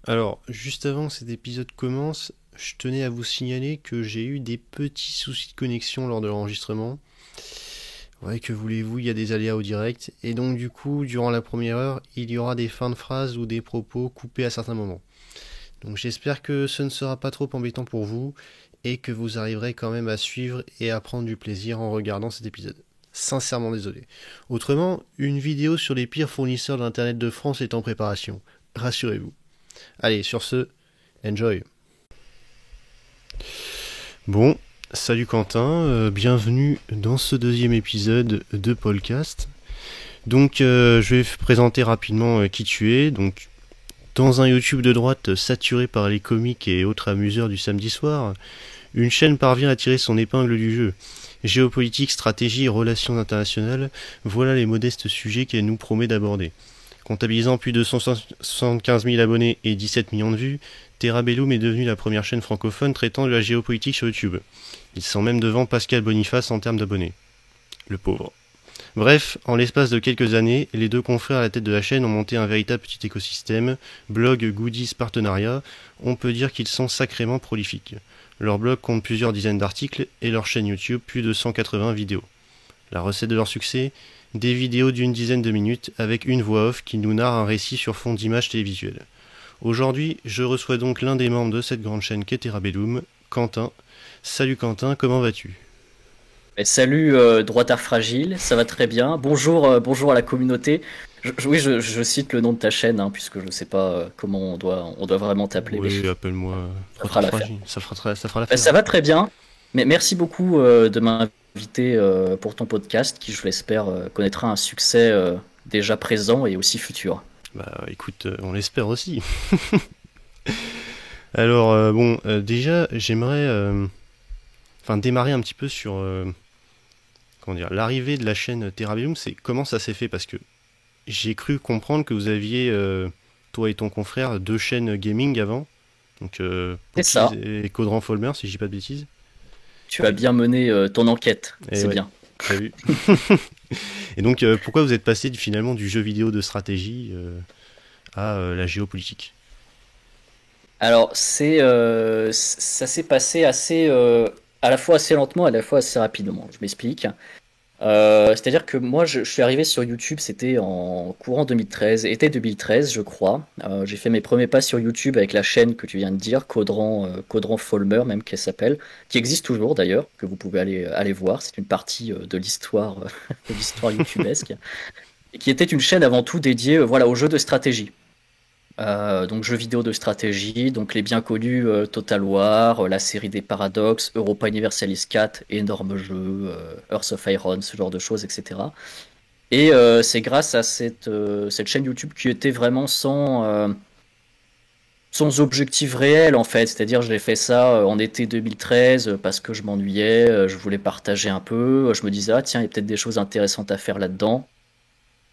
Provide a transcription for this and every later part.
Alors, juste avant que cet épisode commence, je tenais à vous signaler que j'ai eu des petits soucis de connexion lors de l'enregistrement. Ouais, que voulez-vous, il y a des aléas au direct. Et donc, du coup, durant la première heure, il y aura des fins de phrases ou des propos coupés à certains moments. Donc, j'espère que ce ne sera pas trop embêtant pour vous et que vous arriverez quand même à suivre et à prendre du plaisir en regardant cet épisode. Sincèrement désolé. Autrement, une vidéo sur les pires fournisseurs d'Internet de France est en préparation. Rassurez-vous. Allez, sur ce, enjoy. Bon, salut Quentin, bienvenue dans ce deuxième épisode de Podcast. Donc, je vais présenter rapidement qui tu es. Donc, dans un YouTube de droite saturé par les comiques et autres amuseurs du samedi soir, une chaîne parvient à tirer son épingle du jeu. Géopolitique, stratégie et relations internationales, voilà les modestes sujets qu'elle nous promet d'aborder. Comptabilisant plus de 175 000 abonnés et 17 millions de vues, Terrabellum est devenue la première chaîne francophone traitant de la géopolitique sur YouTube. Ils sont même devant Pascal Boniface en termes d'abonnés. Le pauvre. Bref, en l'espace de quelques années, les deux confrères à la tête de la chaîne ont monté un véritable petit écosystème, blog, goodies, partenariats, on peut dire qu'ils sont sacrément prolifiques. Leur blog compte plusieurs dizaines d'articles et leur chaîne YouTube plus de 180 vidéos. La recette de leur succès, des vidéos d'une dizaine de minutes avec une voix off qui nous narre un récit sur fond d'images télévisuelles. Aujourd'hui, je reçois donc l'un des membres de cette grande chaîne qu'est Terrabellum, Quentin. Salut Quentin, comment vas-tu? Salut droitard fragile, ça va très bien. Bonjour, bonjour à la communauté. Oui, je cite le nom de ta chaîne, hein, puisque je ne sais pas comment on doit vraiment t'appeler, mais Oui, appelle-moi ça fera Retard l'affaire. Fragile, ça fera l'affaire. Ça va très bien, mais merci beaucoup de m'inviter pour ton podcast, qui je l'espère connaîtra un succès déjà présent et aussi futur. Bah écoute, on l'espère aussi. Alors bon, déjà j'aimerais démarrer un petit peu sur comment dire, l'arrivée de la chaîne Terrabellum, c'est comment ça s'est fait parce que j'ai cru comprendre que vous aviez toi et ton confrère deux chaînes gaming avant. Donc C'est Pokies ça, et Codran Folmer si je dis pas de bêtises. tu as bien mené ton enquête, Et c'est ouais, bien. t'as vu. Et donc pourquoi vous êtes passé finalement du jeu vidéo de stratégie à la géopolitique? Alors, ça s'est passé assez, à la fois assez lentement, à la fois assez rapidement. Je m'explique. C'est-à-dire que moi, je suis arrivé sur YouTube, c'était en courant 2013, été 2013, je crois. J'ai fait mes premiers pas sur YouTube avec la chaîne que tu viens de dire, Caudran Folmer, même qu'elle s'appelle, qui existe toujours d'ailleurs, que vous pouvez aller voir. C'est une partie de l'histoire, de l'histoire YouTubesque, et qui était une chaîne avant tout dédiée, voilà, aux jeux de stratégie. Donc jeux vidéo de stratégie, donc les bien connus Total War, la série des Paradox, Europa Universalis 4, énorme jeu, Earth of Iron, ce genre de choses, etc. Et c'est grâce à cette chaîne YouTube qui était vraiment sans objectif réel en fait, c'est-à-dire je l'ai fait ça en été 2013 parce que je m'ennuyais, je voulais partager un peu, je me disais ah tiens il y a peut-être des choses intéressantes à faire là-dedans.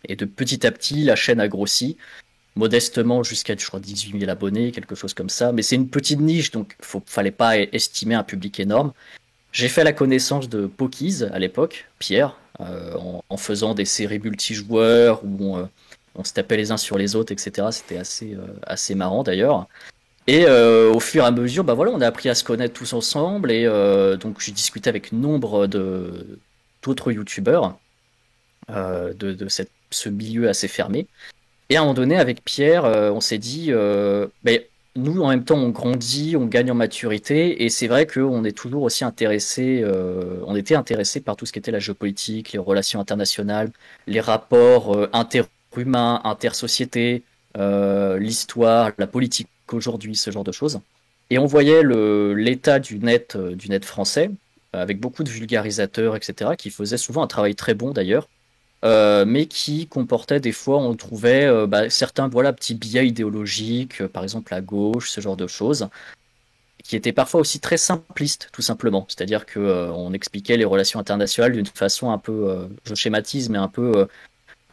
Et de petit à petit la chaîne a grossi modestement jusqu'à, je crois, 18 000 abonnés, quelque chose comme ça. Mais c'est une petite niche, donc fallait pas estimer un public énorme. J'ai fait la connaissance de Pokies à l'époque, Pierre, en faisant des séries multijoueurs où on se tapait les uns sur les autres, etc. C'était assez marrant d'ailleurs. Et au fur et à mesure, bah voilà, on a appris à se connaître tous ensemble et donc j'ai discuté avec nombre de d'autres youtubeurs ce milieu assez fermé. Et à un moment donné, avec Pierre, on s'est dit, ben, nous, en même temps, on grandit, on gagne en maturité, et c'est vrai qu'on est toujours aussi intéressé, on était intéressé par tout ce qui était la géopolitique, les relations internationales, les rapports interhumains, intersociétés, l'histoire, la politique aujourd'hui, ce genre de choses. Et on voyait l'état du net français, avec beaucoup de vulgarisateurs, etc., qui faisaient souvent un travail très bon d'ailleurs mais qui comportait des fois, on trouvait certains voilà, petits biais idéologiques, par exemple à gauche, ce genre de choses, qui étaient parfois aussi très simplistes, tout simplement. C'est-à-dire que on expliquait les relations internationales d'une façon un peu, je schématise, mais un peu,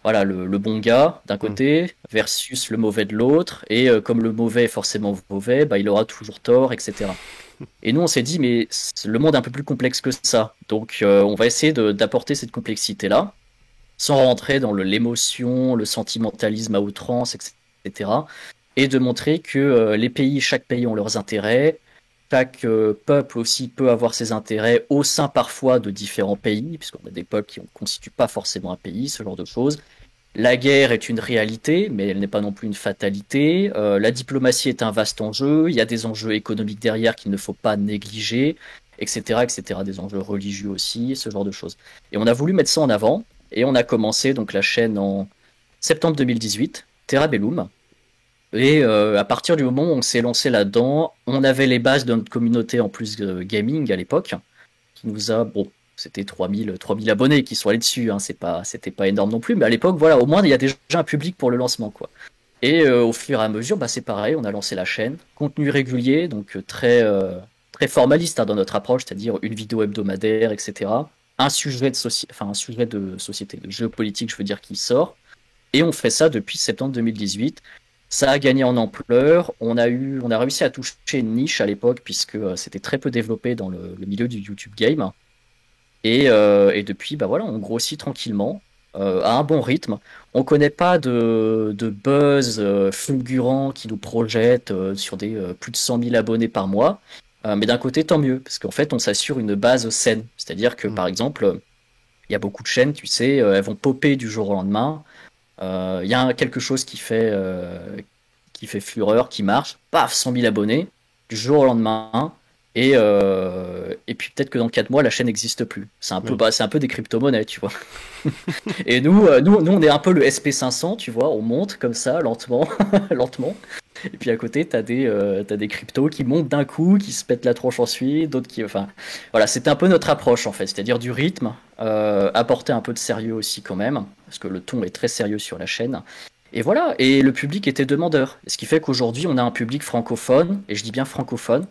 voilà, le bon gars d'un Hmm. côté versus le mauvais de l'autre, et comme le mauvais est forcément mauvais, bah, il aura toujours tort, etc. Et nous, on s'est dit, mais le monde est un peu plus complexe que ça. Donc, on va essayer d'apporter cette complexité-là sans rentrer dans l'émotion, le sentimentalisme à outrance, etc. et de montrer que chaque pays ont leurs intérêts, chaque peuple aussi peut avoir ses intérêts au sein parfois de différents pays, puisqu'on a des peuples qui ne constituent pas forcément un pays, ce genre de choses. La guerre est une réalité, mais elle n'est pas non plus une fatalité. La diplomatie est un vaste enjeu. Il y a des enjeux économiques derrière qu'il ne faut pas négliger, etc., etc. Des enjeux religieux aussi, ce genre de choses. Et on a voulu mettre ça en avant, et on a commencé donc la chaîne en septembre 2018, Terra Bellum. Et à partir du moment où on s'est lancé là-dedans, on avait les bases de notre communauté en plus gaming à l'époque, qui nous a, bon, c'était 3000 abonnés qui sont allés dessus, hein, c'était pas énorme non plus, mais à l'époque, voilà, au moins il y a déjà un public pour le lancement, quoi. Et au fur et à mesure, bah, c'est pareil, on a lancé la chaîne, contenu régulier, donc très formaliste hein, dans notre approche, c'est-à-dire une vidéo hebdomadaire, etc. Un sujet de société, de géopolitique, je veux dire, qui sort. Et on fait ça depuis septembre 2018. Ça a gagné en ampleur. On a réussi à toucher une niche à l'époque puisque c'était très peu développé dans le milieu du YouTube game. Et depuis, bah voilà, on grossit tranquillement, à un bon rythme. On connaît pas de buzz fulgurant qui nous projette sur des plus de 100 000 abonnés par mois. Mais d'un côté, tant mieux, parce qu'en fait, on s'assure une base saine. C'est-à-dire que, Mm. par exemple, il y a beaucoup de chaînes, tu sais, elles vont popper du jour au lendemain. Il y a quelque chose qui fait fureur, qui marche, paf, 100 000 abonnés, du jour au lendemain, et puis peut-être que dans 4 mois, la chaîne n'existe plus. C'est un peu, Oui. bah, c'est un peu des crypto-monnaies, tu vois. Et nous, on est un peu le SP500, tu vois, on monte comme ça, lentement, lentement. Et puis à côté, t'as des cryptos qui montent d'un coup, qui se pètent la tronche ensuite, d'autres qui, enfin, voilà, c'était un peu notre approche en fait, c'est-à-dire du rythme, apporter un peu de sérieux aussi quand même, parce que le ton est très sérieux sur la chaîne. Et voilà, et le public était demandeur, ce qui fait qu'aujourd'hui on a un public francophone, et je dis bien francophone,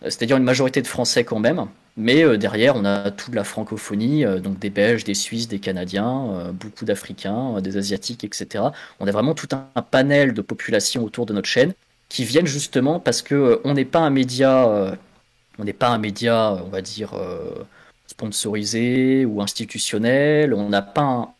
c'est-à-dire une majorité de Français quand même, mais derrière on a toute la francophonie, donc des Belges, des Suisses, des Canadiens, beaucoup d'Africains, des Asiatiques, etc. On a vraiment tout un panel de populations autour de notre chaîne qui viennent justement parce que on n'est pas un média, on va dire sponsorisé ou institutionnel. On n'a pas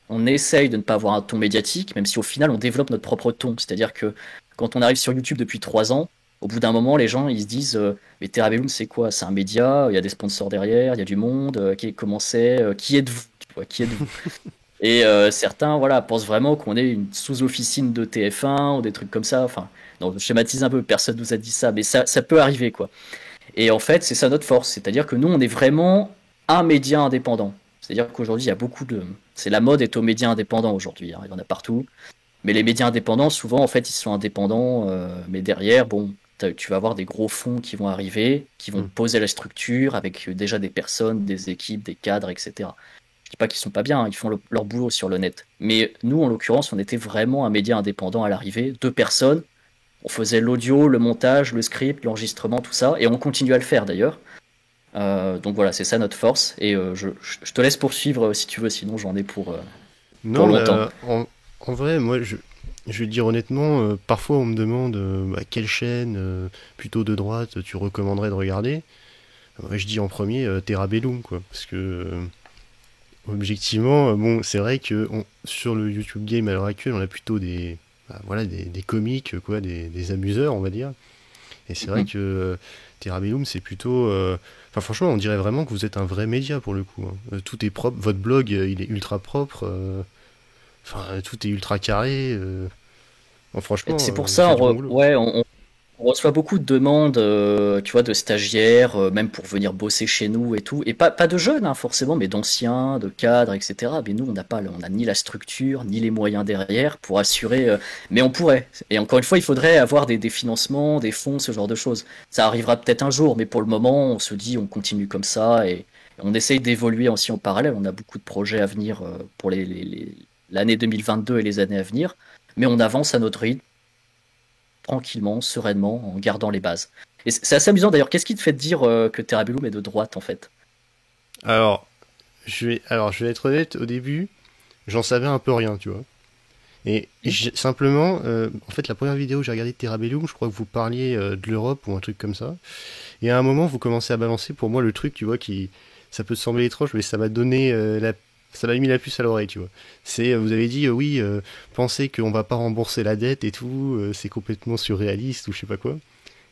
on essaye de ne pas avoir un ton médiatique, même si au final on développe notre propre ton. C'est-à-dire que quand on arrive sur YouTube depuis 3 ans, au bout d'un moment, les gens ils se disent mais Terra Bellum c'est quoi? C'est un média, il y a des sponsors derrière, il y a du monde, comment c'est, qui êtes-vous? Tu vois, qui êtes-vous? Et certains voilà, pensent vraiment qu'on est une sous-officine de TF1 ou des trucs comme ça. Enfin, non, je schématise un peu, personne nous a dit ça, mais ça peut arriver quoi. Et en fait, c'est ça notre force, c'est-à-dire que nous, on est vraiment un média indépendant. C'est-à-dire qu'aujourd'hui, il y a beaucoup de... C'est la mode est aux médias indépendants aujourd'hui, hein, il y en a partout. Mais les médias indépendants, souvent, en fait, ils sont indépendants, mais derrière, bon, tu vas avoir des gros fonds qui vont arriver, qui vont Mm. poser la structure avec déjà des personnes, des équipes, des cadres, etc. Je dis pas qu'ils sont pas bien, hein, ils font leur boulot sur le net. Mais nous, en l'occurrence, on était vraiment un média indépendant à l'arrivée, 2 personnes. On faisait l'audio, le montage, le script, l'enregistrement, tout ça, et on continue à le faire d'ailleurs. Donc voilà, c'est ça notre force. Et je te laisse poursuivre si tu veux, sinon j'en ai pour Non, mais longtemps. en vrai, moi, je vais te dire honnêtement, parfois on me demande quelle chaîne, plutôt de droite, tu recommanderais de regarder. Moi, je dis en premier Terra Bellum, quoi. Parce que, objectivement, bon, c'est vrai que sur le YouTube Game à l'heure actuelle, on a plutôt voilà, des comiques, quoi, des amuseurs, on va dire. Et c'est vrai Mhm. que Terra Bellum, c'est plutôt. Enfin, franchement, on dirait vraiment que vous êtes un vrai média pour le coup, hein. Tout est propre, votre blog, il est ultra propre. Enfin, tout est ultra carré. Bon, Et franchement, c'est pour vous ça, faites du bon boulot. ouais, on reçoit beaucoup de demandes, tu vois, de stagiaires, même pour venir bosser chez nous et tout. Et pas de jeunes, hein, forcément, mais d'anciens, de cadres, etc. Mais nous, on n'a ni la structure, ni les moyens derrière pour assurer. Mais on pourrait. Et encore une fois, il faudrait avoir des financements, des fonds, ce genre de choses. Ça arrivera peut-être un jour, mais pour le moment, on se dit, on continue comme ça et on essaye d'évoluer aussi en parallèle. On a beaucoup de projets à venir pour l'année 2022 et les années à venir. Mais on avance à notre rythme tranquillement, sereinement, en gardant les bases. Et c'est assez amusant d'ailleurs. Qu'est-ce qui te fait dire que Terabellum est de droite en fait? Alors, je vais être honnête, au début, j'en savais un peu rien, tu vois. Et Hmm. simplement, en fait, la première vidéo que j'ai regardée de Terra Bellum, je crois que vous parliez de l'Europe ou un truc comme ça. Et à un moment, vous commencez à balancer pour moi le truc, tu vois, ça peut te sembler étrange, mais ça m'a donné ça m'a mis la puce à l'oreille, tu vois. Vous avez dit, oui, pensez qu'on va pas rembourser la dette et tout, c'est complètement surréaliste ou je sais pas quoi.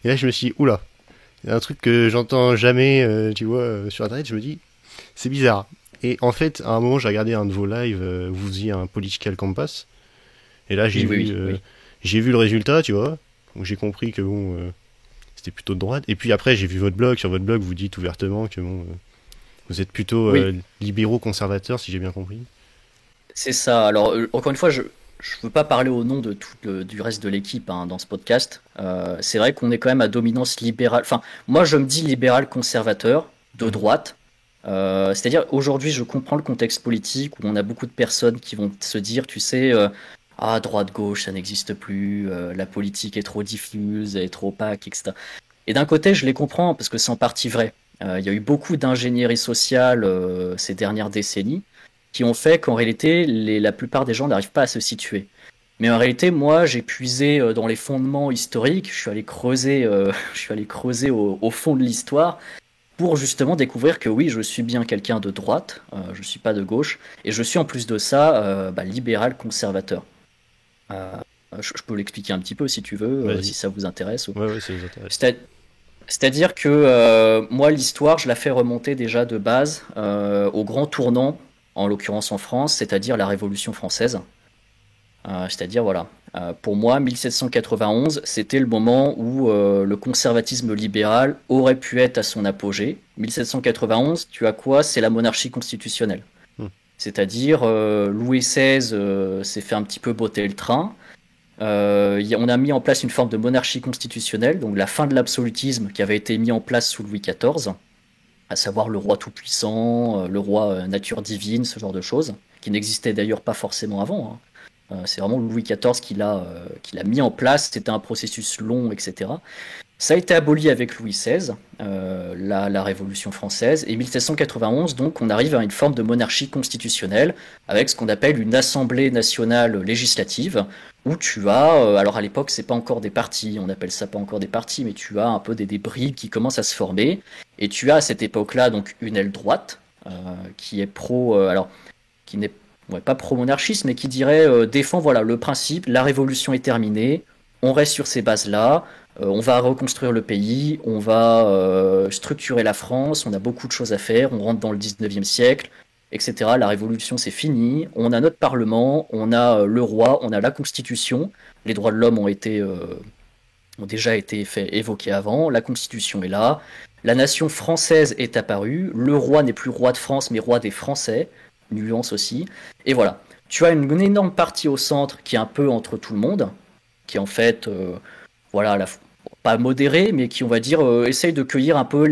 Et là, je me suis dit, oula, il y a un truc que j'entends jamais, tu vois, sur Internet, je me dis, c'est bizarre. Et en fait, à un moment, j'ai regardé un de vos lives, vous faisiez un Political Compass, et là, Oui, oui, oui, oui. j'ai vu le résultat, tu vois, donc j'ai compris que bon, c'était plutôt de droite. Et puis après, j'ai vu votre blog, sur votre blog, vous dites ouvertement que bon, vous êtes plutôt Oui, libéraux conservateurs, si j'ai bien compris. c'est ça. Alors, encore une fois, je ne veux pas parler au nom de du reste de l'équipe hein, dans ce podcast. C'est vrai qu'on est quand même à dominance libérale. Enfin, moi, je me dis libéral conservateur de Mhm. droite. C'est-à-dire, aujourd'hui, je comprends le contexte politique où on a beaucoup de personnes qui vont se dire, tu sais, ah, droite-gauche, ça n'existe plus, la politique est trop diffuse, elle est trop opaque, etc. Et d'un côté, je les comprends parce que c'est en partie vrai. Il y a eu beaucoup d'ingénierie sociale ces dernières décennies qui ont fait qu'en réalité, la plupart des gens n'arrivent pas à se situer. Mais en réalité, moi, j'ai puisé dans les fondements historiques, je suis allé creuser, je suis allé creuser au fond de l'histoire pour justement découvrir que oui, je suis bien quelqu'un de droite, je suis pas de gauche, et je suis en plus de ça libéral conservateur. Euh, je peux l'expliquer un petit peu si tu veux, si Vas-y. ça vous intéresse. Ouais, ouais, ça nous intéresse. C'est- C'est-à-dire que moi, l'histoire, je la fais remonter déjà de base au grand tournant, en l'occurrence en France, c'est-à-dire la Révolution française. C'est-à-dire, voilà, pour moi, 1791, c'était le moment où le conservatisme libéral aurait pu être à son apogée. 1791, tu as quoi? C'est la monarchie constitutionnelle. Hmm. C'est-à-dire, Louis XVI s'est fait un petit peu botter le train. On a mis en place une forme de monarchie constitutionnelle, donc la fin de l'absolutisme qui avait été mis en place sous Louis XIV, à savoir le roi tout-puissant, le roi nature divine, ce genre de choses, qui n'existait d'ailleurs pas forcément avant. Hein. C'est vraiment Louis XIV qui l'a mis en place, c'était un processus long, etc. Ça a été aboli avec Louis XVI, la Révolution française, et 1791, donc on arrive à une forme de monarchie constitutionnelle, avec ce qu'on appelle une assemblée nationale législative, où tu as, alors à l'époque c'est pas encore des partis, on appelle ça pas encore des partis, mais tu as un peu des bribes qui commencent à se former, et tu as à cette époque-là donc une aile droite, qui est alors qui n'est ouais, pas pro-monarchiste, mais qui dirait défend voilà le principe, la révolution est terminée, on reste sur ces bases-là, on va reconstruire le pays, on va structurer la France, on a beaucoup de choses à faire, on rentre dans le 19e siècle, etc. La révolution c'est fini, on a notre parlement, on a le roi, on a la constitution, les droits de l'homme ont déjà été évoqués avant, la constitution est là, la nation française est apparue, le roi n'est plus roi de France mais roi des Français, nuance aussi, et voilà. Tu as une énorme partie au centre qui est un peu entre tout le monde, qui est en fait voilà, pas modéré, mais qui, on va dire, essaye de cueillir un peu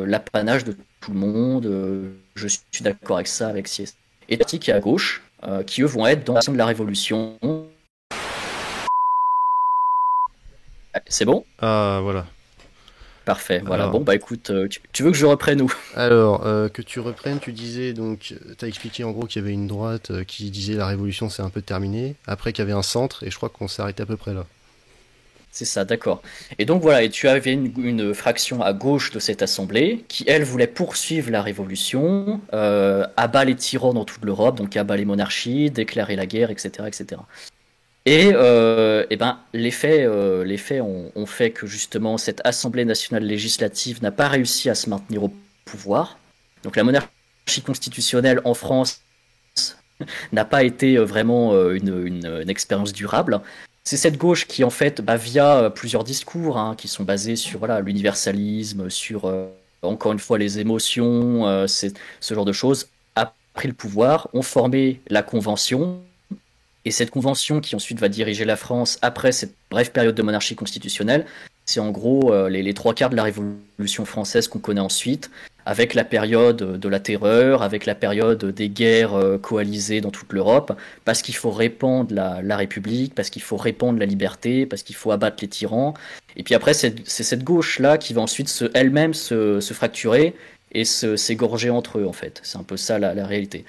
l'apanage de tout le monde. Je suis d'accord avec ça, avec Sies. Et parti qui est à gauche, qui eux vont être dans l'action de la Révolution. C'est bon? Ah, voilà. Parfait, voilà. Alors, Bon, bah écoute, tu veux que je reprenne où? que tu reprennes, tu disais, donc, t'as expliqué en gros qu'il y avait une droite qui disait la révolution c'est un peu terminé, après qu'il y avait un centre, et je crois qu'on s'est arrêté à peu près là. C'est ça, d'accord. Et donc voilà, et tu avais une fraction à gauche de cette assemblée qui, elle, voulait poursuivre la révolution, abat les tyrans dans toute l'Europe, donc abat les monarchies, déclarer la guerre, etc., etc. Et ben, les faits ont fait que justement cette Assemblée nationale législative n'a pas réussi à se maintenir au pouvoir. Donc la monarchie constitutionnelle en France n'a pas été vraiment une expérience durable. C'est cette gauche qui, en fait, via plusieurs discours hein, qui sont basés sur voilà, l'universalisme, sur encore une fois les émotions, ce genre de choses, a pris le pouvoir, ont formé la Convention, et cette convention qui ensuite va diriger la France après cette brève période de monarchie constitutionnelle, c'est en gros les trois quarts de la Révolution française qu'on connaît ensuite, avec la période de la terreur, avec la période des guerres coalisées dans toute l'Europe, parce qu'il faut répandre la République, parce qu'il faut répandre la liberté, parce qu'il faut abattre les tyrans. Et puis après, c'est cette gauche-là qui va ensuite elle-même se fracturer et s'égorger entre eux, en fait. C'est un peu ça la réalité.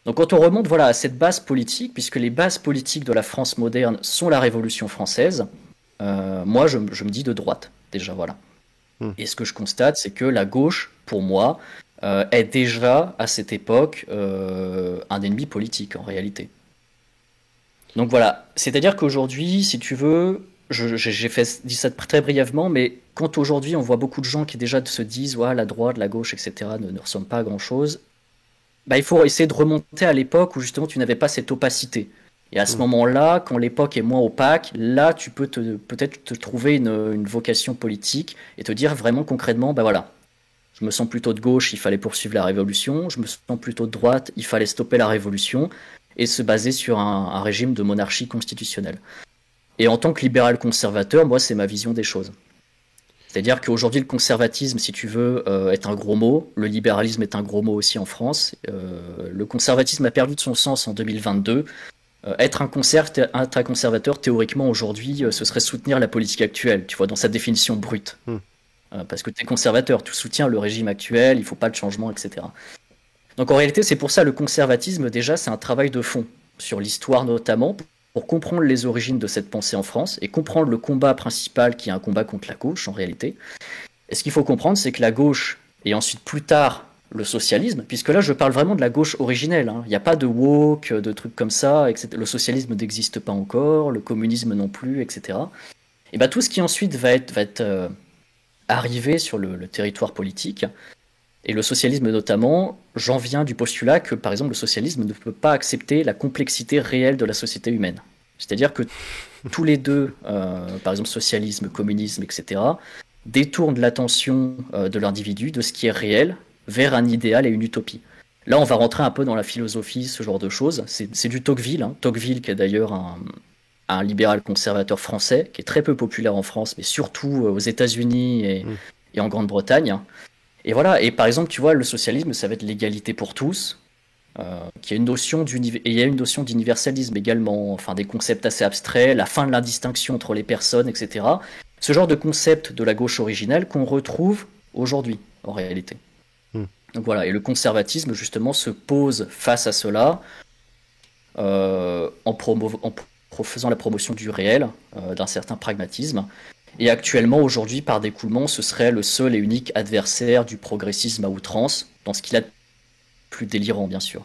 Donc quand on remonte voilà, à cette base politique, puisque les bases politiques de la France moderne sont la Révolution française, moi je me dis de droite, déjà voilà. Hmm. Et ce que je constate, c'est que la gauche, pour moi, est déjà, à cette époque, un ennemi politique, en réalité. Donc voilà, c'est-à-dire qu'aujourd'hui, si tu veux, dit ça très brièvement, mais quand aujourd'hui on voit beaucoup de gens qui déjà se disent, ouais, la droite, la gauche, etc., ne ressemblent pas à grand-chose, bah, il faut essayer de remonter à l'époque où justement tu n'avais pas cette opacité. Et à ce Mm. moment-là, quand l'époque est moins opaque, là tu peux peut-être te trouver une vocation politique et te dire vraiment concrètement, bah voilà, je me sens plutôt de gauche, il fallait poursuivre la révolution, je me sens plutôt de droite, il fallait stopper la révolution et se baser sur un régime de monarchie constitutionnelle. Et en tant que libéral conservateur, moi c'est ma vision des choses. C'est-à-dire qu'aujourd'hui, le conservatisme, si tu veux, est un gros mot. Le libéralisme est un gros mot aussi en France. Le conservatisme a perdu de son sens en 2022. Être un conservateur, théoriquement, aujourd'hui, ce serait soutenir la politique actuelle, tu vois, dans sa définition brute. Mm. Parce que tu es conservateur, tu soutiens le régime actuel, il ne faut pas de changement, etc. Donc en réalité, c'est pour ça le conservatisme, déjà, c'est un travail de fond, sur l'histoire notamment, pour comprendre les origines de cette pensée en France et comprendre le combat principal qui est un combat contre la gauche en réalité. Et ce qu'il faut comprendre, c'est que la gauche, et ensuite plus tard le socialisme, puisque là je parle vraiment de la gauche originelle, hein. Il n'y a pas de woke, de trucs comme ça, etc. Le socialisme n'existe pas encore, le communisme non plus, etc. Et bien tout ce qui ensuite va être arrivé sur le territoire politique, et le socialisme notamment, j'en viens du postulat que par exemple le socialisme ne peut pas accepter la complexité réelle de la société humaine. C'est-à-dire que tous les deux, par exemple socialisme, communisme, etc., détournent l'attention de l'individu de ce qui est réel vers un idéal et une utopie. Là, on va rentrer un peu dans la philosophie, ce genre de choses. C'est du Tocqueville, hein. Tocqueville qui est d'ailleurs un libéral conservateur français, qui est très peu populaire en France, mais surtout aux États-Unis Mm. et en Grande-Bretagne. Et voilà, et par exemple, tu vois, le socialisme, ça va être l'égalité pour tous, qui a une notion et il y a une notion d'universalisme également, enfin des concepts assez abstraits, la fin de l'indistinction entre les personnes, etc. Ce genre de concept de la gauche originelle qu'on retrouve aujourd'hui, en réalité. Mm. Donc voilà, et le conservatisme, justement, se pose face à cela, faisant la promotion du réel, d'un certain pragmatisme. Et actuellement, aujourd'hui, par découlement, ce serait le seul et unique adversaire du progressisme à outrance, dans ce qu'il a de plus délirant, bien sûr.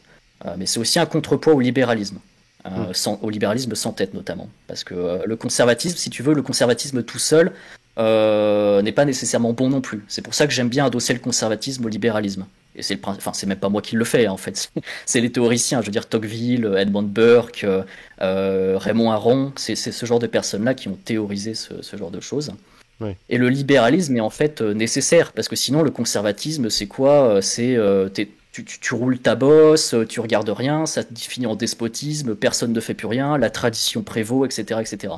Mais c'est aussi un contrepoids au libéralisme, Mm. au libéralisme sans tête notamment. Parce que le conservatisme, si tu veux, le conservatisme tout seul n'est pas nécessairement bon non plus. C'est pour ça que j'aime bien adosser le conservatisme au libéralisme. Et enfin, c'est même pas moi qui le fais, hein, en fait. C'est les théoriciens, je veux dire Tocqueville, Edmund Burke, Raymond Aron, c'est ce genre de personnes-là qui ont théorisé ce genre de choses. Ouais. Et le libéralisme est en fait nécessaire, parce que sinon le conservatisme, c'est quoi? Tu roules ta bosse, tu regardes rien, ça te finit en despotisme, personne ne fait plus rien, la tradition prévaut, etc., etc.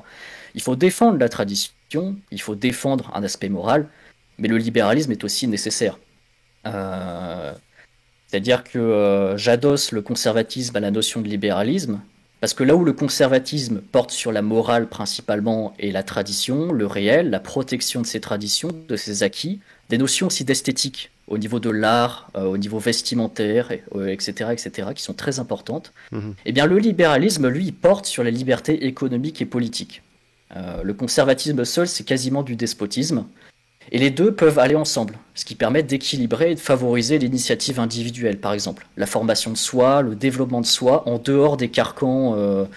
Il faut défendre la tradition, il faut défendre un aspect moral, mais le libéralisme est aussi nécessaire. Euh, C'est-à-dire que j'adosse le conservatisme à la notion de libéralisme, parce que là où le conservatisme porte sur la morale principalement et la tradition, le réel, la protection de ces traditions, de ces acquis, des notions aussi d'esthétique au niveau de l'art, au niveau vestimentaire, etc., etc., qui sont très importantes, Mhm. eh bien le libéralisme, lui, il porte sur la liberté économique et politique. Le conservatisme seul, c'est quasiment du despotisme. Et les deux peuvent aller ensemble, ce qui permet d'équilibrer et de favoriser l'initiative individuelle, par exemple. La formation de soi, le développement de soi, en dehors des carcans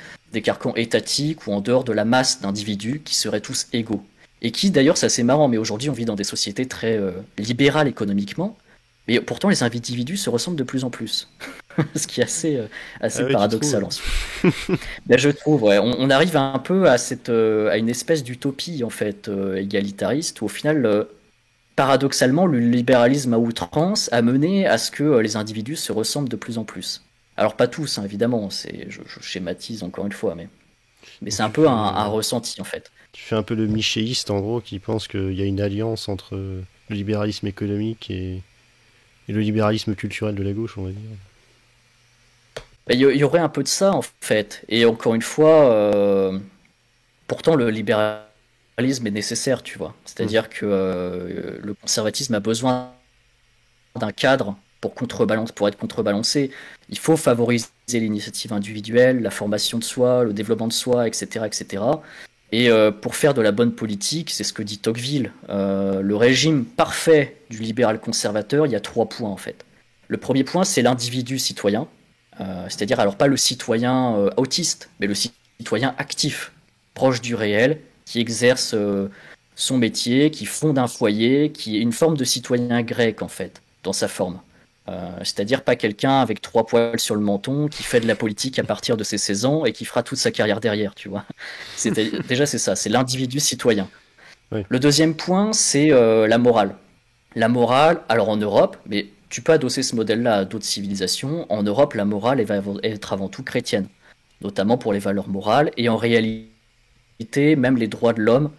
étatiques ou en dehors de la masse d'individus qui seraient tous égaux. Et qui, d'ailleurs, c'est assez marrant, mais aujourd'hui on vit dans des sociétés très libérales économiquement, mais pourtant les individus se ressemblent de plus en plus. Ce qui est Ah assez ouais, tu paradoxal trouves? en soi. Ben, je trouve, ouais, on arrive un peu à une espèce d'utopie en fait égalitariste où au final, paradoxalement, le libéralisme à outrance a mené à ce que les individus se ressemblent de plus en plus. Alors pas tous, hein, évidemment, je schématise encore une fois, mais Donc c'est un peu un ressenti en fait. tu fais un peu le michéiste en gros qui pense qu'il y a une alliance entre le libéralisme économique et le libéralisme culturel de la gauche, on va dire. Ben, il y aurait un peu de ça en fait, et encore une fois, pourtant le libéralisme est nécessaire, tu vois. Mm. C'est-à-dire que le conservatisme a besoin d'un cadre pour être contrebalancé. Il faut favoriser l'initiative individuelle, la formation de soi, le développement de soi, etc., etc. Et pour faire de la bonne politique, c'est ce que dit Tocqueville, le régime parfait du libéral conservateur, il y a 3 points en fait. Le premier point, c'est l'individu citoyen, c'est-à-dire alors pas le citoyen autiste, mais le citoyen actif, proche du réel, qui exerce son métier, qui fonde un foyer, qui est une forme de citoyen grec en fait, dans sa forme. C'est-à-dire pas quelqu'un avec 3 poils sur le menton qui fait de la politique à partir de ses 16 ans et qui fera toute sa carrière derrière, tu vois. Déjà c'est ça, c'est l'individu citoyen. Oui. Le deuxième point, c'est la morale. La morale, alors en Europe, mais tu peux adosser ce modèle-là à d'autres civilisations, en Europe la morale elle va être avant tout chrétienne, notamment pour les valeurs morales, et en réalité même les droits de l'homme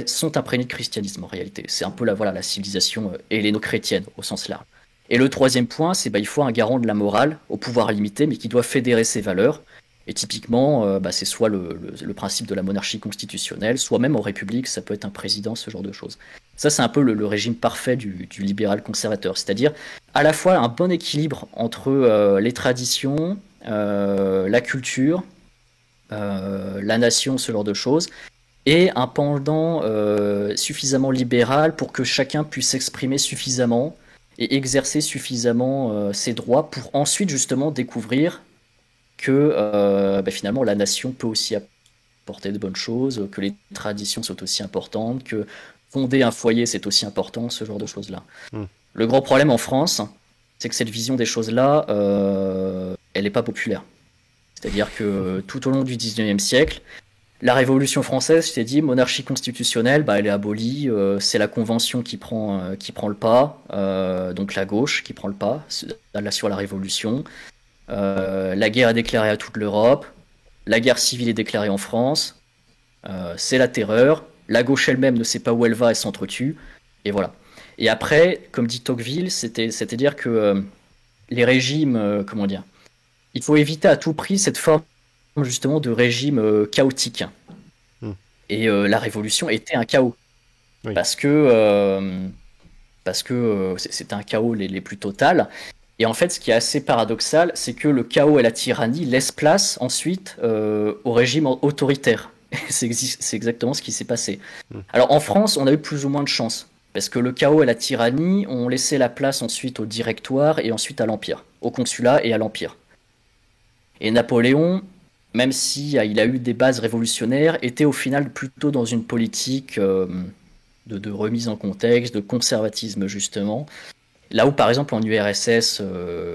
sont imprégnés de christianisme en réalité. C'est un peu la civilisation helléno-chrétienne au sens large. Et le troisième point, c'est il faut un garant de la morale au pouvoir limité, mais qui doit fédérer ses valeurs. Et typiquement, c'est soit le principe de la monarchie constitutionnelle, soit même en république, ça peut être un président, ce genre de choses. Ça, c'est un peu le régime parfait du libéral conservateur, c'est-à-dire à la fois un bon équilibre entre les traditions, la culture, la nation, ce genre de choses, et un pendant suffisamment libéral pour que chacun puisse s'exprimer suffisamment et exercer suffisamment ses droits pour ensuite justement découvrir que finalement la nation peut aussi apporter de bonnes choses, que les traditions sont aussi importantes, que fonder un foyer c'est aussi important, ce genre de choses-là. Le gros problème en France, c'est que cette vision des choses-là, elle n'est pas populaire. C'est-à-dire que tout au long du 19e siècle, la Révolution française, je t'ai dit, monarchie constitutionnelle, elle est abolie, c'est la Convention qui prend le pas, donc la gauche qui prend le pas sur la Révolution. La guerre est déclarée à toute l'Europe, la guerre civile est déclarée en France, c'est la terreur, la gauche elle-même ne sait pas où elle va, elle s'entretue, et voilà. Et après, comme dit Tocqueville, c'est-à-dire que les régimes, comment dire, il faut éviter à tout prix cette forme justement de régime chaotique. Et la révolution était un chaos. Oui. Parce que c'était un chaos les plus total. Et en fait, ce qui est assez paradoxal, c'est que le chaos et la tyrannie laissent place ensuite au régime autoritaire. C'est exactement ce qui s'est passé. Alors en France, on a eu plus ou moins de chance. Parce que le chaos et la tyrannie ont laissé la place ensuite au directoire et ensuite à l'Empire, au consulat et à l'Empire. Et Napoléon, même si il a eu des bases révolutionnaires, était au final plutôt dans une politique de remise en contexte, de conservatisme justement. Là où par exemple en URSS,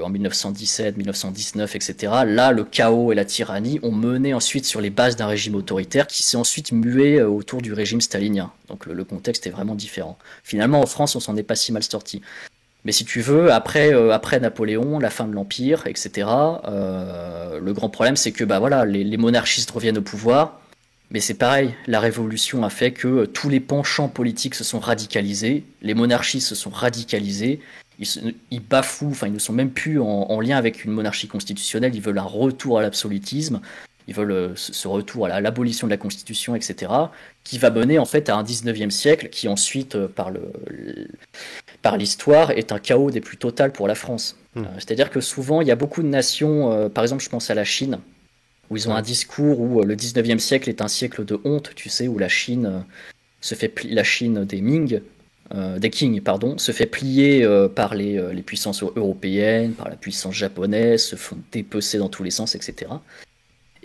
en 1917, 1919, etc., là le chaos et la tyrannie ont mené ensuite sur les bases d'un régime autoritaire qui s'est ensuite mué autour du régime stalinien. Donc le contexte est vraiment différent. Finalement en France on s'en est pas si mal sorti. Mais si tu veux, après Napoléon, la fin de l'Empire, etc., le grand problème, c'est que les monarchistes reviennent au pouvoir, mais c'est pareil, la Révolution a fait que tous les penchants politiques se sont radicalisés, les monarchistes se sont radicalisés, ils bafouent, ils ne sont même plus en lien avec une monarchie constitutionnelle, ils veulent un retour à l'absolutisme, ils veulent ce retour à l'abolition de la Constitution, etc., qui va mener en fait à un 19e siècle qui ensuite, par l'histoire, est un chaos des plus totales pour la France. C'est-à-dire que souvent, il y a beaucoup de nations, par exemple, je pense à la Chine, où ils ont un discours où le 19e siècle est un siècle de honte, tu sais, où la Chine la Chine des Ming, des Qing, pardon, se fait plier par les puissances européennes, par la puissance japonaise, se font dépecer dans tous les sens, etc.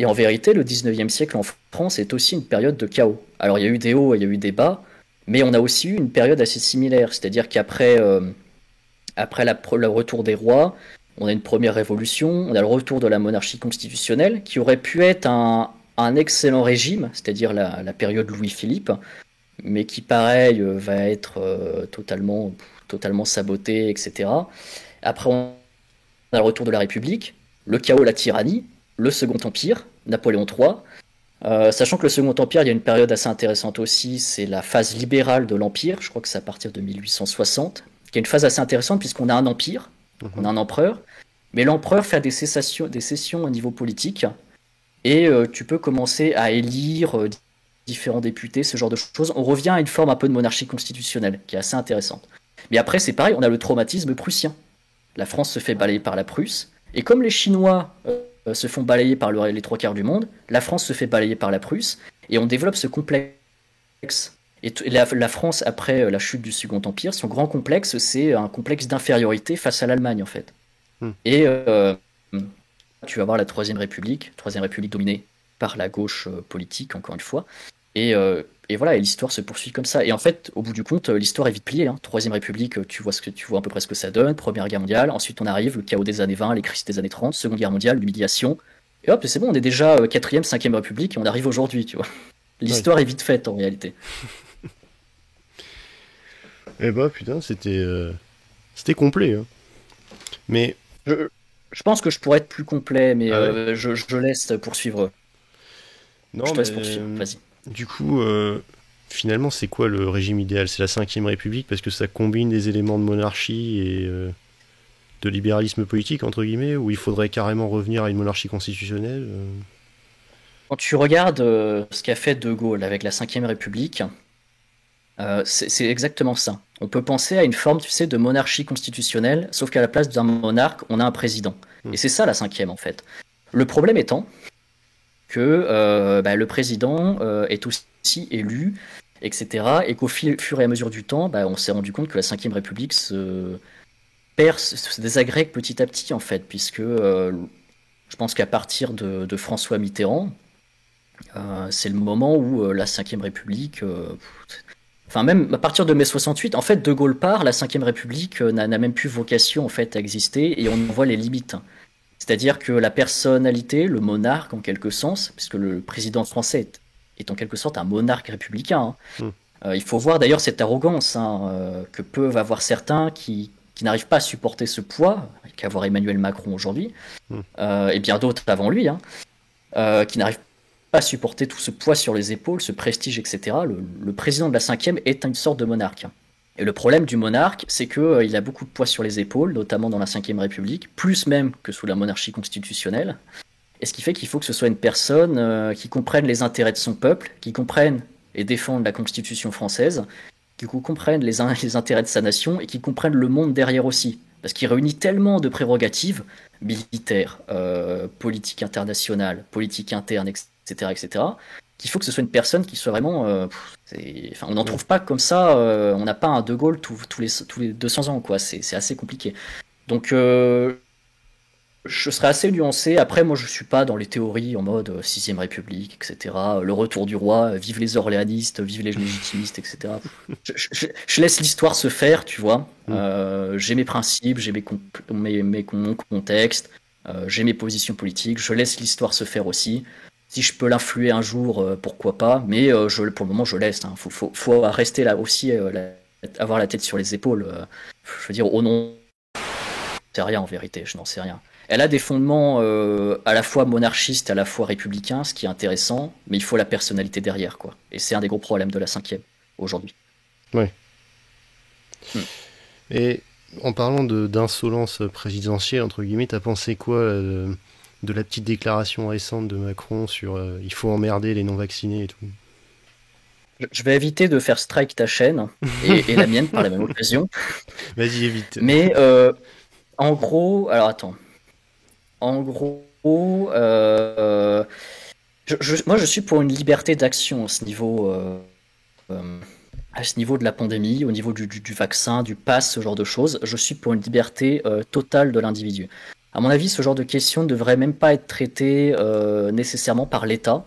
Et en vérité, le 19e siècle en France est aussi une période de chaos. Alors il y a eu des hauts et il y a eu des bas, mais on a aussi eu une période assez similaire, c'est-à-dire qu'après le retour des rois, on a une première révolution, on a le retour de la monarchie constitutionnelle, qui aurait pu être un excellent régime, c'est-à-dire la période Louis-Philippe, mais qui, pareil, va être totalement saboté, etc. Après, on a le retour de la République, le chaos, la tyrannie, le Second Empire, Napoléon III. Sachant que le Second Empire, il y a une période assez intéressante aussi, c'est la phase libérale de l'Empire, je crois que c'est à partir de 1860, qui est une phase assez intéressante puisqu'on a un empire, on a un empereur, mais l'empereur fait des cessions au niveau politique, et tu peux commencer à élire différents députés, ce genre de choses. On revient à une forme un peu de monarchie constitutionnelle, qui est assez intéressante. Mais après, c'est pareil, on a le traumatisme prussien. La France se fait balayer par la Prusse, et comme les Chinois se font balayer par les trois quarts du monde, la France se fait balayer par la Prusse, et on développe ce complexe. Et la France, après la chute du Second Empire, son grand complexe, c'est un complexe d'infériorité face à l'Allemagne, en fait. Hmm. Et tu vas voir la Troisième République dominée par la gauche politique, encore une fois. Et voilà, et l'histoire se poursuit comme ça. Et en fait, au bout du compte, l'histoire est vite pliée. Hein. Troisième République, tu vois à peu près ce que ça donne. Première Guerre mondiale. Ensuite, on arrive, le chaos des années 20, les crises des années 30. Seconde Guerre mondiale, l'humiliation. Et hop, c'est bon, on est déjà quatrième, cinquième République et on arrive aujourd'hui, tu vois. L'histoire est vite faite, en réalité. Eh bah, putain, c'était complet. Hein. Mais... Je pense que je pourrais être plus complet, mais ouais. je laisse poursuivre. Non, Je te laisse mais... poursuivre, vas-y. Du coup, finalement, c'est quoi le régime idéal? C'est la Cinquième République parce que ça combine des éléments de monarchie et de libéralisme politique, entre guillemets, ou il faudrait carrément revenir à une monarchie constitutionnelle Quand tu regardes ce qu'a fait De Gaulle avec la Cinquième République, c'est exactement ça. On peut penser à une forme, tu sais, de monarchie constitutionnelle, sauf qu'à la place d'un monarque, on a un président. Et c'est ça la cinquième, en fait. Le problème étant que le président est aussi élu, etc. Et qu'au fur et à mesure du temps, on s'est rendu compte que la Cinquième République se désagrègue petit à petit, en fait, puisque je pense qu'à partir de François Mitterrand, c'est le moment où la Cinquième République... Enfin, même à partir de mai 68, en fait, De Gaulle part, la Cinquième République n'a même plus vocation en fait à exister et on en voit les limites. C'est-à-dire que la personnalité, le monarque en quelque sens, puisque le président français est en quelque sorte un monarque républicain. Hein. Il faut voir d'ailleurs cette arrogance que peuvent avoir certains qui n'arrivent pas à supporter ce poids, qu'à voir Emmanuel Macron aujourd'hui, et bien d'autres avant lui, qui n'arrivent pas supporter tout ce poids sur les épaules, ce prestige, etc. Le président de la cinquième est une sorte de monarque. Et le problème du monarque, c'est qu'il a beaucoup de poids sur les épaules, notamment dans la Cinquième République, plus même que sous la monarchie constitutionnelle. Et ce qui fait qu'il faut que ce soit une personne qui comprenne les intérêts de son peuple, qui comprenne et défende la Constitution française, qui comprenne les intérêts de sa nation et qui comprenne le monde derrière aussi. Parce qu'il réunit tellement de prérogatives militaires, politique internationale, politique interne, etc., qu'il faut que ce soit une personne qui soit vraiment... on n'en trouve pas comme ça, on n'a pas un De Gaulle tous les 200 ans, quoi. C'est assez compliqué. Donc, je serais assez nuancé. Après, moi, je suis pas dans les théories en mode Sixième République, etc. Le retour du roi, vive les orléanistes, vive les légitimistes, etc. Je laisse l'histoire se faire, tu vois. J'ai mes principes, j'ai mon contexte, j'ai mes positions politiques. Je laisse l'histoire se faire aussi. Si je peux l'influer un jour, pourquoi pas. Mais pour le moment, je laisse. Hein. Faut rester là aussi, avoir la tête sur les épaules. Je veux dire, au nom, je n'en sais rien en vérité. Je n'en sais rien. Elle a des fondements à la fois monarchistes, à la fois républicains, ce qui est intéressant, mais il faut la personnalité derrière, quoi. Et c'est un des gros problèmes de la cinquième, aujourd'hui. Ouais. Et en parlant d'insolence présidentielle, entre guillemets, t'as pensé quoi de la petite déclaration récente de Macron sur il faut emmerder les non-vaccinés et tout? Je vais éviter de faire strike ta chaîne, et la mienne par la même occasion. Vas-y, évite. Mais en gros, alors attends. En gros, moi je suis pour une liberté d'action à ce niveau de la pandémie, au niveau du vaccin, du pass, ce genre de choses. Je suis pour une liberté totale de l'individu. À mon avis, ce genre de questions ne devrait même pas être traité nécessairement par l'État.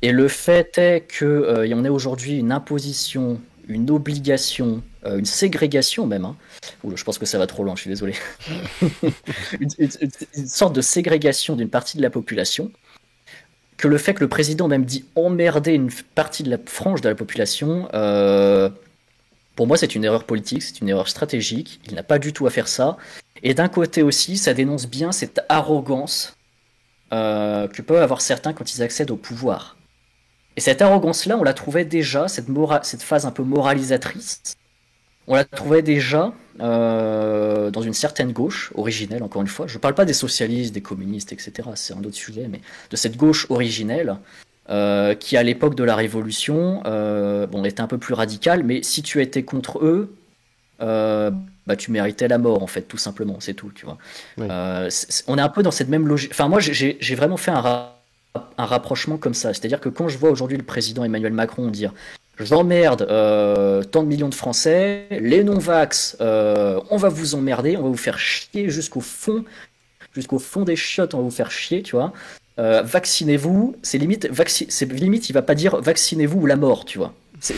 Et le fait est qu'il y en ait aujourd'hui une imposition, une obligation, une ségrégation même. Je pense que ça va trop loin, je suis désolé. une sorte de ségrégation d'une partie de la population. Que le fait que le président même dit emmerder une partie de la frange de la population, pour moi c'est une erreur politique, c'est une erreur stratégique. Il n'a pas du tout à faire ça. Et d'un côté aussi, ça dénonce bien cette arrogance que peuvent avoir certains quand ils accèdent au pouvoir. Et cette arrogance-là, on la trouvait déjà, cette phase un peu moralisatrice, on la trouvait déjà dans une certaine gauche originelle, encore une fois. Je ne parle pas des socialistes, des communistes, etc. C'est un autre sujet, mais de cette gauche originelle qui, à l'époque de la Révolution, était un peu plus radicale, mais si tu étais contre eux, bah tu méritais la mort en fait, tout simplement, c'est tout, tu vois. Oui. On est un peu dans cette même logique. Enfin, moi, j'ai vraiment fait un rapprochement comme ça. C'est-à-dire que quand je vois aujourd'hui le président Emmanuel Macron dire j'emmerde tant de millions de Français, les non-vax, on va vous emmerder, on va vous faire chier jusqu'au fond des chiottes, on va vous faire chier, tu vois. Vaccinez-vous, c'est limite, il va pas dire vaccinez-vous ou la mort, tu vois. Tu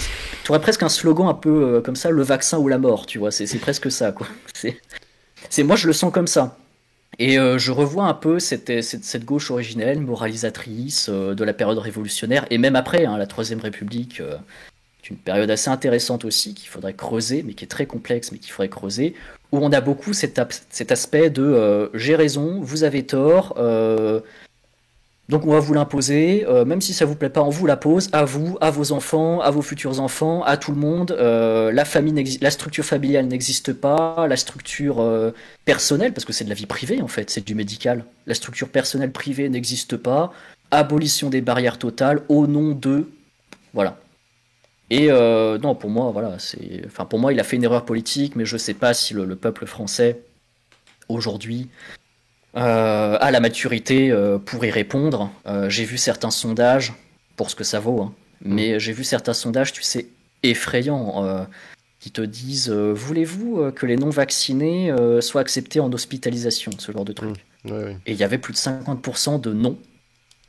aurais presque un slogan un peu comme ça, le vaccin ou la mort, tu vois. C'est presque ça, quoi. Moi, je le sens comme ça. Et je revois un peu cette gauche originelle, moralisatrice de la période révolutionnaire, et même après, hein, la Troisième République, est une période assez intéressante aussi, qu'il faudrait creuser, mais qui est très complexe, mais qu'il faudrait creuser, où on a beaucoup cet aspect de j'ai raison, vous avez tort, donc on va vous l'imposer, même si ça vous plaît pas, on vous la pose, à vous, à vos enfants, à vos futurs enfants, à tout le monde. La structure familiale n'existe pas, la structure personnelle, parce que c'est de la vie privée en fait, c'est du médical. La structure personnelle privée n'existe pas. Abolition des barrières totales au nom de, voilà. Et non, pour moi, voilà, enfin pour moi, il a fait une erreur politique, mais je sais pas si le peuple français aujourd'hui à la maturité pour y répondre. J'ai vu certains sondages, pour ce que ça vaut, hein, Mm. mais j'ai vu certains sondages, tu sais, effrayants, qui te disent voulez-vous que les non-vaccinés soient acceptés en hospitalisation, ce genre de Mm. truc. Ouais, ouais. Et il y avait plus de 50% de non,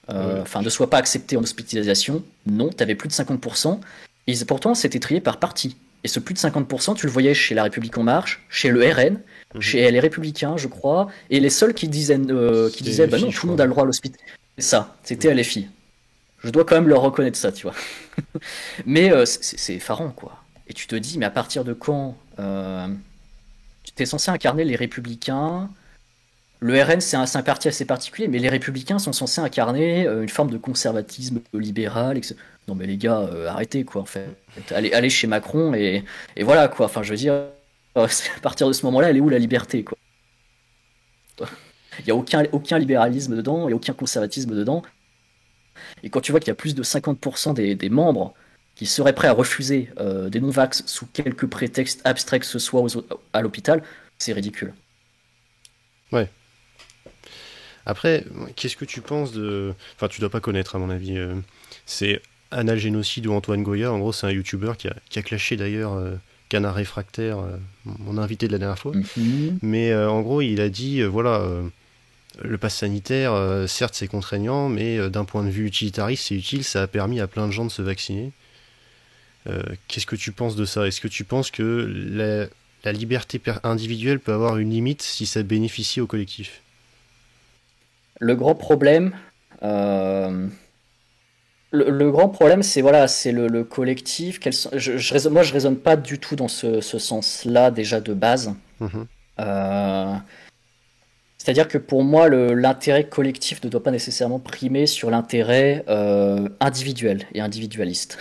Ah ouais. enfin, ne soient pas acceptés en hospitalisation, non, tu avais plus de 50%, et pourtant c'était trié par parti. Et ce plus de 50%, tu le voyais chez La République En Marche, chez le RN, Mhm. chez les Républicains, je crois, et les seuls qui C'était disaient les bah non, filles, je tout le crois. monde a le droit à l'hospitalisation. C'est ça, c'était LFI. Je dois quand même leur reconnaître ça, tu vois. Mais c'est effarant, quoi. Et tu te dis, mais à partir de quand tu es censé incarner les Républicains. Le RN, c'est un parti assez particulier, mais les Républicains sont censés incarner une forme de conservatisme libéral. Non, mais les gars, arrêtez, quoi, en fait. Allez chez Macron et voilà, quoi. Enfin, je veux dire, à partir de ce moment-là, elle est où la liberté, quoi? Il n'y a aucun libéralisme dedans et aucun conservatisme dedans. Et quand tu vois qu'il y a plus de 50% des membres qui seraient prêts à refuser des non-vax sous quelque prétexte abstrait que ce soit à l'hôpital, c'est ridicule. Ouais. Après, qu'est-ce que tu penses de... Enfin, tu dois pas connaître, à mon avis. C'est Analgénocide ou Antoine Goya. En gros, c'est un youtubeur qui a clashé d'ailleurs Canard Réfractaire, mon invité de la dernière fois. Mhm. Mais en gros, il a dit, voilà, le pass sanitaire, certes, c'est contraignant, mais d'un point de vue utilitariste, c'est utile. Ça a permis à plein de gens de se vacciner. Qu'est-ce que tu penses de ça? Est-ce que tu penses que la liberté individuelle peut avoir une limite si ça bénéficie au collectif? Le grand problème, euh, le grand problème, c'est voilà, c'est le collectif. Moi, je raisonne pas du tout dans ce sens-là déjà de base. Mhm. Euh, C'est-à-dire que pour moi, l'intérêt collectif ne doit pas nécessairement primer sur l'intérêt individuel et individualiste.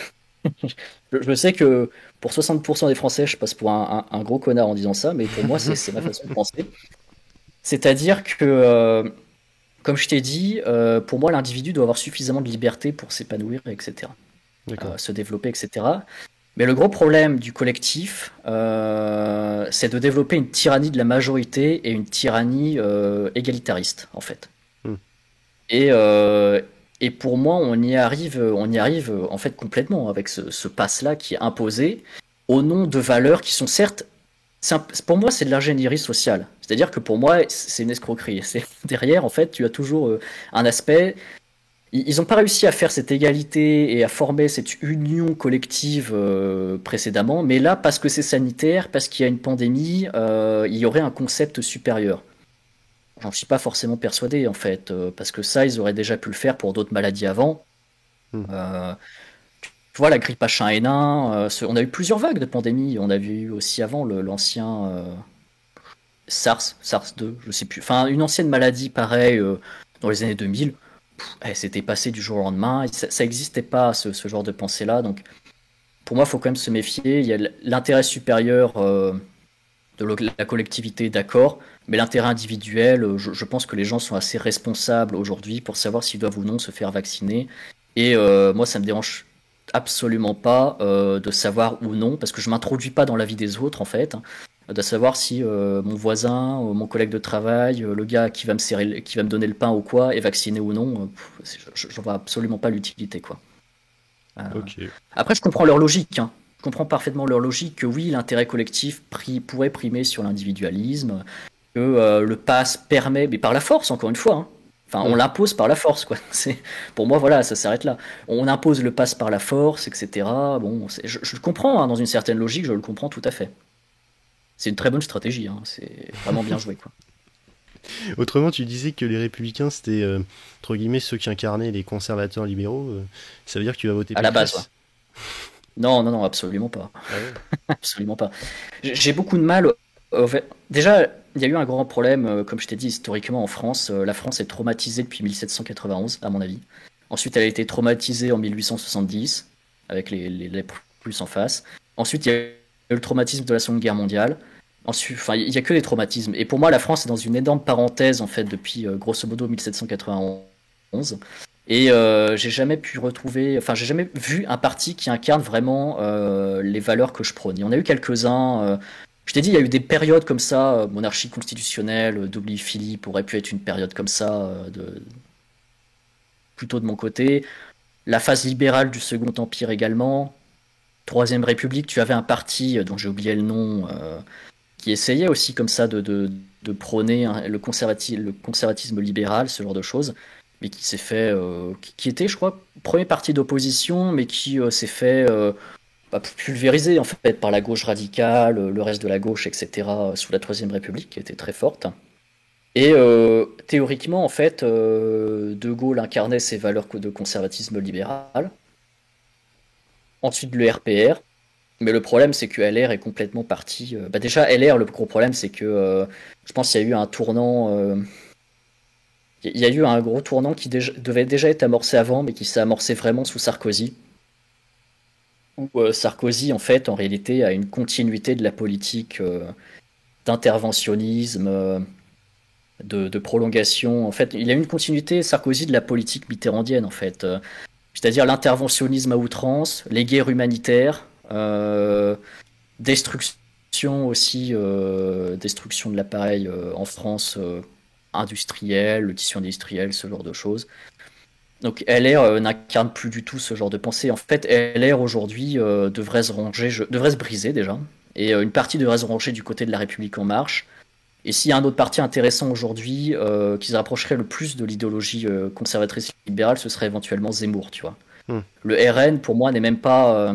Je sais que pour 60% des Français, je passe pour un gros connard en disant ça, mais pour moi, c'est ma façon de penser. C'est-à-dire que comme je t'ai dit, pour moi, l'individu doit avoir suffisamment de liberté pour s'épanouir, etc., D'accord. se développer, etc. Mais le gros problème du collectif, c'est de développer une tyrannie de la majorité et une tyrannie égalitariste, en fait. Hmm. Et, euh, et pour moi, on y arrive en fait complètement avec ce pass-là qui est imposé au nom de valeurs qui sont certes pour moi, c'est de l'ingénierie sociale. C'est-à-dire que pour moi, c'est une escroquerie. Derrière, en fait, tu as toujours un aspect. Ils n'ont pas réussi à faire cette égalité et à former cette union collective précédemment, mais là, parce que c'est sanitaire, parce qu'il y a une pandémie, il y aurait un concept supérieur. J'en suis pas forcément persuadé, en fait, parce que ça, ils auraient déjà pu le faire pour d'autres maladies avant. Hmm. Euh, Tu vois, la grippe H1N1, on a eu plusieurs vagues de pandémie. On a vu aussi avant l'ancien SARS 2, je sais plus. Enfin, une ancienne maladie pareille dans les années 2000. Elle s'était passée du jour au lendemain. Et ça n'existait pas, ce genre de pensée-là. Donc, pour moi, il faut quand même se méfier. Il y a l'intérêt supérieur de la collectivité, d'accord. Mais l'intérêt individuel, je pense que les gens sont assez responsables aujourd'hui pour savoir s'ils doivent ou non se faire vacciner. Et moi, ça me dérange absolument pas de savoir ou non, parce que je m'introduis pas dans la vie des autres en fait, hein, de savoir si mon voisin, mon collègue de travail, le gars qui va me serrer, qui va me donner le pain ou quoi, est vacciné ou non. Je vois absolument pas l'utilité quoi. Euh, Ok. Après, je comprends leur logique. Hein. Je comprends parfaitement leur logique que oui, l'intérêt collectif pourrait primer sur l'individualisme, que le pass permet, mais par la force, encore une fois. Hein. Enfin, on Hmm. l'impose par la force, quoi. Pour moi, voilà, ça s'arrête là. On impose le pass par la force, etc. Bon, je le comprends, hein, dans une certaine logique, je le comprends tout à fait. C'est une très bonne stratégie, hein. C'est vraiment bien joué, quoi. Autrement, tu disais que les républicains, c'était, entre guillemets, ceux qui incarnaient les conservateurs libéraux. Ça veut dire que tu vas voter À la base, ouais. Pécresse? Non, non, non, absolument pas. Ah ouais. Absolument pas. J'ai beaucoup de mal. Déjà, il y a eu un grand problème, comme je t'ai dit, historiquement en France. La France est traumatisée depuis 1791, à mon avis. Ensuite, elle a été traumatisée en 1870, avec les Russes en face. Ensuite, il y a eu le traumatisme de la Seconde Guerre mondiale. Ensuite, enfin, il y a que des traumatismes. Et pour moi, la France est dans une énorme parenthèse, en fait, depuis grosso modo 1791. Et j'ai jamais pu retrouver, enfin, j'ai jamais vu un parti qui incarne vraiment les valeurs que je prône. Il y en a eu quelques-uns. Je t'ai dit, il y a eu des périodes comme ça, monarchie constitutionnelle, Philippe aurait pu être une période comme ça, plutôt de mon côté. La phase libérale du Second Empire également. Troisième République, tu avais un parti dont j'ai oublié le nom, qui essayait aussi comme ça de prôner hein, le conservatisme libéral, ce genre de choses, mais qui s'est fait, qui était, je crois, premier parti d'opposition, mais qui s'est fait pulvérisé en fait par la gauche radicale, le reste de la gauche, etc. Sous la Troisième République, qui était très forte. Et théoriquement, en fait, De Gaulle incarnait ses valeurs de conservatisme libéral. Ensuite, le RPR. Mais le problème, c'est que LR est complètement parti. Bah déjà, LR, le gros problème, c'est que je pense qu'il y a eu un tournant. Il y a eu un gros tournant qui devait déjà être amorcé avant, mais qui s'est amorcé vraiment sous Sarkozy. Où Sarkozy, en fait, en réalité, a une continuité de la politique d'interventionnisme, de prolongation. En fait, il y a une continuité, Sarkozy, de la politique mitterrandienne, en fait. C'est-à-dire l'interventionnisme à outrance, les guerres humanitaires, destruction aussi, destruction de l'appareil en France industriel, le tissu industriel, ce genre de choses. Donc LR n'incarne plus du tout ce genre de pensée. En fait, LR aujourd'hui devrait se ranger, devrait se briser déjà. Et une partie devrait se ranger du côté de la République en marche. Et s'il y a un autre parti intéressant aujourd'hui qui se rapprocherait le plus de l'idéologie conservatrice libérale, ce serait éventuellement Zemmour, tu vois. Hmm. Le RN, pour moi, n'est même pas.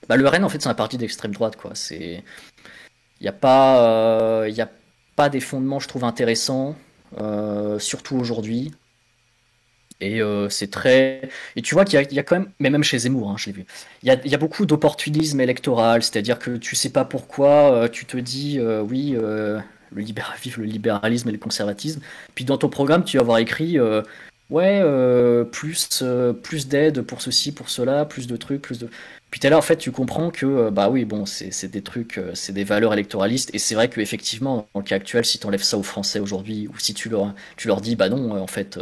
Bah, le RN, en fait, c'est un parti d'extrême droite, quoi. C'est. Il y a pas des fondements, je trouve, intéressants, surtout aujourd'hui. Et c'est très. Et tu vois qu'il y a quand même, mais même chez Zemmour, hein, je l'ai vu, il y a beaucoup d'opportunisme électoral, c'est-à-dire que tu sais pas pourquoi, tu te dis, oui, vive le libéralisme et le conservatisme. Puis dans ton programme, tu vas avoir écrit, ouais, plus d'aide pour ceci, pour cela, plus de trucs, plus de. Puis t'es là, en fait, tu comprends que, bah oui, bon, c'est des trucs, c'est des valeurs électoralistes, et c'est vrai qu'effectivement, dans le cas actuel, si t'enlèves ça aux Français aujourd'hui, ou si tu leur dis, bah non, en fait.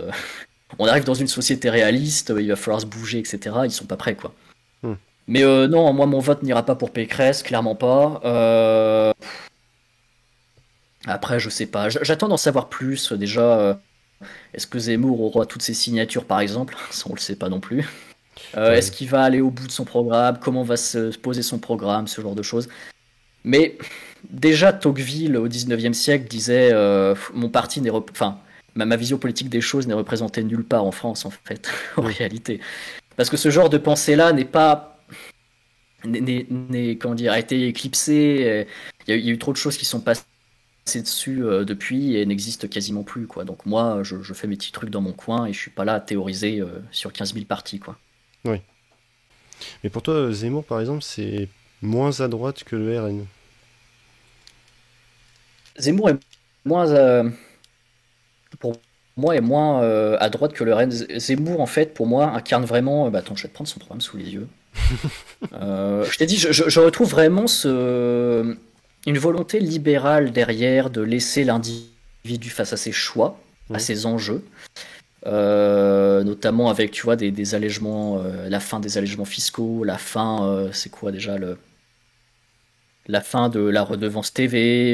On arrive dans une société réaliste, il va falloir se bouger, etc. Ils sont pas prêts, quoi. Hmm. Mais non, moi, mon vote n'ira pas pour Pécresse, clairement pas. Après, je sais pas. J'attends d'en savoir plus. Déjà, est-ce que Zemmour aura toutes ses signatures, par exemple? Ça, on le sait pas non plus. Est-ce Ouais. qu'il va aller au bout de son programme? Comment va se poser son programme? Ce genre de choses. Mais déjà, Tocqueville, au 19e siècle, disait mon parti n'est. Enfin, ma vision politique des choses n'est représentée nulle part en France, en fait, en Hmm. réalité. Parce que ce genre de pensée-là n'est pas. Comment dire, a été éclipsé. Il y a eu trop de choses qui sont passées dessus depuis et n'existent quasiment plus, quoi. Donc moi, je fais mes petits trucs dans mon coin et je suis pas là à théoriser sur 15 000 parties, quoi. Oui. Mais pour toi, Zemmour, par exemple, c'est moins à droite que le RN. Zemmour est moins. Pour moi, est moins à droite que le Rennes. Zemmour, en fait, pour moi, incarne vraiment. Bah, attends, je vais te prendre son programme sous les yeux. Je t'ai dit, je retrouve vraiment une volonté libérale derrière de laisser l'individu face à ses choix, à Hmm. ses enjeux. notamment avec, tu vois, des allègements, la fin des allègements fiscaux, la fin, c'est quoi déjà la fin de la redevance TV,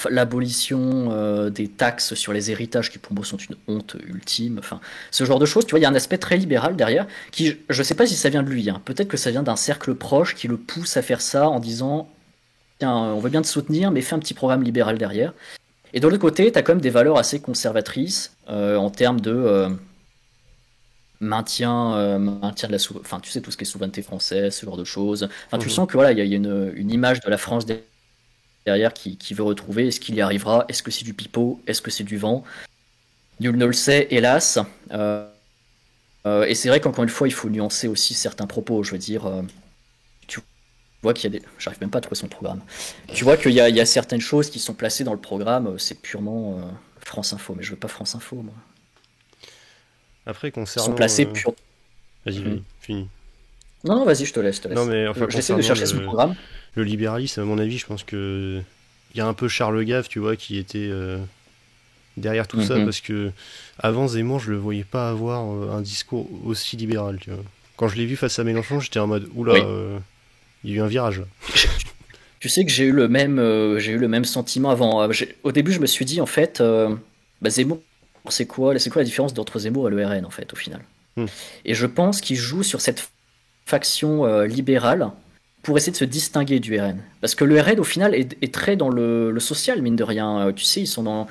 l'abolition des taxes sur les héritages qui pour moi sont une honte ultime, enfin ce genre de choses, tu vois, il y a un aspect très libéral derrière qui, je sais pas si ça vient de lui, hein. Peut-être que ça vient d'un cercle proche qui le pousse à faire ça en disant tiens, on veut bien te soutenir, mais fais un petit programme libéral derrière. Et de l'autre côté, tu as quand même des valeurs assez conservatrices en termes de maintien de la enfin tu sais tout ce qui est souveraineté française, ce genre de choses. Enfin tu Mhm. sens que voilà, il y a une image de la France derrière qui veut retrouver. Est-ce qu'il y arrivera? Est-ce que c'est du pipeau? Est-ce que c'est du vent? Nul ne le sait, hélas. Et c'est vrai qu'encore une fois, il faut nuancer aussi certains propos. Je veux dire, tu vois qu'il y a des. J'arrive même pas à trouver son programme. Tu vois qu'il y a certaines choses qui sont placées dans le programme, c'est purement France Info, mais je veux pas France Info, moi. Après, Ils sont concernant... placés pure. Vas-y, Mhm. vas-y, fini. Non, non, vas-y, je te laisse, je te Non, laisse. mais enfin, J'essaie de concernant chercher son programme. le libéralisme, à mon avis, je pense que il y a un peu Charles Gave, tu vois, qui était derrière tout ça, Mhm. parce que avant Zemmour, je le voyais pas avoir un discours aussi libéral, tu vois. Quand je l'ai vu face à Mélenchon, j'étais en mode, oula, Oui. il y a eu un virage là. Tu sais que j'ai eu le même sentiment avant. Au début, je me suis dit, en fait, bah, Zemmour, c'est quoi la différence entre Zemmour et le RN, en fait, au final? Hmm. Et je pense qu'il joue sur cette faction libérale pour essayer de se distinguer du RN. Parce que le RN, au final, est très dans le social, mine de rien. Tu sais, ils sont dans.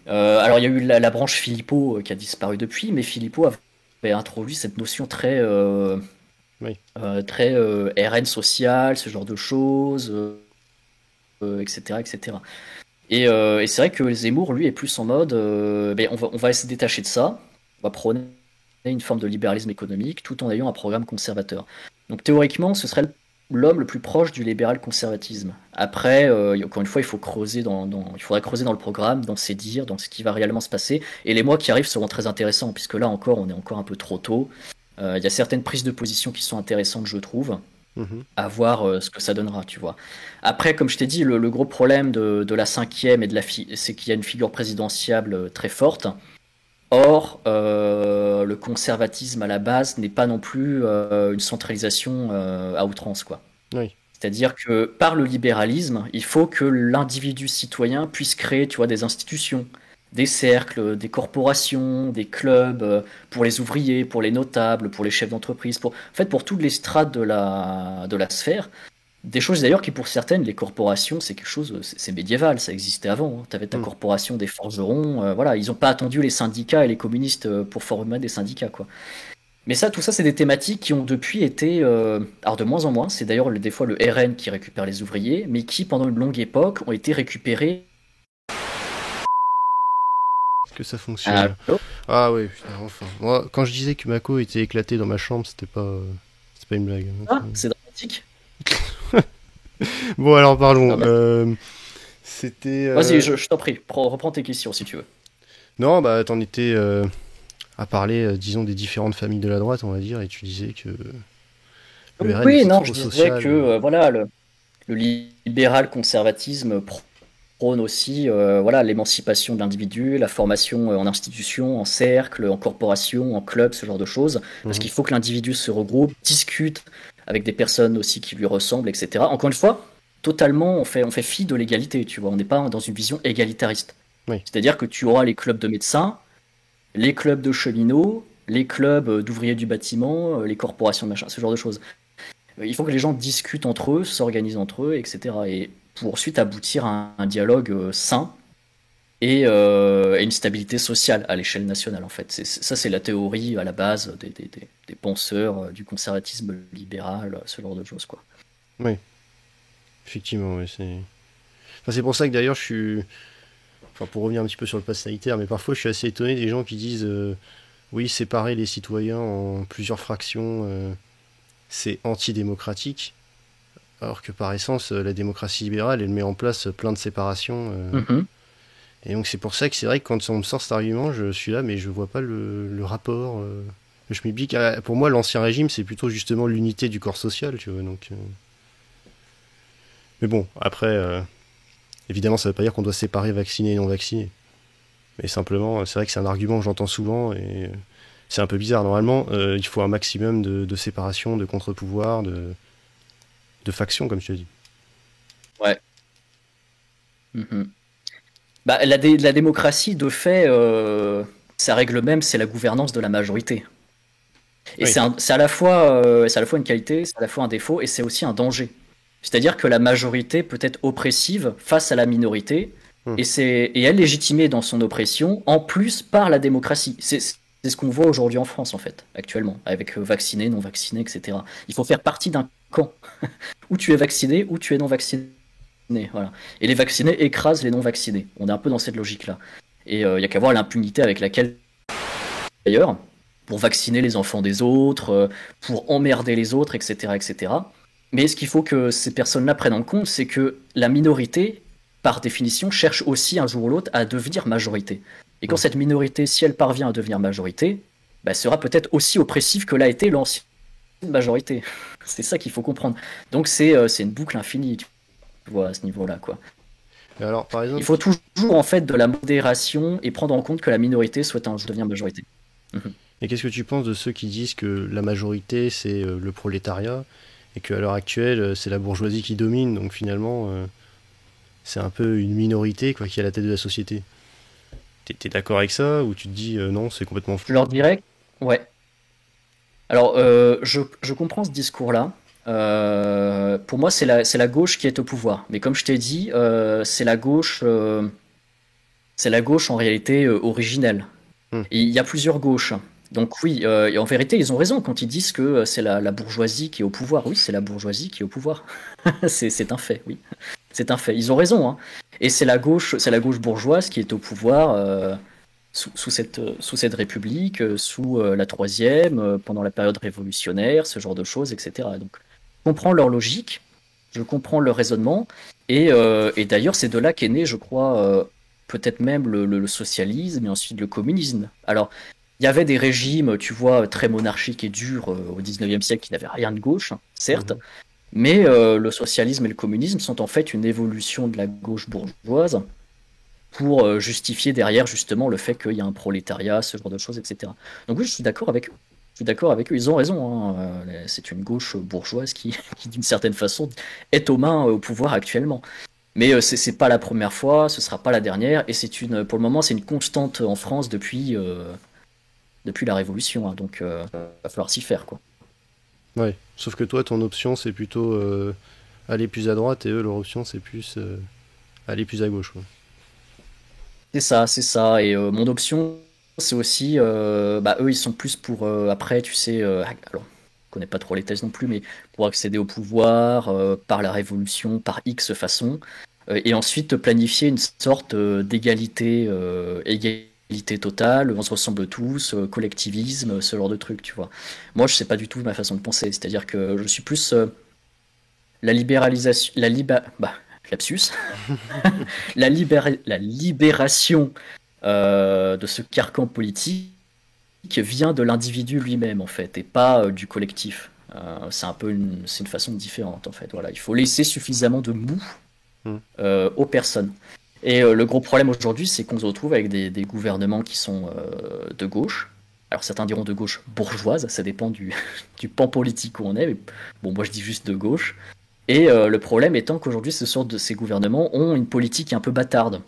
Alors, il y a eu la branche Philippot qui a disparu depuis, mais Philippot avait introduit cette notion Oui. très RN social, ce genre de choses, etc., etc. Et c'est vrai que Zemmour, lui, est plus en mode, ben, on va se détacher de ça, on va prôner une forme de libéralisme économique tout en ayant un programme conservateur. Donc théoriquement, ce serait l'homme le plus proche du libéral conservatisme. Après, encore une fois, il faudrait creuser dans le programme, dans ses dires, dans ce qui va réellement se passer. Et les mois qui arrivent seront très intéressants, puisque là encore, on est encore un peu trop tôt. Il y a certaines prises de position qui sont intéressantes, je trouve, Mhm. à voir ce que ça donnera, tu vois. Après, comme je t'ai dit, le gros problème de la cinquième et c'est qu'il y a une figure présidentielle très forte. Or, le conservatisme à la base n'est pas non plus une centralisation à outrance, quoi. Oui. C'est-à-dire que par le libéralisme, il faut que l'individu citoyen puisse créer, tu vois, des institutions, des cercles, des corporations, des clubs pour les ouvriers, pour les notables, pour les chefs d'entreprise, en fait, pour toutes les strates de la sphère. Des choses d'ailleurs qui pour certaines, les corporations, c'est quelque chose, c'est médiéval, ça existait avant. Tu avais ta Hmm. corporation des forgerons, voilà, ils n'ont pas attendu les syndicats et les communistes pour former des syndicats, quoi. Mais ça, tout ça, c'est des thématiques qui ont depuis été, alors de moins en moins, c'est d'ailleurs des fois le RN qui récupère les ouvriers, mais qui pendant une longue époque ont été récupérés. Est-ce que ça fonctionne? Allô. Ah oui, putain, enfin. Moi, quand je disais que Mako était éclaté dans ma chambre, c'était pas une blague, hein. Ah, c'est dramatique. Bon, alors Ah parlons. bah, C'était. vas-y, je t'en prie, reprends tes questions si tu veux. Non, bah t'en étais à parler, disons, des différentes familles de la droite, on va dire, et tu disais que le RN Oui, était non, je trop disais social. que voilà, le libéral conservatisme prône aussi voilà, l'émancipation de l'individu, la formation en institution, en cercle, en corporation, en club, ce genre de choses. Parce Mhm. qu'il faut que l'individu se regroupe, discute avec des personnes aussi qui lui ressemblent, etc. Encore une fois, totalement, on fait fi de l'égalité, tu vois. On n'est pas dans une vision égalitariste. Oui. C'est-à-dire que tu auras les clubs de médecins, les clubs de cheminots, les clubs d'ouvriers du bâtiment, les corporations de machin, ce genre de choses. Il faut que les gens discutent entre eux, s'organisent entre eux, etc. Et pour ensuite aboutir à un dialogue sain et une stabilité sociale à l'échelle nationale, en fait. Ça, c'est la théorie à la base des penseurs du conservatisme libéral, ce genre de choses, quoi. Oui, effectivement, ouais, c'est. Enfin, c'est pour ça que d'ailleurs je suis. Enfin, pour revenir un petit peu sur le pass sanitaire, mais parfois je suis assez étonné des gens qui disent oui, séparer les citoyens en plusieurs fractions, c'est antidémocratique. Alors que par essence, la démocratie libérale, elle met en place plein de séparations. Mhm. Et donc c'est pour ça que c'est vrai que quand on me sort cet argument, je suis là, mais je vois pas le rapport. Je me dis que pour moi, l'ancien régime, c'est plutôt justement l'unité du corps social, tu vois. Donc, mais bon, après, évidemment, ça veut pas dire qu'on doit séparer vaccinés et non vaccinés. Mais simplement, c'est vrai que c'est un argument que j'entends souvent et c'est un peu bizarre. Normalement, il faut un maximum de séparation, de contre-pouvoir, de factions, comme tu as dit. Ouais. Mhm. Bah, la démocratie, de fait, sa règle même, c'est la gouvernance de la majorité. Et Oui. c'est à la fois une qualité, c'est à la fois un défaut, et c'est aussi un danger. C'est-à-dire que la majorité peut être oppressive face à la minorité, Hmm. et elle légitimée dans son oppression, en plus par la démocratie. C'est ce qu'on voit aujourd'hui en France, en fait, actuellement, avec vaccinés, non vaccinés, etc. Il faut faire partie d'un camp, où tu es vacciné, ou tu es non vacciné. Voilà. Et les vaccinés écrasent les non vaccinés. On est un peu dans cette logique-là. Et il y a qu'à voir l'impunité avec laquelle, d'ailleurs, pour vacciner les enfants des autres, pour emmerder les autres, etc., etc. Mais ce qu'il faut que ces personnes-là prennent en compte, c'est que la minorité, par définition, cherche aussi un jour ou l'autre à devenir majorité. Et quand Hmm. cette minorité, si elle parvient à devenir majorité, bah, sera peut-être aussi oppressive que l'a été l'ancienne majorité. C'est ça qu'il faut comprendre. Donc c'est une boucle infinie, tu vois, à ce niveau-là, quoi. Et alors, par Il exemple, faut toujours en fait de la modération et prendre en compte que la minorité souhaite un jour devenir majorité. Mhm. et qu'est-ce que tu penses de ceux qui disent que la majorité, c'est le prolétariat, et qu'à l'heure actuelle, c'est la bourgeoisie qui domine, donc finalement, c'est un peu une minorité quoi, qui est à la tête de la société. T'es d'accord avec ça, ou tu te dis non, c'est complètement fou? Je leur dirais, ouais. Alors, je comprends ce discours-là. Pour moi, c'est la gauche qui est au pouvoir. Mais comme je t'ai dit, c'est la gauche en réalité originelle. Hmm. Et il y a plusieurs gauches. Donc oui, et en vérité, ils ont raison quand ils disent que c'est la bourgeoisie qui est au pouvoir. Oui, c'est la bourgeoisie qui est au pouvoir. C'est un fait, oui. C'est un fait. Ils ont raison, hein. Et c'est la gauche bourgeoise qui est au pouvoir sous cette république, sous la troisième, pendant la période révolutionnaire, ce genre de choses, etc. Donc, je comprends leur logique, je comprends leur raisonnement, et d'ailleurs, c'est de là qu'est né, je crois, peut-être même le socialisme et ensuite le communisme. Alors, il y avait des régimes, tu vois, très monarchiques et durs au 19e siècle qui n'avaient rien de gauche, hein, certes, Mhm. mais le socialisme et le communisme sont en fait une évolution de la gauche bourgeoise pour justifier derrière justement le fait qu'il y a un prolétariat, ce genre de choses, etc. Donc oui, je suis d'accord avec eux. Je suis d'accord avec eux, ils ont raison, hein. C'est une gauche bourgeoise qui d'une certaine façon, est aux mains au pouvoir actuellement. Mais c'est pas la première fois, ce sera pas la dernière, et pour le moment, c'est une constante en France depuis la Révolution, hein. Donc va falloir s'y faire, quoi. Ouais. Sauf que toi, ton option, c'est plutôt aller plus à droite, et eux, leur option, c'est plus aller plus à gauche, quoi. C'est ça. Et mon option, c'est aussi, bah, eux, ils sont plus pour, après, tu sais, alors, je connais pas trop les thèses non plus, mais pour accéder au pouvoir, par la révolution, par X façon, et ensuite planifier une sorte égalité totale, on se ressemble tous, collectivisme, ce genre de truc, tu vois. Moi, je sais pas du tout ma façon de penser, c'est-à-dire que je suis plus la libéralisation, bah, lapsus, la libération de ce carcan politique vient de l'individu lui-même en fait et pas du collectif. C'est une façon différente en fait. Voilà, il faut laisser suffisamment de mou Hmm. aux personnes. Et le gros problème aujourd'hui, c'est qu'on se retrouve avec des gouvernements qui sont de gauche. Alors certains diront de gauche bourgeoise, ça dépend du pan politique où on est. Mais bon, moi je dis juste de gauche. Et le problème étant qu'aujourd'hui, ces gouvernements ont une politique un peu bâtarde.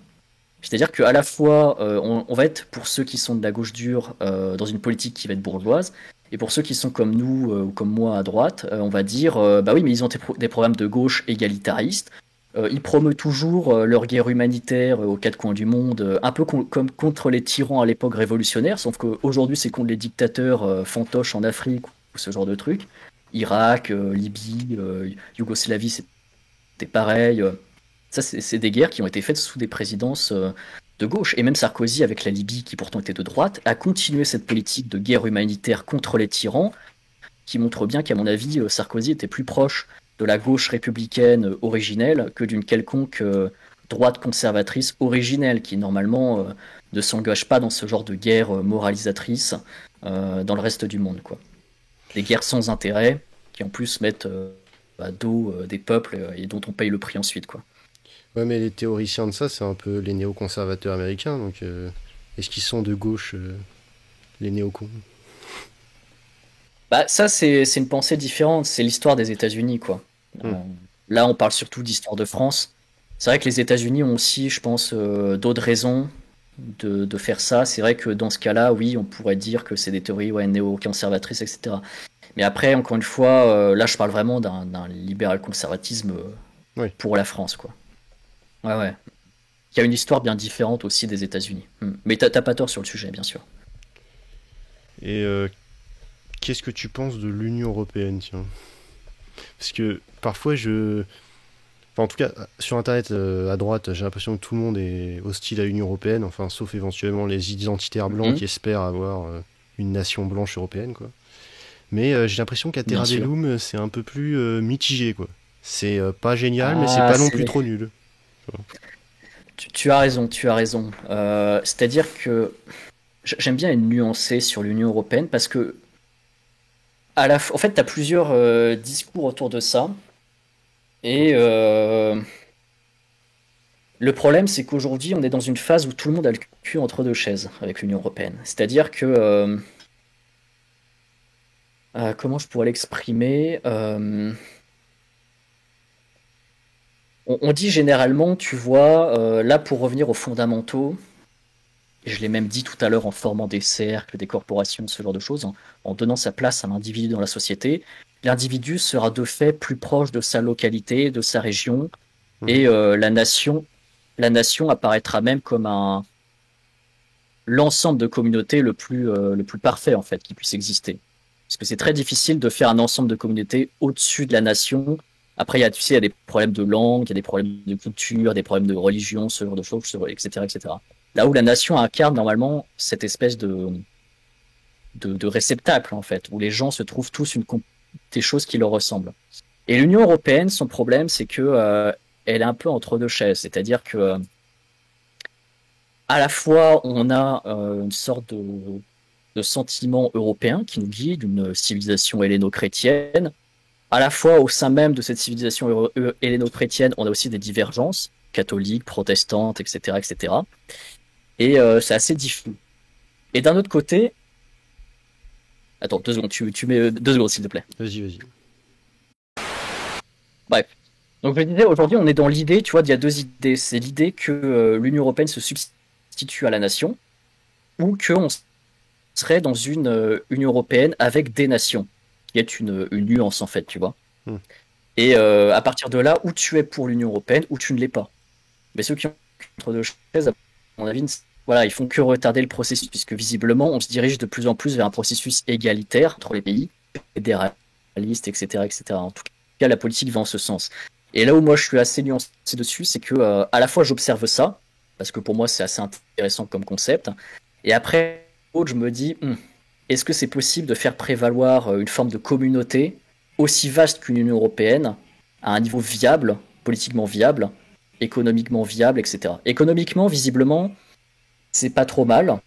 C'est-à-dire qu'à la fois, on va être pour ceux qui sont de la gauche dure dans une politique qui va être bourgeoise, et pour ceux qui sont comme nous ou comme moi à droite, on va dire bah oui, mais ils ont des programmes de gauche égalitaristes. Ils promeuvent toujours leur guerre humanitaire aux quatre coins du monde, un peu comme contre les tyrans à l'époque révolutionnaire, sauf qu'aujourd'hui c'est contre les dictateurs fantoches en Afrique ou ce genre de trucs. Irak, Libye, Yougoslavie, c'était pareil. Ça, c'est des guerres qui ont été faites sous des présidences de gauche. Et même Sarkozy, avec la Libye, qui pourtant était de droite, a continué cette politique de guerre humanitaire contre les tyrans, qui montre bien qu'à mon avis, Sarkozy était plus proche de la gauche républicaine originelle que d'une quelconque droite conservatrice originelle, qui normalement ne s'engage pas dans ce genre de guerre moralisatrice dans le reste du monde, quoi. Des guerres sans intérêt, qui en plus mettent à dos des peuples et dont on paye le prix ensuite, quoi. Ouais, mais les théoriciens de ça, c'est un peu les néoconservateurs américains, donc Est-ce qu'ils sont de gauche, les néocons? Bah, ça, c'est une pensée différente. C'est l'histoire des États-Unis, quoi. Hmm. Là, on parle surtout d'histoire de France. C'est vrai que les États-Unis ont aussi, je pense, d'autres raisons de faire ça. C'est vrai que dans ce cas-là, oui, on pourrait dire que c'est des théories ouais, néo-conservatrices, etc. Mais après, encore une fois, là, je parle vraiment d'un libéral-conservatisme Oui. pour la France, quoi. Ouais, ouais. Il y a une histoire bien différente aussi des États-Unis. Mais t'as pas tort sur le sujet, bien sûr. Et qu'est-ce que tu penses de l'Union européenne, tiens? Parce que parfois enfin, en tout cas, sur Internet, à droite, j'ai l'impression que tout le monde est hostile à l'Union européenne, enfin, sauf éventuellement les identitaires blancs Mhm, qui espèrent avoir une nation blanche européenne, quoi. Mais j'ai l'impression qu'à bien Terra sûr. Bellum, c'est un peu plus mitigé, quoi. C'est pas génial, mais c'est Ah, pas non plus c'est... trop nul. Tu as raison, tu as raison. C'est-à-dire que j'aime bien être nuancé sur l'Union européenne parce que, en fait, tu as plusieurs discours autour de ça. Et le problème, c'est qu'aujourd'hui, on est dans une phase où tout le monde a le cul entre deux chaises avec l'Union européenne. C'est-à-dire que, comment je pourrais l'exprimer on dit généralement, tu vois, là pour revenir aux fondamentaux, et je l'ai même dit tout à l'heure en formant des cercles, des corporations, ce genre de choses, en donnant sa place à l'individu dans la société, l'individu sera de fait plus proche de sa localité, de sa région, Mhm. et la nation apparaîtra même comme l'ensemble de communautés le plus parfait en fait qui puisse exister. Parce que c'est très difficile de faire un ensemble de communautés au-dessus de la nation. Après, tu sais, il y a des problèmes de langue, il y a des problèmes de culture, des problèmes de religion, ce genre de choses, etc., etc. Là où la nation incarne normalement cette espèce de réceptacle, en fait, où les gens se trouvent tous des choses qui leur ressemblent. Et l'Union européenne, son problème, c'est que elle est un peu entre deux chaises. C'est-à-dire que à la fois, on a une sorte de sentiment européen qui nous guide, une civilisation helléno-chrétienne. À la fois, au sein même de cette civilisation helléno-chrétienne, on a aussi des divergences catholiques, protestantes, etc., etc. Et c'est assez diffus. Et d'un autre côté, attends, 2 secondes, tu mets 2 secondes, s'il te plaît. Vas-y, vas-y. Bref. Donc, je disais, aujourd'hui, on est dans l'idée, tu vois, il y a deux idées. C'est l'idée que l'Union européenne se substitue à la nation, ou qu'on serait dans une Union européenne avec des nations, qui est une nuance, en fait, tu vois. Hmm. Et à partir de là, où tu es pour l'Union européenne, ou tu ne l'es pas. Mais ceux qui ont entre deux chaises, à mon avis, voilà, ils font que retarder le processus, puisque visiblement, on se dirige de plus en plus vers un processus égalitaire entre les pays, fédéraliste, etc., etc. En tout cas, la politique va en ce sens. Et là où moi je suis assez nuancé dessus, c'est que à la fois j'observe ça, parce que pour moi c'est assez intéressant comme concept, et après, je me dis, est-ce que c'est possible de faire prévaloir une forme de communauté aussi vaste qu'une Union européenne, à un niveau viable, politiquement viable, économiquement viable, etc. Économiquement, visiblement, c'est pas trop mal.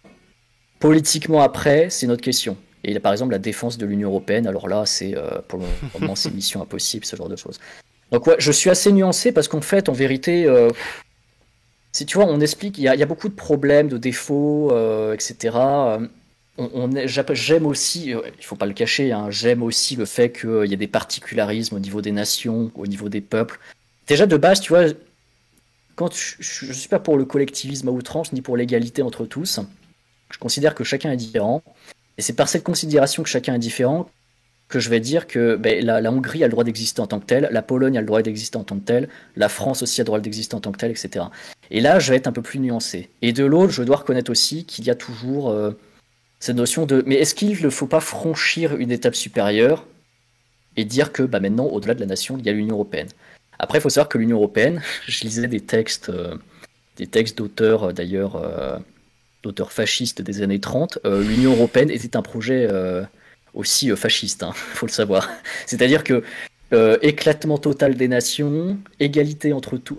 Politiquement, après, c'est une autre question. Et par exemple, la défense de l'Union européenne, alors là, c'est pour le moment, c'est mission impossible, ce genre de choses. Donc ouais, je suis assez nuancé parce qu'en fait, en vérité, si tu vois, on explique, il y a beaucoup de problèmes, de défauts, etc. J'aime aussi, il faut pas le cacher, hein, j'aime aussi le fait qu'il y ait des particularismes au niveau des nations, au niveau des peuples. Déjà de base, tu vois, je suis pas pour le collectivisme à outrance ni pour l'égalité entre tous. Je considère que chacun est différent. Et c'est par cette considération que chacun est différent que je vais dire que ben, la Hongrie a le droit d'exister en tant que telle, la Pologne a le droit d'exister en tant que telle, la France aussi a le droit d'exister en tant que telle, etc. Et là, je vais être un peu plus nuancé. Et de l'autre, je dois reconnaître aussi qu'il y a toujours cette notion de mais est-ce qu'il ne faut pas franchir une étape supérieure et dire que bah, maintenant, au-delà de la nation, il y a l'Union européenne. Après, il faut savoir que l'Union européenne, je lisais des textes d'auteurs d'ailleurs, d'auteurs fascistes des années 30, l'Union européenne était un projet aussi fasciste, hein, faut le savoir. C'est-à-dire que éclatement total des nations, égalité entre tout,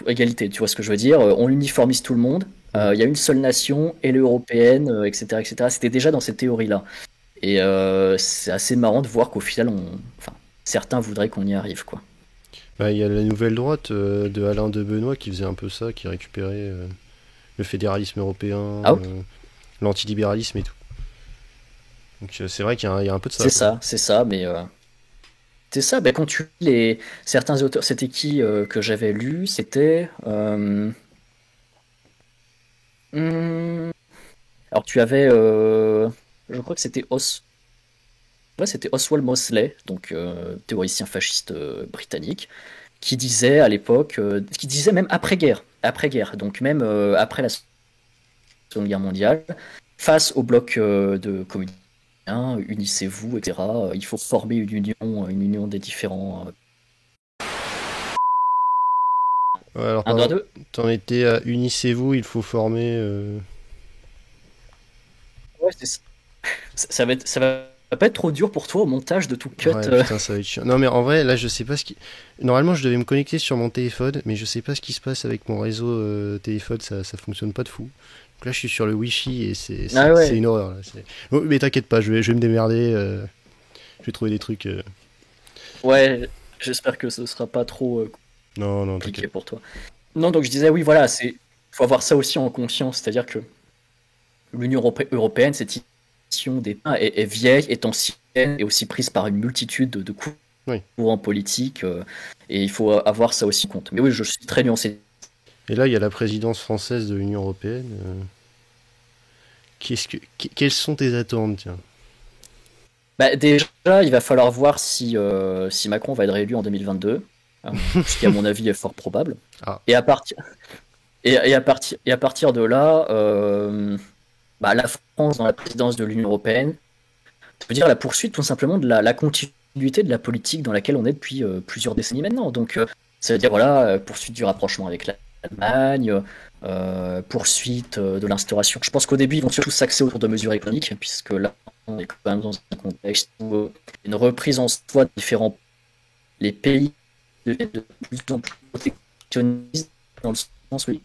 égalité, tu vois ce que je veux dire, on uniformise tout le monde, Hmm. il y a une seule nation, et l'européenne, etc., etc. C'était déjà dans cette théorie-là. Et c'est assez marrant de voir qu'au final, enfin, certains voudraient qu'on y arrive, quoi. Bah, il y a la nouvelle droite de Alain de Benoît qui faisait un peu ça, qui récupérait le fédéralisme européen. Ah ouais l'antilibéralisme et tout. Donc c'est vrai qu'il y a un peu de ça, quoi. C'est ça, mais c'est ça. Ben, quand tu lis certains auteurs, c'était qui que j'avais lu? C'était hmm, alors tu avais, je crois que ouais, c'était Oswald Mosley, donc théoricien fasciste britannique, qui disait à l'époque, qui disait même après-guerre, donc même après la Seconde Guerre mondiale, face au bloc de communistes, unissez-vous, etc. Il faut former une union des différents. Ouais, alors 1, 2, pardon, 2. t'en étais à unissez-vous, il faut former. Ouais, c'est ça. Ça va pas être trop dur pour toi au montage de tout cut. Ouais, putain, ça va être chiant. Non, mais en vrai, là, je sais pas ce qui. Normalement, je devais me connecter sur mon téléphone, mais je sais pas ce qui se passe avec mon réseau téléphone, ça fonctionne pas de fou. Donc là, je suis sur le Wi-Fi et Ah c'est ouais. une horreur. Là. Oh, mais t'inquiète pas, je vais me démerder, je vais trouver des trucs. Ouais, j'espère que ce sera pas trop Non, non, compliqué t'inquiète. pour toi. Non, donc je disais, oui, voilà, faut avoir ça aussi en conscience, c'est-à-dire que européenne, cette institution est vieille, est ancienne, est aussi prise par une multitude de Oui. courants politiques, et il faut avoir ça aussi en compte. Mais oui, je suis très nuancé. Et là, il y a la présidence française de l'Union Européenne. Quelles sont tes attentes, tiens? Bah, déjà, il va falloir voir si Macron va être réélu en 2022, ce qui, à mon avis, est fort probable. Ah, Et à partir, et à partir de là, bah, la France dans la présidence de l'Union européenne, ça veut dire la poursuite tout simplement de la continuité de la politique dans laquelle on est depuis plusieurs décennies maintenant. Donc, ça veut dire voilà, poursuite du rapprochement avec l'Allemagne, poursuite de l'instauration. Je pense qu'au début, ils vont surtout s'axer autour de mesures économiques, puisque là, on est quand même dans un contexte où une reprise en soi de différents les pays deviennent de plus en plus protectionnistes dans le sens où ils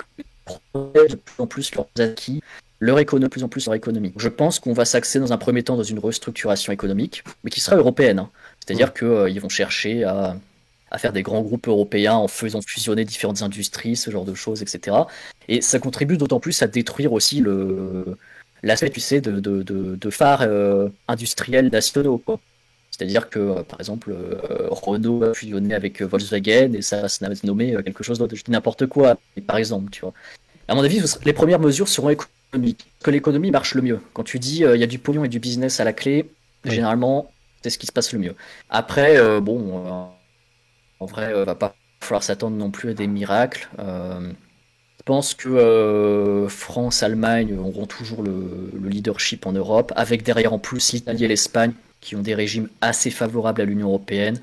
protègent de plus en plus leurs acquis, leur économie, de plus en plus leur économie. Je pense qu'on va s'axer dans un premier temps dans une restructuration économique, mais qui sera européenne. Hein. hum. C'est-à-dire qu'ils vont chercher à faire des grands groupes européens en faisant fusionner différentes industries, ce genre de choses, etc. Et ça contribue d'autant plus à détruire aussi l'aspect, tu sais, de phares industriels nationaux, quoi. C'est-à-dire que, par exemple, Renault a fusionné avec Volkswagen et ça n'a nommé quelque chose d'autre. Je dis n'importe quoi, par exemple, tu vois. À mon avis, les premières mesures seront économiques. Que l'économie marche le mieux. Quand tu dis il y a du pognon et du business à la clé, Oui. généralement, c'est ce qui se passe le mieux. Après, bon, en vrai, va pas falloir s'attendre non plus à des miracles. Je pense que France, Allemagne auront toujours le leadership en Europe, avec derrière en plus l'Italie et l'Espagne, qui ont des régimes assez favorables à l'Union européenne,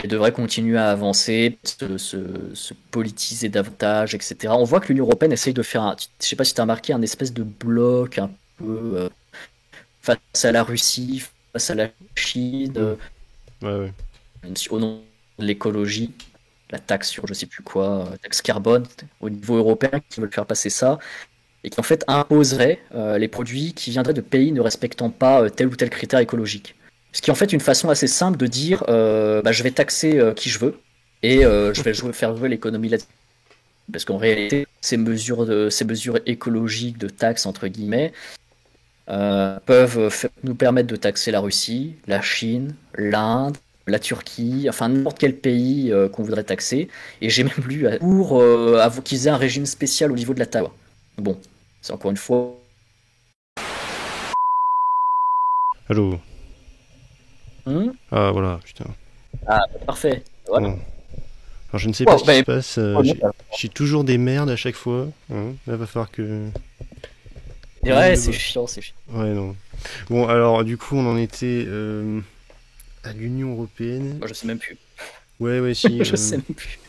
et devraient continuer à avancer, se politiser davantage, etc. On voit que l'Union européenne essaye de faire, je sais pas si tu as remarqué, un espèce de bloc un peu face à la Russie, face à la Chine, Hum. Ouais, ouais. au nom de l'écologie, la taxe sur je sais plus quoi, taxe carbone au niveau européen, qui veulent faire passer ça, et qui en fait imposerait les produits qui viendraient de pays ne respectant pas tel ou tel critère écologique. Ce qui est en fait une façon assez simple de dire bah, je vais taxer qui je veux et je vais faire jouer l'économie là-dessus. Parce qu'en réalité, ces mesures écologiques de taxes, entre guillemets, peuvent nous permettre de taxer la Russie, la Chine, l'Inde, la Turquie, enfin n'importe quel pays qu'on voudrait taxer. Et j'ai même lu pour qu'ils aient un régime spécial au niveau de la taxe. Bon, c'est encore une fois. Allô. Hmm. Ah, voilà, putain. Ah, parfait. Voilà. Bon. Alors, je ne sais pas Wow, ce qui se ben, passe. J'ai toujours des merdes à chaque fois. Hein. Là, va falloir que. ouais, c'est chiant, c'est chiant. Ouais, non. Bon, alors, du coup, on en était à l'Union Européenne. Moi, je sais même plus. Ouais, ouais, si. Je sais même plus.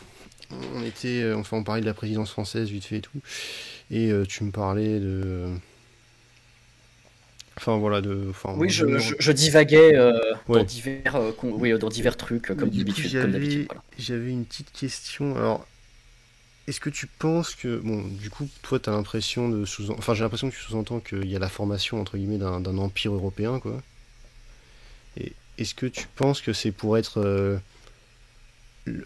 On était. Enfin, on parlait de la présidence française, vite fait et tout. Et tu me parlais de. Enfin, voilà, de. Enfin, Oui, de l'Union. je divaguais Ouais. oui, dans divers trucs, Mais du coup, comme d'habitude. Voilà. j'avais une petite question. Alors, est-ce que tu penses que. Bon, du coup, toi, t'as l'impression de sous. Enfin, j'ai l'impression que tu sous-entends qu'il y a la formation, entre guillemets, d'un empire européen, quoi. Et est-ce que tu penses que c'est pour être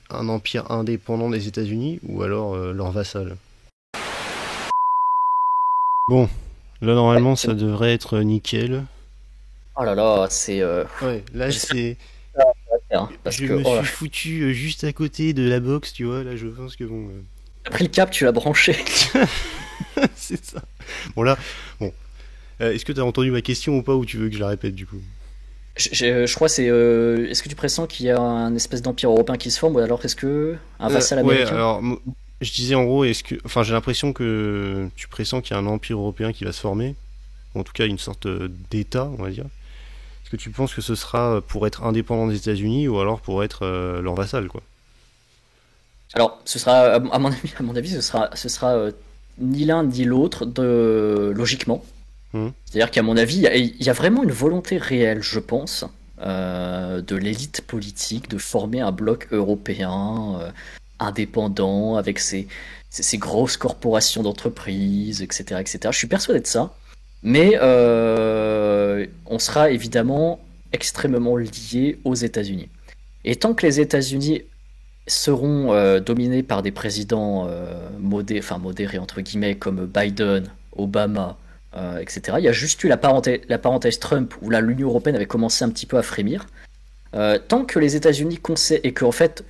un empire indépendant des États-Unis ou alors leur vassal? Bon, Là, Ouais, normalement, ça devrait être nickel. oh là là, c'est. Ouais, là, J'espère que c'est. ça va faire, hein, parce Je que me oh là, suis foutu juste à côté de la box, tu vois. Là, je pense que bon. t'as pris le cap, tu l'as branché. C'est ça. Bon, là, bon. Est-ce que t'as entendu ma question ou pas, ou tu veux que je la répète du coup? Je crois que c'est. Est-ce que tu pressens qu'il y a un espèce d'empire européen qui se forme ou alors est-ce que un vassal Ouais, américain? alors, je disais en gros, est-ce que. Enfin, j'ai l'impression que tu pressens qu'il y a un empire européen qui va se former. Ou en tout cas, une sorte d'État, on va dire. Est-ce que tu penses que ce sera pour être indépendant des États-Unis ou alors pour être leur vassal, quoi? Alors, ce sera, à mon avis, ce sera ni l'un ni l'autre logiquement. Hmm. C'est-à-dire qu'à mon avis, il y a vraiment une volonté réelle, je pense, de l'élite politique de former un bloc européen indépendant avec ses grosses corporations d'entreprises, etc., etc. Je suis persuadé de ça, mais on sera évidemment extrêmement lié aux États-Unis. Et tant que les États-Unis seront dominés par des présidents enfin modérés entre guillemets comme Biden, Obama, etc. Il y a juste eu la parenthèse Trump où là l'Union européenne avait commencé un petit peu à frémir. Tant que les États-Unis et que en fait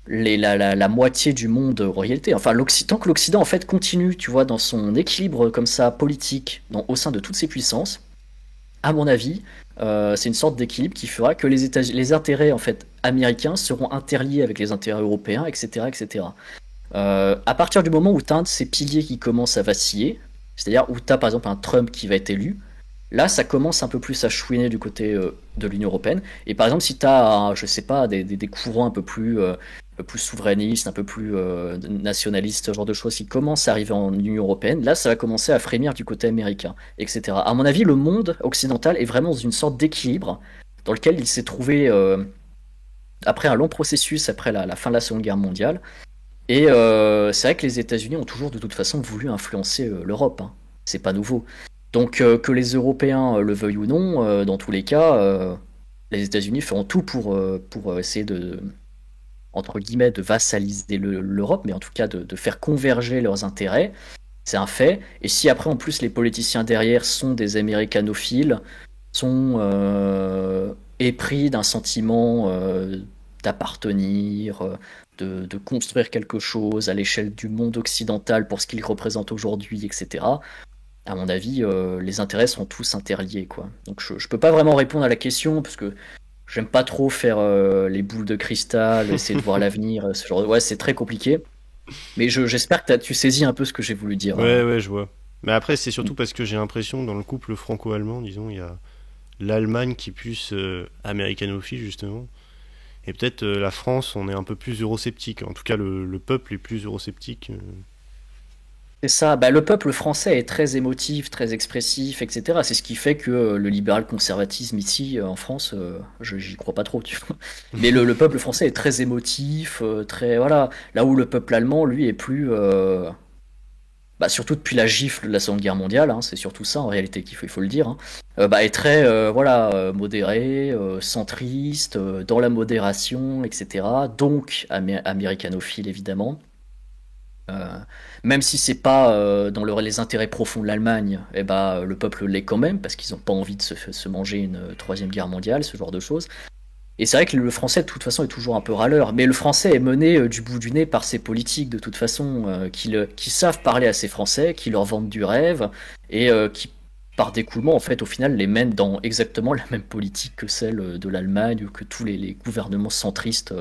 la moitié du monde en réalité, enfin tant que l'Occident en fait continue, tu vois, dans son équilibre comme ça politique, au sein de toutes ses puissances, à mon avis, c'est une sorte d'équilibre qui fera que les intérêts en fait américains seront interliés avec les intérêts européens, etc., etc. À partir du moment où tu as un de ces piliers qui commence à vaciller, c'est-à-dire où tu as par exemple un Trump qui va être élu, là ça commence un peu plus à chouiner du côté de l'Union européenne. Et par exemple, si tu as, je sais pas, des courants un peu plus souverainistes, un peu plus nationalistes, ce genre de choses qui commencent à arriver en Union européenne, là ça va commencer à frémir du côté américain, etc. À mon avis, le monde occidental est vraiment dans une sorte d'équilibre dans lequel il s'est trouvé après un long processus, après la fin de la Seconde Guerre mondiale. Et c'est vrai que les États-Unis ont toujours de toute façon voulu influencer l'Europe, hein. C'est pas nouveau. Donc que les Européens le veuillent ou non, dans tous les cas, les États-Unis feront tout pour essayer de, entre guillemets, de vassaliser l'Europe, mais en tout cas de faire converger leurs intérêts. C'est un fait. Et si après en plus les politiciens derrière sont des américanophiles, sont épris d'un sentiment d'appartenir, de construire quelque chose à l'échelle du monde occidental pour ce qu'il représente aujourd'hui, etc. À mon avis, les intérêts sont tous interliés, quoi. Donc je peux pas vraiment répondre à la question parce que j'aime pas trop faire les boules de cristal, essayer de voir l'avenir, ce genre ouais, c'est très compliqué. Mais j'espère que tu saisis un peu ce que j'ai voulu dire, Ouais, hein. ouais, je vois. Mais après, c'est surtout parce que j'ai l'impression, dans le couple franco-allemand, disons, il y a l'Allemagne qui est plus américanophile, justement. Et peut-être la France, on est un peu plus eurosceptique. En tout cas, le peuple est plus eurosceptique. C'est ça, bah, le peuple français est très émotif, très expressif, etc. C'est ce qui fait que le libéral-conservatisme ici, en France, j'y crois pas trop, tu vois. Mais le peuple français est très émotif, très... Voilà. Là où le peuple allemand, lui, est plus... bah, surtout depuis la gifle de la Seconde Guerre mondiale, hein, c'est surtout ça en réalité il faut le dire, hein, bah, est très voilà, modéré, centriste, dans la modération, etc. Donc américanophile évidemment. Euh, Même si c'est pas dans les intérêts profonds de l'Allemagne, eh ben, le peuple l'est quand même, parce qu'ils n'ont pas envie de se manger une troisième guerre mondiale, ce genre de choses. Et c'est vrai que le français, de toute façon, est toujours un peu râleur. Mais le français est mené du bout du nez par ses politiques, de toute façon, qui savent parler à ces Français, qui leur vendent du rêve, et qui, par découlement, en fait, au final, les mènent dans exactement la même politique que celle de l'Allemagne ou que tous les gouvernements centristes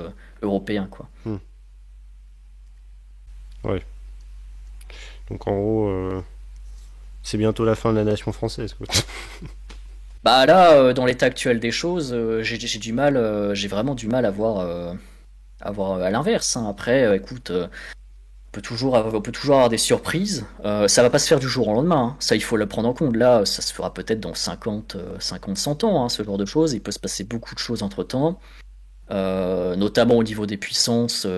européens, quoi. Hmm. Ouais. Donc en gros, c'est bientôt la fin de la nation française, quoi. Bah là, dans l'état actuel des choses, j'ai vraiment du mal à voir à l'inverse, hein. Après, écoute, on peut toujours avoir des surprises. Ça va pas se faire du jour au lendemain, hein. Ça, il faut le prendre en compte. Là, ça se fera peut-être dans 100 ans, hein, ce genre de choses. Il peut se passer beaucoup de choses entre-temps, notamment au niveau des puissances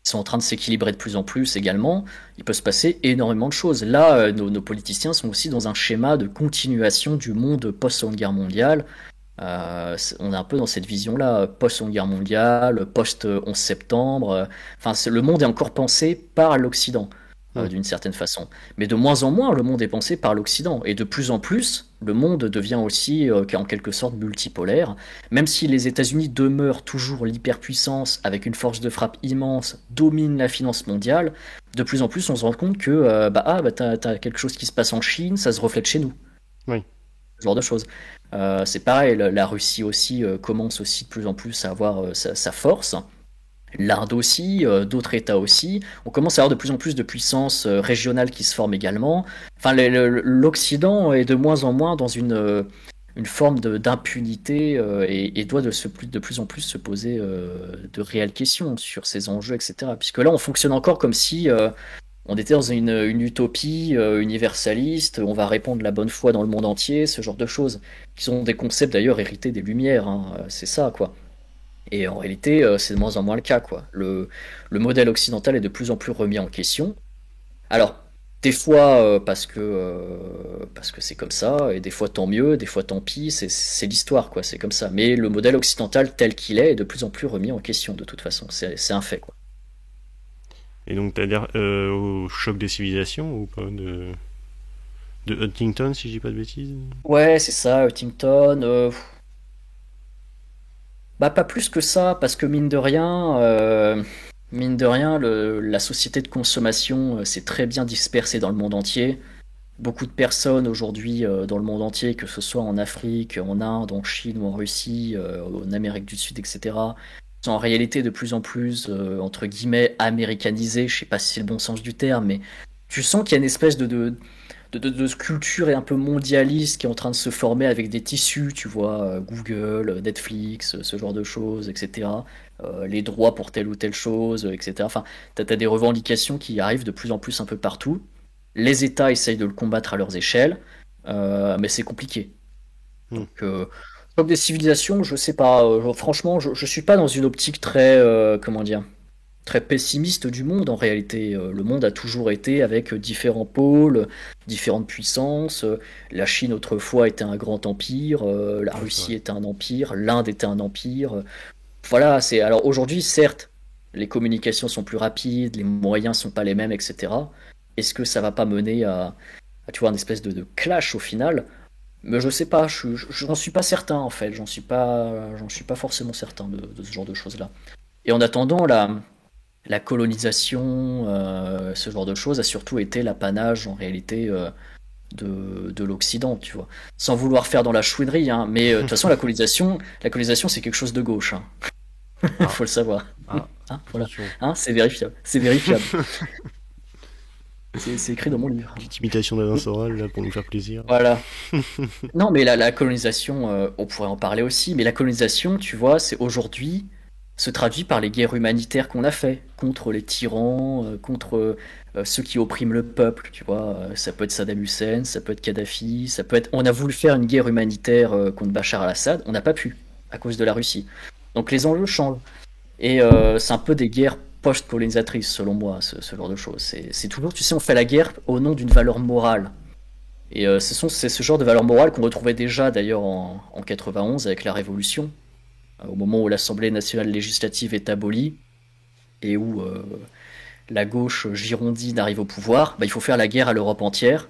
qui sont en train de s'équilibrer de plus en plus également. Il peut se passer énormément de choses. Là, nos politiciens sont aussi dans un schéma de continuation du monde post-Seconde Guerre mondiale. On est un peu dans cette vision-là, post-Seconde Guerre mondiale, post-11 septembre. Enfin, le monde est encore pensé par l'Occident. Hmm. d'une certaine façon. Mais de moins en moins, le monde est pensé par l'Occident. Et de plus en plus, le monde devient aussi, en quelque sorte, multipolaire. Même si les États-Unis demeurent toujours l'hyperpuissance, avec une force de frappe immense, dominent la finance mondiale, de plus en plus, on se rend compte que t'as quelque chose qui se passe en Chine, ça se reflète chez nous. Oui. Ce genre de choses. C'est pareil, la Russie aussi commence aussi de plus en plus à avoir sa force. L'Inde aussi, d'autres États aussi. On commence à avoir de plus en plus de puissances régionales qui se forment également. Enfin, l'Occident est de moins en moins dans une forme d'impunité et doit de plus en plus se poser de réelles questions sur ces enjeux, etc. Puisque là, on fonctionne encore comme si on était dans une utopie universaliste, on va répandre la bonne foi dans le monde entier, ce genre de choses, qui sont des concepts d'ailleurs hérités des Lumières, hein, c'est ça, quoi. Et en réalité, c'est de moins en moins le cas, quoi. Le modèle occidental est de plus en plus remis en question. Alors, des fois parce que c'est comme ça, et des fois tant mieux, des fois tant pis, c'est l'histoire, quoi, c'est comme ça. Mais le modèle occidental tel qu'il est de plus en plus remis en question, de toute façon, c'est un fait, quoi. Et donc, t'adhères au choc des civilisations ou pas de Huntington, si je dis pas de bêtises? Ouais, c'est ça, Huntington. Bah pas plus que ça, parce que mine de rien, la société de consommation s'est très bien dispersée dans le monde entier. Beaucoup de personnes aujourd'hui dans le monde entier, que ce soit en Afrique, en Inde, en Chine ou en Russie, en Amérique du Sud, etc., sont en réalité de plus en plus, entre guillemets, américanisées. Je sais pas si c'est le bon sens du terme, mais tu sens qu'il y a une espèce de culture un peu mondialiste qui est en train de se former avec des tissus, tu vois, Google, Netflix, ce genre de choses, etc. Les droits pour telle ou telle chose, etc. Enfin, t'as des revendications qui arrivent de plus en plus un peu partout. Les États essayent de le combattre à leurs échelles, mais c'est compliqué. Hmm. Donc, comme des civilisations, je sais pas. Franchement, je suis pas dans une optique très, comment dire, très pessimiste du monde en réalité. Le monde a toujours été avec différents pôles, différentes puissances. La Chine autrefois était un grand empire, la Ouais, c'est vrai. Russie était un empire, l'Inde était un empire. Voilà, c'est alors aujourd'hui certes, les communications sont plus rapides, les moyens sont pas les mêmes, etc. Est-ce que ça va pas mener tu vois, une espèce de clash au final? Mais je sais pas, j'en suis pas certain en fait, j'en suis pas forcément certain de ce genre de choses-là. Et en attendant, la colonisation, ce genre de choses, a surtout été l'apanage en réalité de l'Occident, tu vois. Sans vouloir faire dans la chouinerie, hein, mais de toute façon, la colonisation, c'est quelque chose de gauche, hein. Ah, Faut le savoir. ah, Hein, voilà. attention. Hein, c'est vérifiable. C'est vérifiable. C'est écrit dans mon livre. Petite imitation d'Alain Soral, là, pour nous faire plaisir. Voilà. Non, mais la colonisation, on pourrait en parler aussi, mais la colonisation, tu vois, c'est aujourd'hui se traduit par les guerres humanitaires qu'on a fait contre les tyrans, contre ceux qui oppriment le peuple, tu vois. Ça peut être Saddam Hussein, ça peut être Kadhafi, ça peut être. On a voulu faire une guerre humanitaire contre Bachar al-Assad, on n'a pas pu à cause de la Russie. Donc les enjeux changent. Et c'est un peu des guerres post-colonisatrices, selon moi, ce genre de choses. C'est toujours, tu sais, on fait la guerre au nom d'une valeur morale. Et c'est ce genre de valeurs morales qu'on retrouvait déjà d'ailleurs en 91 avec la Révolution, au moment où l'Assemblée nationale législative est abolie et où la gauche girondine arrive au pouvoir. Bah, il faut faire la guerre à l'Europe entière.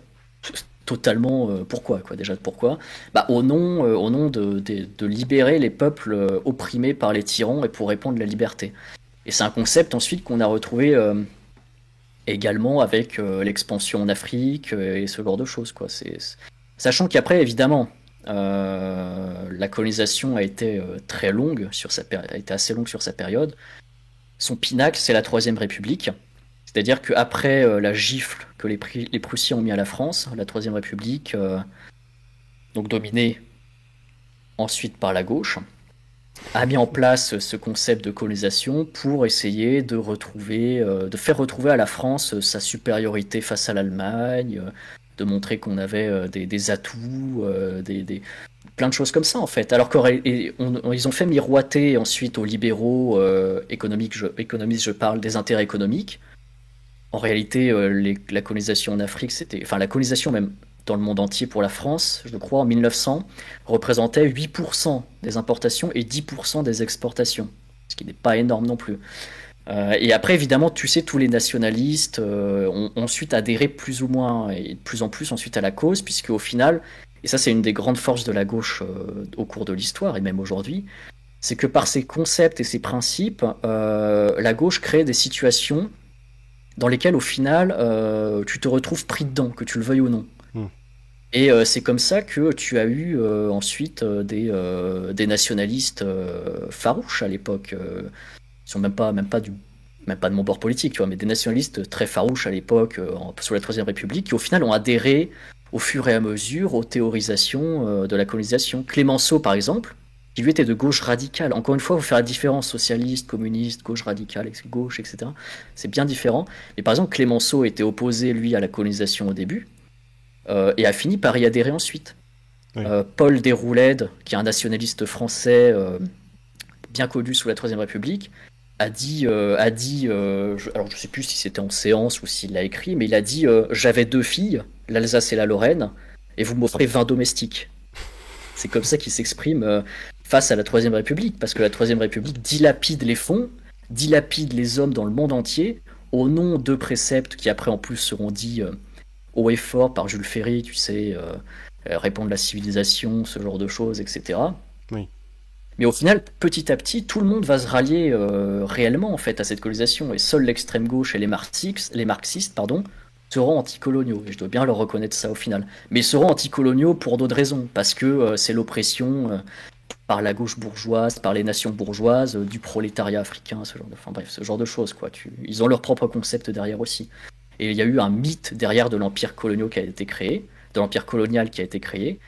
Totalement, pourquoi quoi, déjà pourquoi? Bah, au nom de libérer les peuples opprimés par les tyrans et pour répandre la liberté. Et c'est un concept ensuite qu'on a retrouvé également avec l'expansion en Afrique et ce genre de choses, quoi. Sachant qu'après, évidemment, la colonisation a été très longue a été assez longue sur sa période. Son pinacle, c'est la Troisième République. C'est-à-dire qu'après la gifle que les Prussiens ont mis à la France, la Troisième République, donc dominée ensuite par la gauche, a mis en place ce concept de colonisation pour essayer de faire retrouver à la France sa supériorité face à l'Allemagne, de montrer qu'on avait des atouts, plein de choses comme ça en fait. Alors qu'ils ont fait miroiter ensuite aux libéraux économistes, je parle des intérêts économiques. En réalité, la colonisation en Afrique, enfin la colonisation même dans le monde entier pour la France, je crois, en 1900, représentait 8% des importations et 10% des exportations, ce qui n'est pas énorme non plus. Et après, évidemment, tu sais, tous les nationalistes ont ensuite adhéré plus ou moins, et de plus en plus ensuite à la cause, puisque au final, et ça c'est une des grandes forces de la gauche au cours de l'histoire, et même aujourd'hui, c'est que par ses concepts et ses principes, la gauche crée des situations dans lesquelles au final, tu te retrouves pris dedans, que tu le veuilles ou non. Hmm. Et c'est comme ça que tu as eu ensuite des nationalistes farouches à l'époque. Ils sont même pas de mon bord politique, tu vois, mais des nationalistes très farouches à l'époque, sous la Troisième République, qui au final ont adhéré au fur et à mesure aux théorisations de la colonisation. Clémenceau, par exemple, qui lui était de gauche radicale. Encore une fois, il faut faire la différence socialiste, communiste, gauche radicale, gauche, etc. C'est bien différent. Mais par exemple, Clémenceau était opposé, lui, à la colonisation au début, et a fini par y adhérer ensuite. Oui. Paul Déroulède, qui est un nationaliste français bien connu sous la Troisième République, alors je sais plus si c'était en séance ou s'il l'a écrit, mais il a dit j'avais deux filles, l'Alsace et la Lorraine, et vous m'offrez 20 domestiques. C'est comme ça qu'il s'exprime face à la Troisième République, parce que la Troisième République dilapide les fonds, dilapide les hommes dans le monde entier, au nom de préceptes qui après en plus seront dits haut et fort par Jules Ferry, tu sais, répandre la civilisation, ce genre de choses, etc. Oui. Mais au final, petit à petit, tout le monde va se rallier réellement en fait à cette colonisation, et seule l'extrême gauche et les marxistes, pardon, seront anticoloniaux. Et je dois bien leur reconnaître ça au final. Mais ils seront anticoloniaux pour d'autres raisons, parce que c'est l'oppression par la gauche bourgeoise, par les nations bourgeoises, du prolétariat africain, enfin bref, ce genre de choses quoi. Ils ont leur propre concept derrière aussi. Et il y a eu un mythe derrière de l'empire colonial qui a été créé, de l'empire colonial qui a été créé.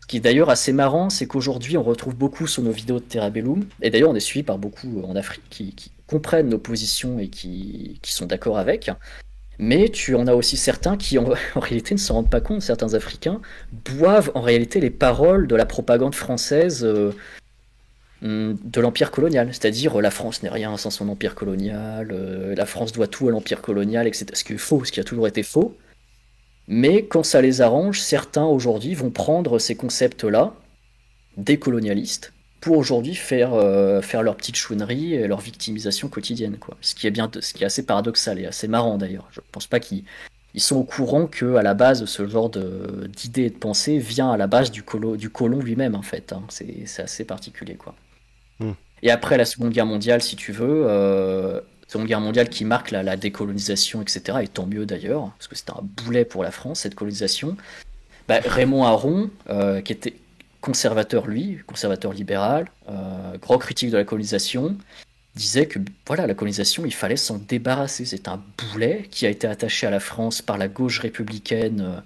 Ce qui est d'ailleurs assez marrant, c'est qu'aujourd'hui, on retrouve beaucoup sur nos vidéos de Terra Bellum, et d'ailleurs, on est suivi par beaucoup en Afrique qui comprennent nos positions et qui sont d'accord avec. Mais tu en as aussi certains qui, en réalité, ne s'en rendent pas compte. Certains Africains boivent en réalité les paroles de la propagande française de l'empire colonial. C'est-à-dire, la France n'est rien sans son empire colonial, la France doit tout à l'empire colonial, etc. Ce qui est faux, ce qui a toujours été faux. Mais quand ça les arrange, certains aujourd'hui vont prendre ces concepts-là, décolonialistes, pour aujourd'hui faire leur petite chouinerie et leur victimisation quotidienne, quoi. Ce qui est assez paradoxal et assez marrant d'ailleurs. Je pense pas qu'ils sont au courant que à la base ce genre d'idée et de pensée vient à la base du colon lui-même en fait. Hein. C'est assez particulier, quoi. Hmm. Et après la Seconde Guerre mondiale, si tu veux, Seconde Guerre mondiale qui marque la décolonisation, etc. Et tant mieux d'ailleurs, parce que c'était un boulet pour la France, cette colonisation. Bah, Raymond Aron, qui était conservateur lui, conservateur libéral, grand critique de la colonisation, disait que voilà, la colonisation, il fallait s'en débarrasser. C'est un boulet qui a été attaché à la France par la gauche républicaine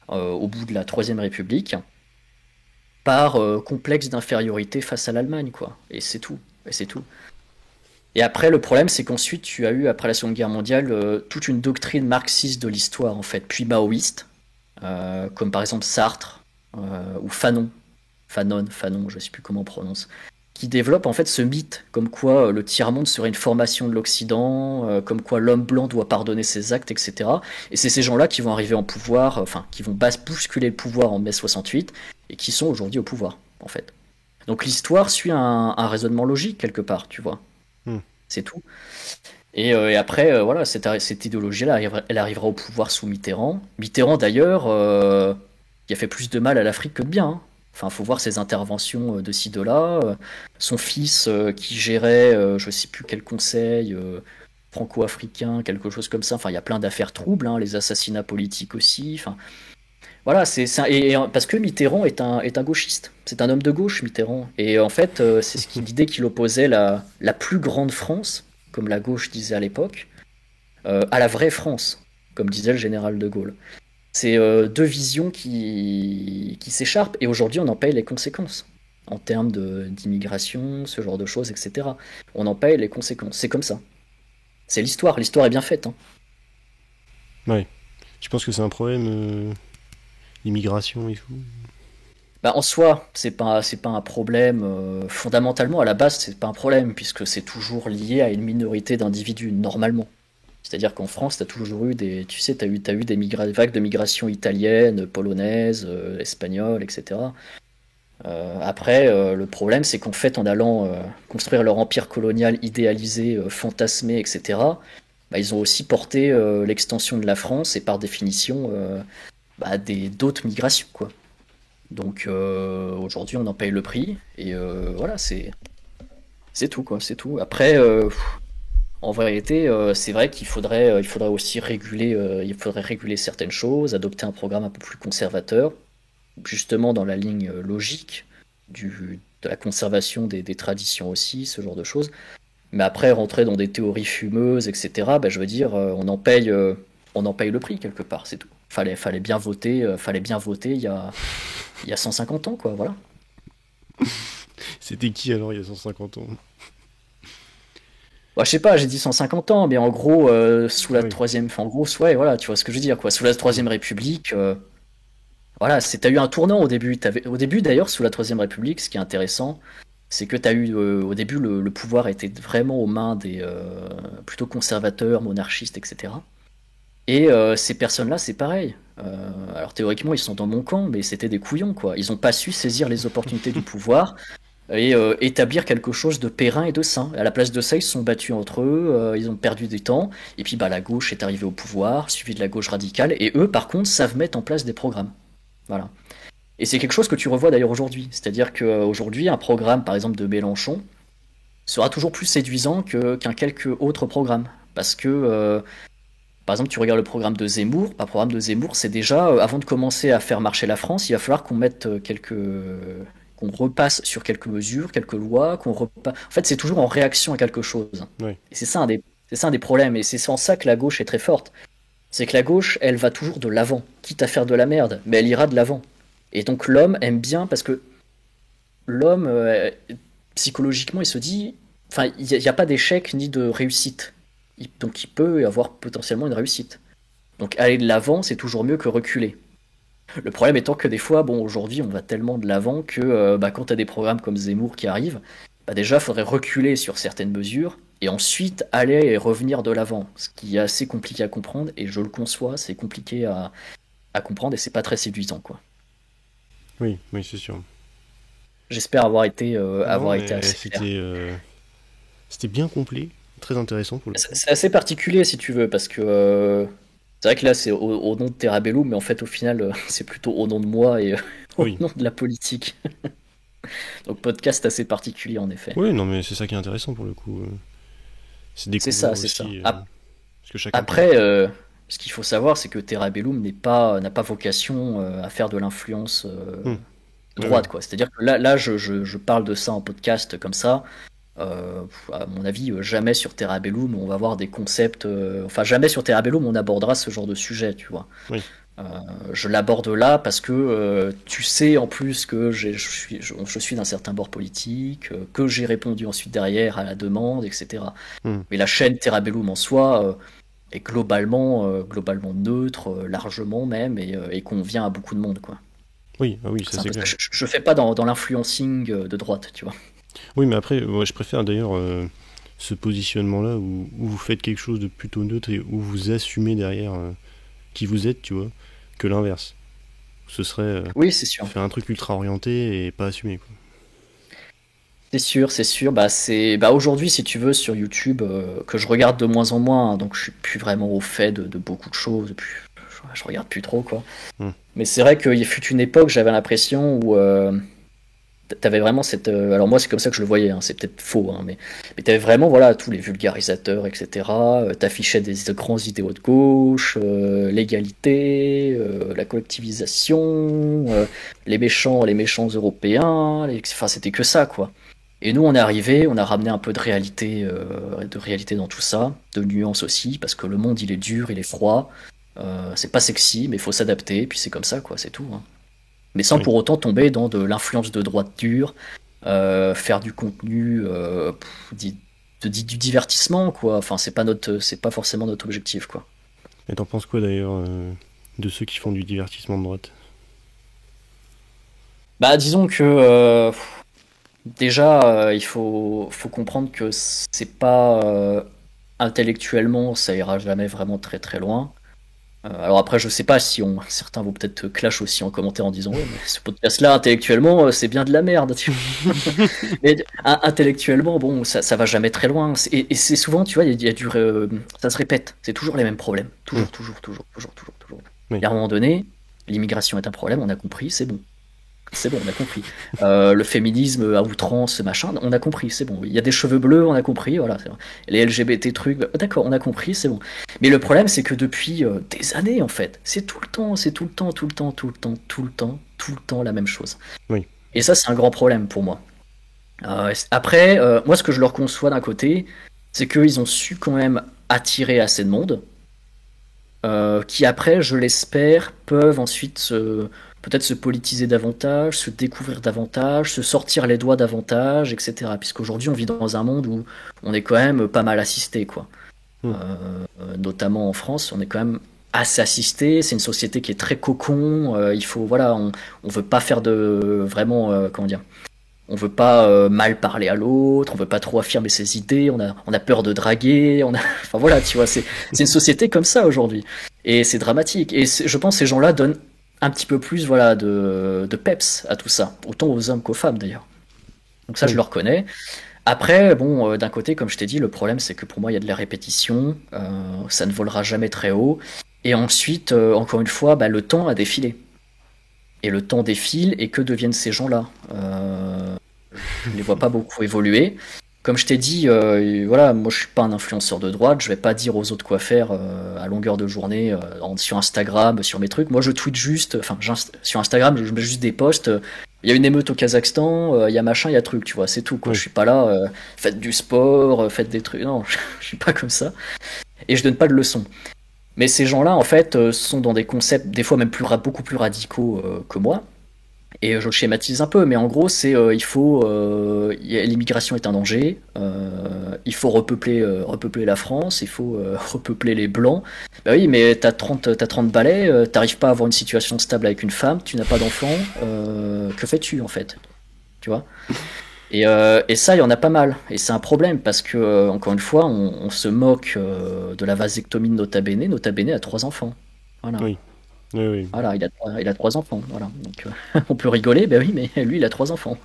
au bout de la Troisième République, par complexe d'infériorité face à l'Allemagne, quoi. Et c'est tout. Et c'est tout. Et après, le problème, c'est qu'ensuite, tu as eu, après la Seconde Guerre mondiale, toute une doctrine marxiste de l'histoire, en fait, puis maoïste, comme par exemple Sartre ou Fanon, je ne sais plus comment on prononce, qui développe en fait ce mythe, comme quoi le tiers-monde serait une formation de l'Occident, comme quoi l'homme blanc doit pardonner ses actes, etc. Et c'est ces gens-là qui vont arriver en pouvoir, enfin, qui vont bousculer le pouvoir en mai 68, et qui sont aujourd'hui au pouvoir, en fait. Donc l'histoire suit un raisonnement logique, quelque part, tu vois. C'est tout. Et après, voilà, cette idéologie-là, elle arrivera au pouvoir sous Mitterrand. Mitterrand, d'ailleurs, qui a fait plus de mal à l'Afrique que de bien. Hein. Enfin, faut voir ses interventions de ci, de là. Son fils qui gérait, je sais plus quel conseil franco-africain, quelque chose comme ça. Enfin, il y a plein d'affaires troubles, hein, les assassinats politiques aussi. Enfin, voilà, parce que Mitterrand est un gauchiste. C'est un homme de gauche, Mitterrand. Et en fait, l'idée qu'il opposait la plus grande France, comme la gauche disait à l'époque, à la vraie France, comme disait le général de Gaulle. C'est deux visions qui s'écharpent, et aujourd'hui on en paye les conséquences. En termes d'immigration, ce genre de choses, etc. On en paye les conséquences. C'est comme ça. C'est l'histoire. L'histoire est bien faite. Hein. Ouais. Je pense que c'est un problème, l'immigration et tout. Bah, en soi, c'est pas un problème. Fondamentalement, à la base, c'est pas un problème, puisque c'est toujours lié à une minorité d'individus, normalement. C'est-à-dire qu'en France, tu as toujours eu tu sais, t'as eu des vagues de migration italienne, polonaise, espagnole, etc. Après, le problème, c'est qu'en fait, en allant construire leur empire colonial idéalisé, fantasmé, etc., bah, ils ont aussi porté l'extension de la France et par définition bah, d'autres migrations, quoi. Donc aujourd'hui, on en paye le prix et voilà, c'est tout, quoi, c'est tout. Après, en vérité, c'est vrai il faudrait aussi réguler, il faudrait réguler certaines choses, adopter un programme un peu plus conservateur, justement dans la ligne logique de la conservation des traditions aussi, ce genre de choses. Mais après, rentrer dans des théories fumeuses, etc., bah, je veux dire, on en paye le prix quelque part, c'est tout. Fallait bien voter il y a 150 ans, quoi, voilà. C'était qui alors il y a 150 ans? Bah, je sais pas, j'ai dit 150 ans, mais en gros, sous Ah la oui. troisième, enfin, en gros, ouais, voilà, tu vois ce que je veux dire, quoi. Sous la Mm. troisième République, voilà, t'as eu un tournant au début. Au début, d'ailleurs, sous la Troisième République, ce qui est intéressant, c'est que t'as eu, au début, le pouvoir était vraiment aux mains des plutôt conservateurs, monarchistes, etc. Et ces personnes-là, c'est pareil. Alors théoriquement, ils sont dans mon camp, mais c'était des couillons, quoi. Ils ont pas su saisir les opportunités du pouvoir et établir quelque chose de périn et de sain. À la place de ça, ils se sont battus entre eux, ils ont perdu du temps, et puis bah, la gauche est arrivée au pouvoir, suivi de la gauche radicale, et eux, par contre, savent mettre en place des programmes. Voilà. Et c'est quelque chose que tu revois d'ailleurs aujourd'hui. C'est-à-dire qu'aujourd'hui, un programme, par exemple, de Mélenchon, sera toujours plus séduisant qu'un quelque autre programme. Parce que, par exemple, tu regardes le programme de Zemmour, un programme de Zemmour, c'est déjà, avant de commencer à faire marcher la France, il va falloir qu'on mette qu'on repasse sur quelques mesures, quelques lois, qu'on repasse. En fait, c'est toujours en réaction à quelque chose. Ouais. Et c'est ça un des problèmes. Et c'est en ça que la gauche est très forte. C'est que la gauche, elle va toujours de l'avant, quitte à faire de la merde, mais elle ira de l'avant. Et donc l'homme aime bien parce que l'homme, psychologiquement, il se dit, enfin, il n'y a pas d'échec ni de réussite. Donc il peut y avoir potentiellement une réussite. Donc aller de l'avant, c'est toujours mieux que reculer. Le problème étant que des fois, bon, aujourd'hui, on va tellement de l'avant que bah, quand tu as des programmes comme Zemmour qui arrivent, bah, déjà, il faudrait reculer sur certaines mesures et ensuite aller et revenir de l'avant. Ce qui est assez compliqué à comprendre et je le conçois, c'est compliqué à comprendre et c'est pas très séduisant, quoi. Oui, oui, c'est sûr. J'espère Non, avoir été mais assez clair. c'était bien complet, très intéressant pour le coup. C'est assez particulier si tu veux, parce que c'est vrai que là c'est au nom de Terabellum, mais en fait au final c'est plutôt au nom de moi et au Oui. nom de la politique. Donc podcast assez particulier en effet. Oui, non, mais c'est ça qui est intéressant pour le coup. C'est C'est découvrir ça, c'est ça. aussi ce que chacun pense. Après, ce qu'il faut savoir, c'est que Terabellum n'a pas vocation à faire de l'influence Hmm. de Oui, oui. droite, quoi. C'est-à-dire que là je parle de ça en podcast comme ça. À mon avis, jamais sur Terabellum on va avoir des concepts. Enfin, jamais sur Terabellum on abordera ce genre de sujet, tu vois. Oui. Euh, je l'aborde là parce que tu sais en plus que je suis d'un certain bord politique, que j'ai répondu ensuite derrière à la demande, etc. Hmm. Mais la chaîne Terabellum en soi est globalement neutre, largement même, et convient à beaucoup de monde, quoi. Oui, ah oui, ça C'est un c'est peu ça. clair. Je fais pas dans l'influencing de droite, tu vois. Oui, mais après, ouais, je préfère d'ailleurs ce positionnement-là où vous faites quelque chose de plutôt neutre et où vous assumez derrière qui vous êtes, tu vois, que l'inverse. Ce serait Oui, c'est sûr. faire un truc ultra orienté et pas assumer, quoi. C'est sûr, c'est sûr. Bah aujourd'hui, si tu veux, sur YouTube, que je regarde de moins en moins, hein, donc je suis plus vraiment au fait de beaucoup de choses. Je regarde plus trop, quoi. Hmm. Mais c'est vrai qu'il fut une époque, j'avais l'impression où t'avais vraiment cette. Alors moi, c'est comme ça que je le voyais. Hein, c'est peut-être faux, hein, mais t'avais vraiment voilà tous les vulgarisateurs, etc. T'affichais de grands idéaux de gauche, l'égalité, la collectivisation, les méchants européens. Enfin, c'était que ça, quoi. Et nous, on est arrivé, on a ramené un peu de réalité dans tout ça, de nuances aussi, parce que le monde, il est dur, il est froid. C'est pas sexy, mais il faut s'adapter, et puis c'est comme ça, quoi, c'est tout. Hein. Mais sans Oui, pour autant tomber dans de l'influence de droite dure, faire du contenu, du divertissement, quoi. Enfin, c'est pas forcément notre objectif, quoi. et t'en penses quoi d'ailleurs de ceux qui font du divertissement de droite? Bah, disons que déjà, faut comprendre que c'est pas intellectuellement, ça ira jamais vraiment très très loin. Alors après, je sais pas si certains vont peut-être clash aussi en commentaire en disant ouais, mais ce podcast-là, intellectuellement, c'est bien de la merde. Mais intellectuellement, bon, ça va jamais très loin. Et c'est souvent, tu vois, il y a ça se répète. C'est toujours les mêmes problèmes. Mm. Toujours. Oui. Et à un moment donné, l'immigration est un problème, on a compris, c'est bon. C'est bon, on a compris. Le féminisme à outrance, machin, on a compris, c'est bon. Il y a des cheveux bleus, on a compris, voilà. Les LGBT trucs, d'accord, on a compris, c'est bon. Mais le problème, c'est que depuis des années, en fait, c'est tout le temps, tout le temps la même chose. Oui. Et ça, c'est un grand problème pour moi. Après, moi, ce que je leur conçois d'un côté, c'est qu'ils ont su quand même attirer assez de monde, qui après, je l'espère, peuvent ensuite peut-être se politiser davantage, se découvrir davantage, se sortir les doigts davantage, etc. Puisqu'aujourd'hui, on vit dans un monde où on est quand même pas mal assisté, quoi. Mm. Notamment en France, on est quand même assez assisté. C'est une société qui est très cocon. Il faut, voilà, on veut pas faire de vraiment, comment dire, on veut pas mal parler à l'autre, on veut pas trop affirmer ses idées, on a peur de draguer, enfin voilà, tu vois, c'est une société comme ça aujourd'hui. Et c'est dramatique. Et je pense que ces gens-là donnent un petit peu plus, voilà, de peps à tout ça. Autant aux hommes qu'aux femmes d'ailleurs. Donc ça, je Oui. le reconnais. Après, bon, d'un côté, comme je t'ai dit, le problème c'est que pour moi, il y a de la répétition, ça ne volera jamais très haut. Et ensuite, encore une fois, bah, le temps a défilé. Et le temps défile, et que deviennent ces gens-là? Je les vois pas beaucoup évoluer. Comme je t'ai dit, voilà, moi je suis pas un influenceur de droite, je vais pas dire aux autres quoi faire à longueur de journée sur Instagram, sur mes trucs. Moi je tweete juste, enfin sur Instagram, je mets juste des posts. Il y a une émeute au Kazakhstan, il y a machin, il y a truc, tu vois, c'est tout quoi. Oui. Je suis pas là, faites du sport, faites des trucs. Non, je suis pas comme ça. Et je donne pas de leçons. Mais ces gens-là, en fait, sont dans des concepts, des fois même beaucoup plus radicaux que moi. Et je schématise un peu, mais en gros, c'est l'immigration est un danger. Il faut repeupler la France. Il faut repeupler les blancs. Bah oui, mais t'as 30 balais. T'arrives pas à avoir une situation stable avec une femme. Tu n'as pas d'enfant. Que fais-tu en fait? Tu vois? Et ça, il y en a pas mal. Et c'est un problème parce que encore une fois, on se moque de la vasectomie de Nota Bene. Nota Bene a 3 enfants. Voilà. Oui. Oui. Oui. Voilà, il a 3 enfants. Voilà. Donc, on peut rigoler, ben oui, mais lui, il a 3 enfants.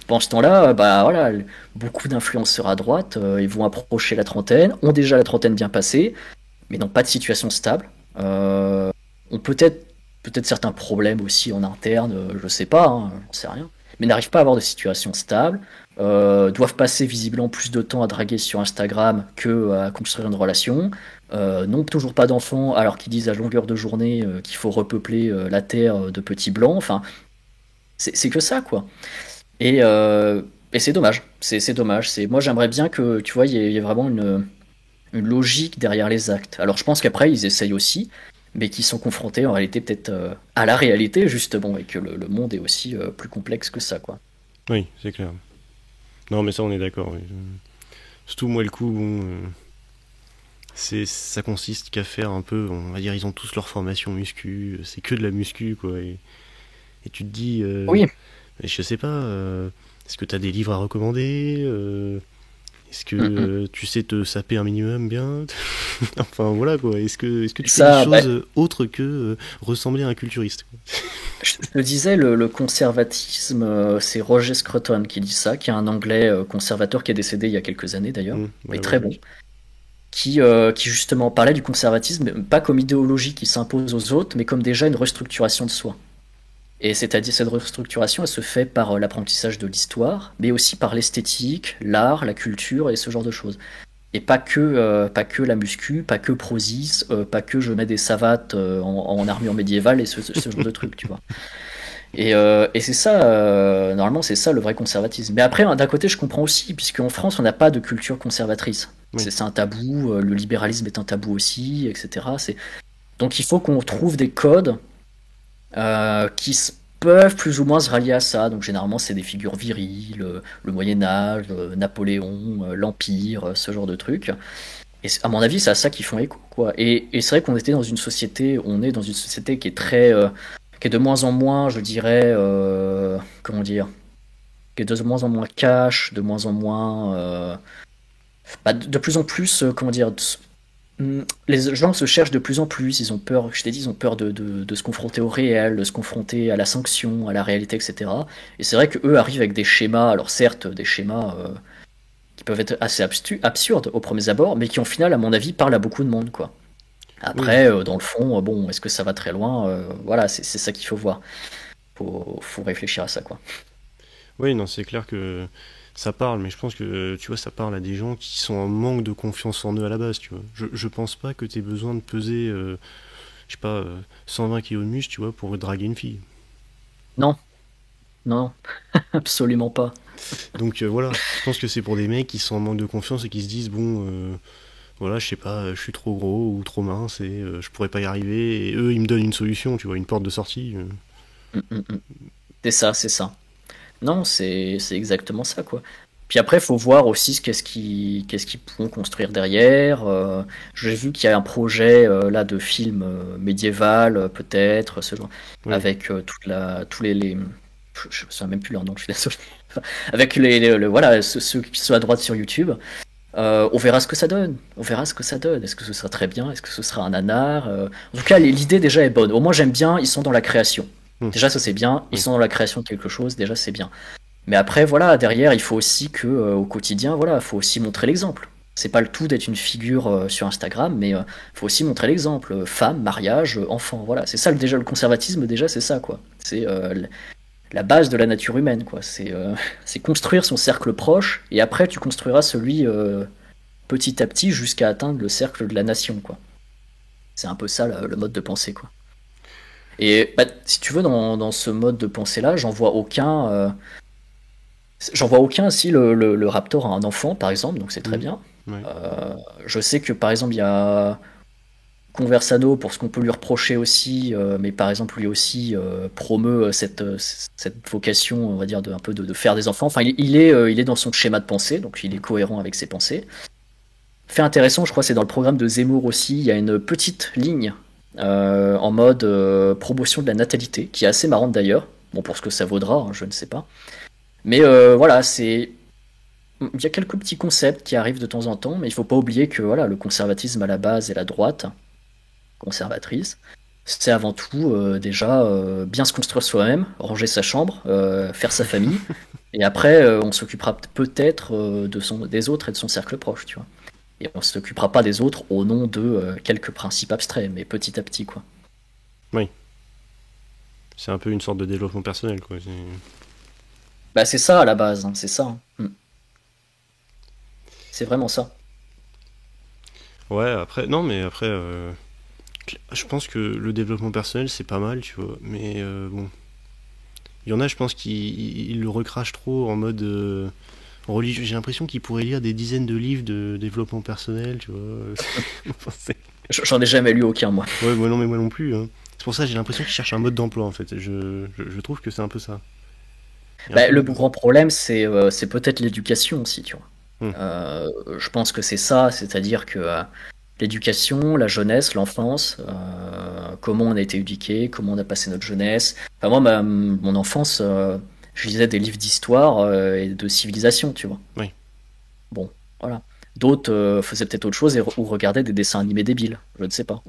Pendant ce temps-là, bah voilà, beaucoup d'influenceurs à droite, ils vont approcher la trentaine, ont déjà la trentaine bien passée, mais n'ont pas de situation stable. Ont peut-être certains problèmes aussi en interne, je sais pas, hein, j'en sais rien, mais n'arrivent pas à avoir de situation stable. Doivent passer visiblement plus de temps à draguer sur Instagram que à construire une relation. N'ont toujours pas d'enfants alors qu'ils disent à longueur de journée qu'il faut repeupler la terre de petits blancs. Enfin, c'est que ça quoi. Et, euh, et c'est dommage. C'est dommage. Moi j'aimerais bien que tu vois il y ait vraiment une logique derrière les actes. Alors je pense qu'après ils essayent aussi, mais qu'ils sont confrontés en réalité peut-être à la réalité justement et que le monde est aussi plus complexe que ça quoi. Oui, c'est clair. Non, mais ça, on est d'accord. Oui. Surtout, moi, le coup, bon, ça consiste qu'à faire un peu, on va dire, ils ont tous leur formation muscu, c'est que de la muscu, quoi. Et tu te dis, Oui. je sais pas, est-ce que t'as des livres à recommander est-ce que Mm, mm. tu sais te saper un minimum bien enfin voilà quoi. Est-ce que tu fais des Ça, bah, choses autres que ressembler à un culturiste quoi. je te disais, le conservatisme, c'est Roger Scruton qui dit ça, qui est un Anglais conservateur qui est décédé il y a quelques années d'ailleurs, mais Ouais, ouais, très bon, qui justement parlait du conservatisme, pas comme idéologie qui s'impose aux autres, mais comme déjà une restructuration de soi. Et c'est-à-dire cette restructuration, elle se fait par l'apprentissage de l'histoire, mais aussi par l'esthétique, l'art, la culture et ce genre de choses. Et pas que la muscu, pas que Prozis, pas que je mets des savates en armure médiévale et ce genre de trucs, tu vois. Et c'est ça, normalement, c'est ça le vrai conservatisme. Mais après, d'un côté, je comprends aussi, puisqu'en France, on n'a pas de culture conservatrice. Oui, C'est un tabou, le libéralisme est un tabou aussi, etc. Donc il faut qu'on trouve des codes peuvent plus ou moins se rallier à ça. Donc généralement, c'est des figures viriles, le Moyen-Âge, Napoléon, l'Empire, ce genre de trucs. Et à mon avis, c'est à ça qu'ils font écho, quoi. Et c'est vrai qu'on était dans une société, on est dans une société qui est qui est de moins en moins, je dirais, comment dire, qui est de moins en moins cash, de moins en moins, de plus en plus, comment dire, Les gens se cherchent de plus en plus, ils ont peur, je t'ai dit, ils ont peur de se confronter au réel, de se confronter à la sanction, à la réalité, etc. Et c'est vrai qu'eux arrivent avec des schémas, alors certes, des schémas qui peuvent être assez absurdes au premier abord, mais qui, au final, à mon avis, parlent à beaucoup de monde, quoi. Oui, Après, dans le fond, bon, est-ce que ça va très loin? Voilà, c'est ça qu'il faut voir. Faut réfléchir à ça, quoi. oui, non, c'est clair que ça parle, mais je pense que, tu vois, ça parle à des gens qui sont en manque de confiance en eux à la base, tu vois. Je pense pas que t'aies besoin de peser, je sais pas, 120 kilos de muscle, tu vois, pour draguer une fille. Non, non, absolument pas. Donc voilà, je pense que c'est pour des mecs qui sont en manque de confiance et qui se disent, bon, voilà, je sais pas, je suis trop gros ou trop mince et je pourrais pas y arriver, et eux, ils me donnent une solution, tu vois, une porte de sortie. Mm, mm, mm. C'est ça, c'est ça. Non, c'est exactement ça, quoi. Puis après, il faut voir aussi qu'est-ce qu'ils pourront construire derrière. J'ai vu qu'il y a un projet là de film médiéval, peut-être, ce genre, Oui. avec tous je me souviens même plus leur nom, je suis désolé. Avec voilà, ceux qui sont à droite sur YouTube. On verra ce que ça donne. On verra ce que ça donne. Est-ce que ce sera très bien? Est-ce que ce sera un nanar? En tout cas, l'idée déjà est bonne. Au moins, j'aime bien. Ils sont dans la création. Hmm. Déjà, ça c'est bien. Ils Oui. sont dans la création de quelque chose. Déjà, c'est bien. Mais après, voilà, derrière, il faut aussi que, au quotidien, voilà, il faut aussi montrer l'exemple. C'est pas le tout d'être une figure sur Instagram, mais il faut aussi montrer l'exemple. Femme, mariage, enfant, voilà. C'est ça déjà le conservatisme, déjà, c'est ça, quoi. C'est la base de la nature humaine, quoi. C'est construire son cercle proche, et après, tu construiras celui petit à petit jusqu'à atteindre le cercle de la nation, quoi. C'est un peu ça le mode de pensée, quoi. Et bah, si tu veux, dans ce mode de pensée-là, j'en vois aucun. J'en vois aucun si le Raptor a un enfant, par exemple, donc c'est très Hmm. bien. Ouais. Je sais que par exemple, il y a Conversano pour ce qu'on peut lui reprocher aussi, mais par exemple, lui aussi promeut cette vocation, on va dire, un peu de faire des enfants. Enfin, il est dans son schéma de pensée, donc il est cohérent avec ses pensées. Fait intéressant, je crois, c'est dans le programme de Zemmour aussi, il y a une petite ligne en mode promotion de la natalité, qui est assez marrante d'ailleurs. Bon, pour ce que ça vaudra, hein, je ne sais pas. Mais voilà, il y a quelques petits concepts qui arrivent de temps en temps, mais il faut pas oublier que voilà, le conservatisme à la base et la droite conservatrice, c'est avant tout déjà bien se construire soi-même, ranger sa chambre, faire sa famille, et après on s'occupera peut-être des autres et de son cercle proche, tu vois. Et on s'occupera pas des autres au nom de quelques principes abstraits, mais petit à petit, quoi. Oui. C'est un peu une sorte de développement personnel, quoi. Bah c'est ça à la base, hein, c'est ça, hein. C'est vraiment ça. Ouais, après, non, mais après, je pense que le développement personnel, c'est pas mal, tu vois. Mais bon, il y en a, je pense, qui le recrachent trop en mode religieux. J'ai l'impression qu'ils pourraient lire des dizaines de livres de développement personnel, tu vois. Enfin, J'en ai jamais lu aucun, moi. ouais, moi non, mais moi non plus, hein. C'est pour ça que j'ai l'impression qu'ils cherchent un mode d'emploi, en fait. Je trouve que c'est un peu ça. Et un Bah, peu. le grand problème, c'est peut-être l'éducation aussi, tu vois. Hmm. Je pense que c'est ça, c'est-à-dire que l'éducation, la jeunesse, l'enfance, comment on a été éduqué, comment on a passé notre jeunesse. Enfin, moi, mon enfance, je lisais des livres d'histoire et de civilisation, tu vois. Oui. Bon, voilà. D'autres faisaient peut-être autre chose ou regardaient des dessins animés débiles, je ne sais pas.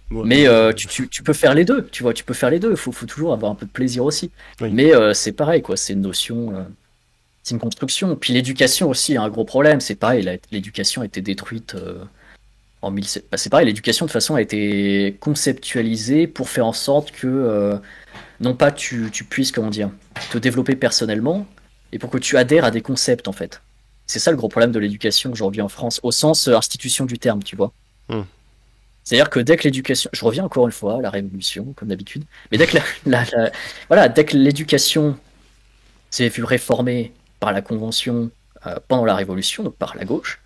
Mais Moi, tu peux faire les deux, tu vois, tu peux faire les deux. Faut toujours avoir un peu de plaisir aussi. oui. Mais c'est pareil, quoi. C'est une notion, c'est une construction. Puis l'éducation aussi a un gros problème. C'est pareil, l'éducation a été détruite en 1700. Bah, c'est pareil, l'éducation de toute façon a été conceptualisée pour faire en sorte que non pas tu puisses, comment dire, te développer personnellement, et pour que tu adhères à des concepts en fait. C'est ça le gros problème de l'éducation aujourd'hui en France, au sens institution du terme, tu vois. Hmm. C'est-à-dire que dès que l'éducation, je reviens encore une fois à la révolution, comme d'habitude, mais dès que voilà, dès que l'éducation s'est vue réformée par la Convention pendant la Révolution, donc par la gauche,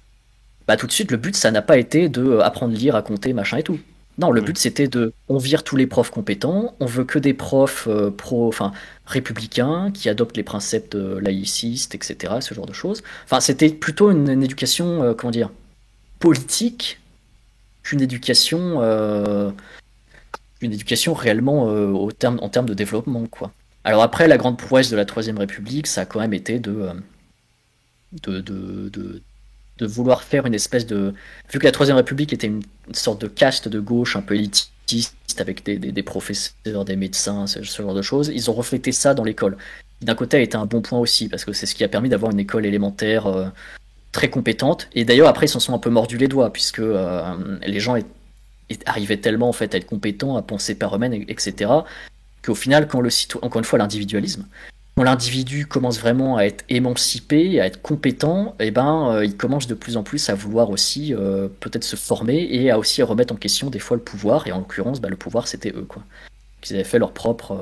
bah tout de suite le but ça n'a pas été de apprendre à lire, à compter, machin et tout. Non, le Oui. but c'était on vire tous les profs compétents, on veut que des profs enfin républicains qui adoptent les principes laïcistes, etc., ce genre de choses. Enfin, c'était plutôt une éducation, comment dire, politique qu'une éducation réellement en termes de développement, quoi. Alors après, la grande prouesse de la Troisième République, ça a quand même été de de vouloir faire une espèce de... Vu que la Troisième République était une sorte de caste de gauche un peu élitiste, avec des professeurs, des médecins, ce genre de choses, ils ont reflété ça dans l'école. D'un côté, a été un bon point aussi, parce que c'est ce qui a permis d'avoir une école élémentaire très compétente. Et d'ailleurs, après, ils s'en sont un peu mordus les doigts, puisque les gens arrivaient tellement en fait à être compétents, à penser par eux-mêmes, etc., qu'au final, quand encore une fois, l'individualisme, quand l'individu commence vraiment à être émancipé, à être compétent, eh ben, il commence de plus en plus à vouloir aussi peut-être se former et à aussi remettre en question des fois le pouvoir. Et en l'occurrence, bah, le pouvoir, c'était eux, quoi. Ils avaient fait leur propre,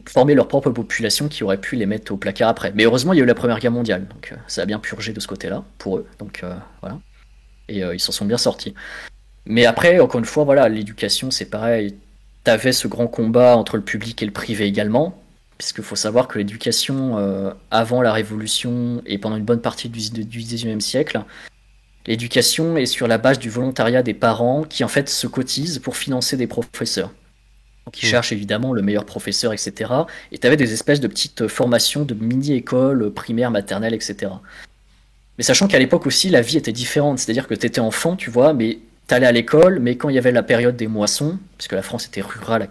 former leur propre population qui aurait pu les mettre au placard après. Mais heureusement, il y a eu la Première Guerre mondiale, donc ça a bien purgé de ce côté-là pour eux. Donc voilà, et ils s'en sont bien sortis. Mais après, encore une fois, voilà, l'éducation, c'est pareil. T'avais ce grand combat entre le public et le privé également, puisqu'il faut savoir que l'éducation, avant la Révolution et pendant une bonne partie du XIXe siècle, l'éducation est sur la base du volontariat des parents qui en fait se cotisent pour financer des professeurs. Donc ils cherchent évidemment le meilleur professeur, etc. Et t'avais des espèces de petites formations de mini-écoles primaires, maternelles, etc. Mais sachant qu'à l'époque aussi, la vie était différente. C'est-à-dire que t'étais enfant, tu vois, mais t'allais à l'école, mais quand il y avait la période des moissons, puisque la France était rurale à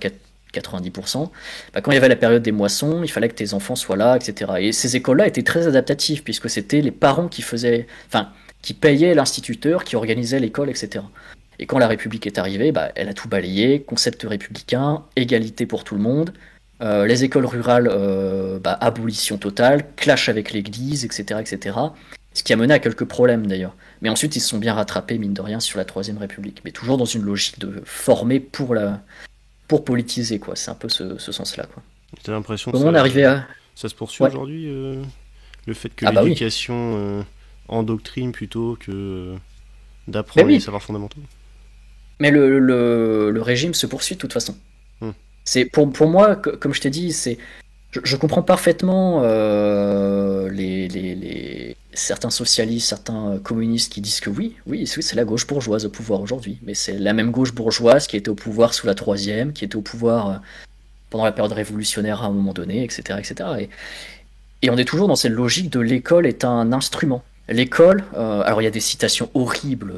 90%, bah quand il y avait la période des moissons, il fallait que tes enfants soient là, etc. Et ces écoles-là étaient très adaptatives, puisque c'était les parents qui faisaient, enfin, qui payaient l'instituteur, qui organisait l'école, etc. Et quand la République est arrivée, bah, elle a tout balayé, concept républicain, égalité pour tout le monde, les écoles rurales, bah, abolition totale, clash avec l'Église, etc., etc. Ce qui a mené à quelques problèmes d'ailleurs. Mais ensuite, ils se sont bien rattrapés, mine de rien, sur la Troisième République. Mais toujours dans une logique de former pour politiser, quoi. C'est un peu ce sens-là, quoi. T'as l'impression que Comment on est arrivé à... ça se poursuit Ouais. aujourd'hui, le fait que Ah bah oui. l'éducation endoctrine plutôt que Mais d'apprendre les oui, savoirs fondamentaux. mais le régime se poursuit de toute façon. Hmm. C'est pour moi, comme je t'ai dit, je comprends parfaitement certains socialistes, certains communistes qui disent que oui, c'est la gauche bourgeoise au pouvoir aujourd'hui, mais c'est la même gauche bourgeoise qui était au pouvoir sous la Troisième, qui était au pouvoir pendant la période révolutionnaire à un moment donné, etc., etc. Et on est toujours dans cette logique de l'école est un instrument. L'école, alors il y a des citations horribles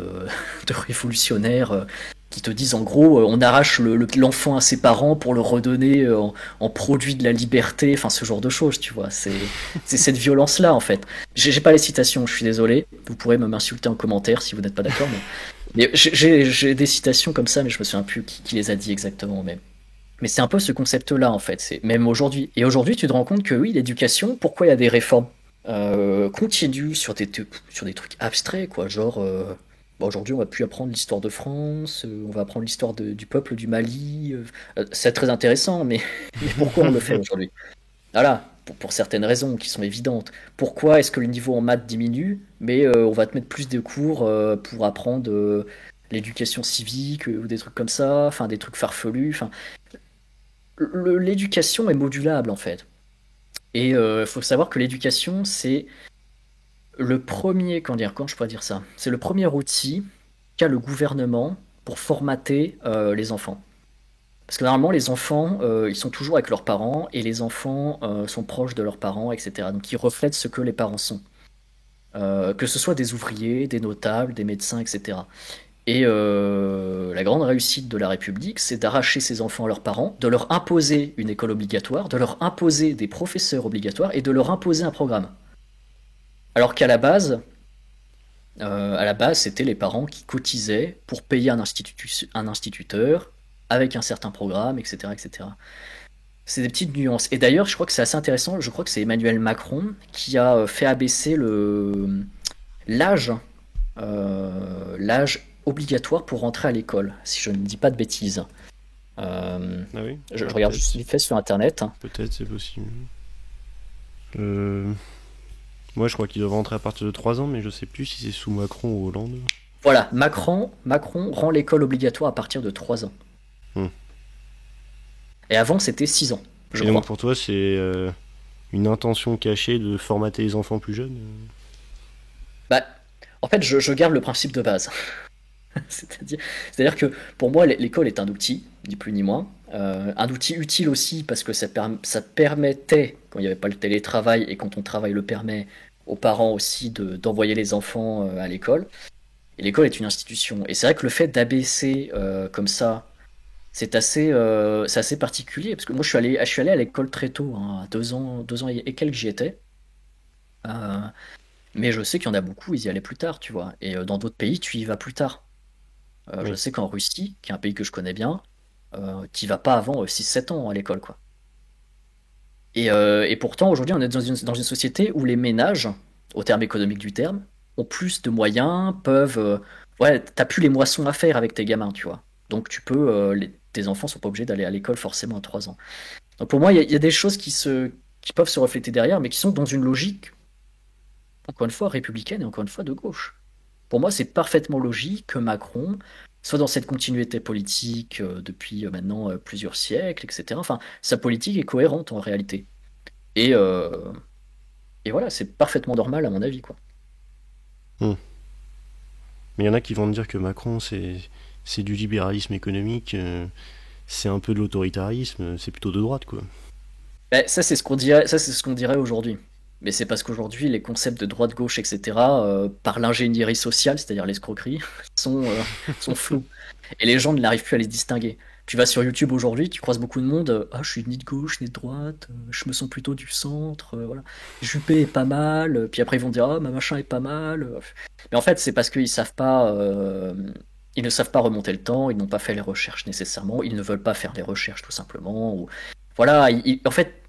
de révolutionnaires qui te disent en gros on arrache l'enfant à ses parents pour le redonner en produit de la liberté, enfin ce genre de choses, tu vois. C'est cette violence-là en fait. J'ai pas les citations, je suis désolé. Vous pourrez m'insulter en commentaire si vous n'êtes pas d'accord. Mais j'ai des citations comme ça, mais je me souviens plus qui les a dit exactement. Mais c'est un peu ce concept-là, en fait. C'est même aujourd'hui. Et aujourd'hui, tu te rends compte que oui, l'éducation, pourquoi il y a des réformes continues sur des trucs abstraits, quoi. Genre, bah, aujourd'hui, on va plus apprendre l'histoire de France, on va apprendre l'histoire du peuple du Mali. C'est très intéressant, mais pourquoi on le fait aujourd'hui? Voilà, pour certaines raisons qui sont évidentes. Pourquoi est-ce que le niveau en maths diminue, mais on va te mettre plus de cours pour apprendre l'éducation civique ou des trucs comme ça, enfin des trucs farfelus, enfin l'éducation est modulable en fait. Et il faut savoir que l'éducation, c'est le premier, comment je pourrais dire ça? C'est le premier outil qu'a le gouvernement pour formater les enfants. Parce que normalement, les enfants, ils sont toujours avec leurs parents et les enfants sont proches de leurs parents, etc. Donc ils reflètent ce que les parents sont. Que ce soit des ouvriers, des notables, des médecins, etc. Et la grande réussite de la République, c'est d'arracher ses enfants à leurs parents, de leur imposer une école obligatoire, de leur imposer des professeurs obligatoires et de leur imposer un programme. Alors qu'à la base, c'était les parents qui cotisaient pour payer un instituteur avec un certain programme, etc., etc. C'est des petites nuances. Et d'ailleurs, je crois que c'est assez intéressant. Je crois que c'est Emmanuel Macron qui a fait abaisser l'âge l'âge obligatoire pour rentrer à l'école, si je ne dis pas de bêtises. Ah oui, Je regarde juste vite fait sur internet. Peut-être, c'est possible. Moi, je crois qu'ils doivent rentrer à partir de 3 ans, mais je sais plus si c'est sous Macron ou Hollande. Voilà, Macron rend l'école obligatoire à partir de 3 ans. Hmm. Et avant, c'était 6 ans, je Et crois. donc pour toi, c'est une intention cachée de formater les enfants plus jeunes Bah, en fait, je garde le principe de base. C'est-à-dire que pour moi, l'école est un outil, ni plus ni moins. Un outil utile aussi parce que ça permettait, quand il n'y avait pas le télétravail et quand ton travail le permet, aux parents aussi d'envoyer les enfants à l'école. Et l'école est une institution. Et c'est vrai que le fait d'abaisser comme ça, c'est assez particulier. Parce que moi, je suis allé à l'école très tôt, hein, à 2 ans et quelques j'y étais. Euh, mais je sais qu'il y en a beaucoup, ils y allaient plus tard, tu vois. Et dans d'autres pays, tu y vas plus tard. Je Oui. sais qu'en Russie, qui est un pays que je connais bien, tu y vas pas avant 6 7 ans à l'école, quoi. Et pourtant, aujourd'hui, on est dans une société où les ménages, au terme économique du terme, ont plus de moyens, peuvent. Ouais, t'as plus les moissons à faire avec tes gamins, tu vois. Donc tu peux. Tes enfants sont pas obligés d'aller à l'école forcément à 3 ans. Donc pour moi, il y a des choses qui peuvent se refléter derrière, mais qui sont dans une logique, encore une fois, républicaine et encore une fois de gauche. Pour moi, c'est parfaitement logique que Macron soit dans cette continuité politique depuis maintenant plusieurs siècles, etc. Enfin, sa politique est cohérente en réalité. Et, euh, et voilà, c'est parfaitement normal à mon avis, quoi. Hmm. Mais il y en a qui vont te dire que Macron, c'est du libéralisme économique, c'est un peu de l'autoritarisme, c'est plutôt de droite, quoi. Ben, ça c'est ce qu'on dirait aujourd'hui. Mais c'est parce qu'aujourd'hui, les concepts de droite-gauche, etc., par l'ingénierie sociale, c'est-à-dire l'escroquerie, sont flous. Et les gens ne n'arrivent plus à les distinguer. Tu vas sur YouTube aujourd'hui, tu croises beaucoup de monde. Ah, je suis ni de gauche ni de droite. Je me sens plutôt du centre. Voilà. Juppé est pas mal. Puis après ils vont dire ah ma machin est pas mal. Mais en fait c'est parce qu'ils savent pas. Ils ne savent pas remonter le temps. Ils n'ont pas fait les recherches nécessairement. Ils ne veulent pas faire les recherches tout simplement. Ou voilà. En fait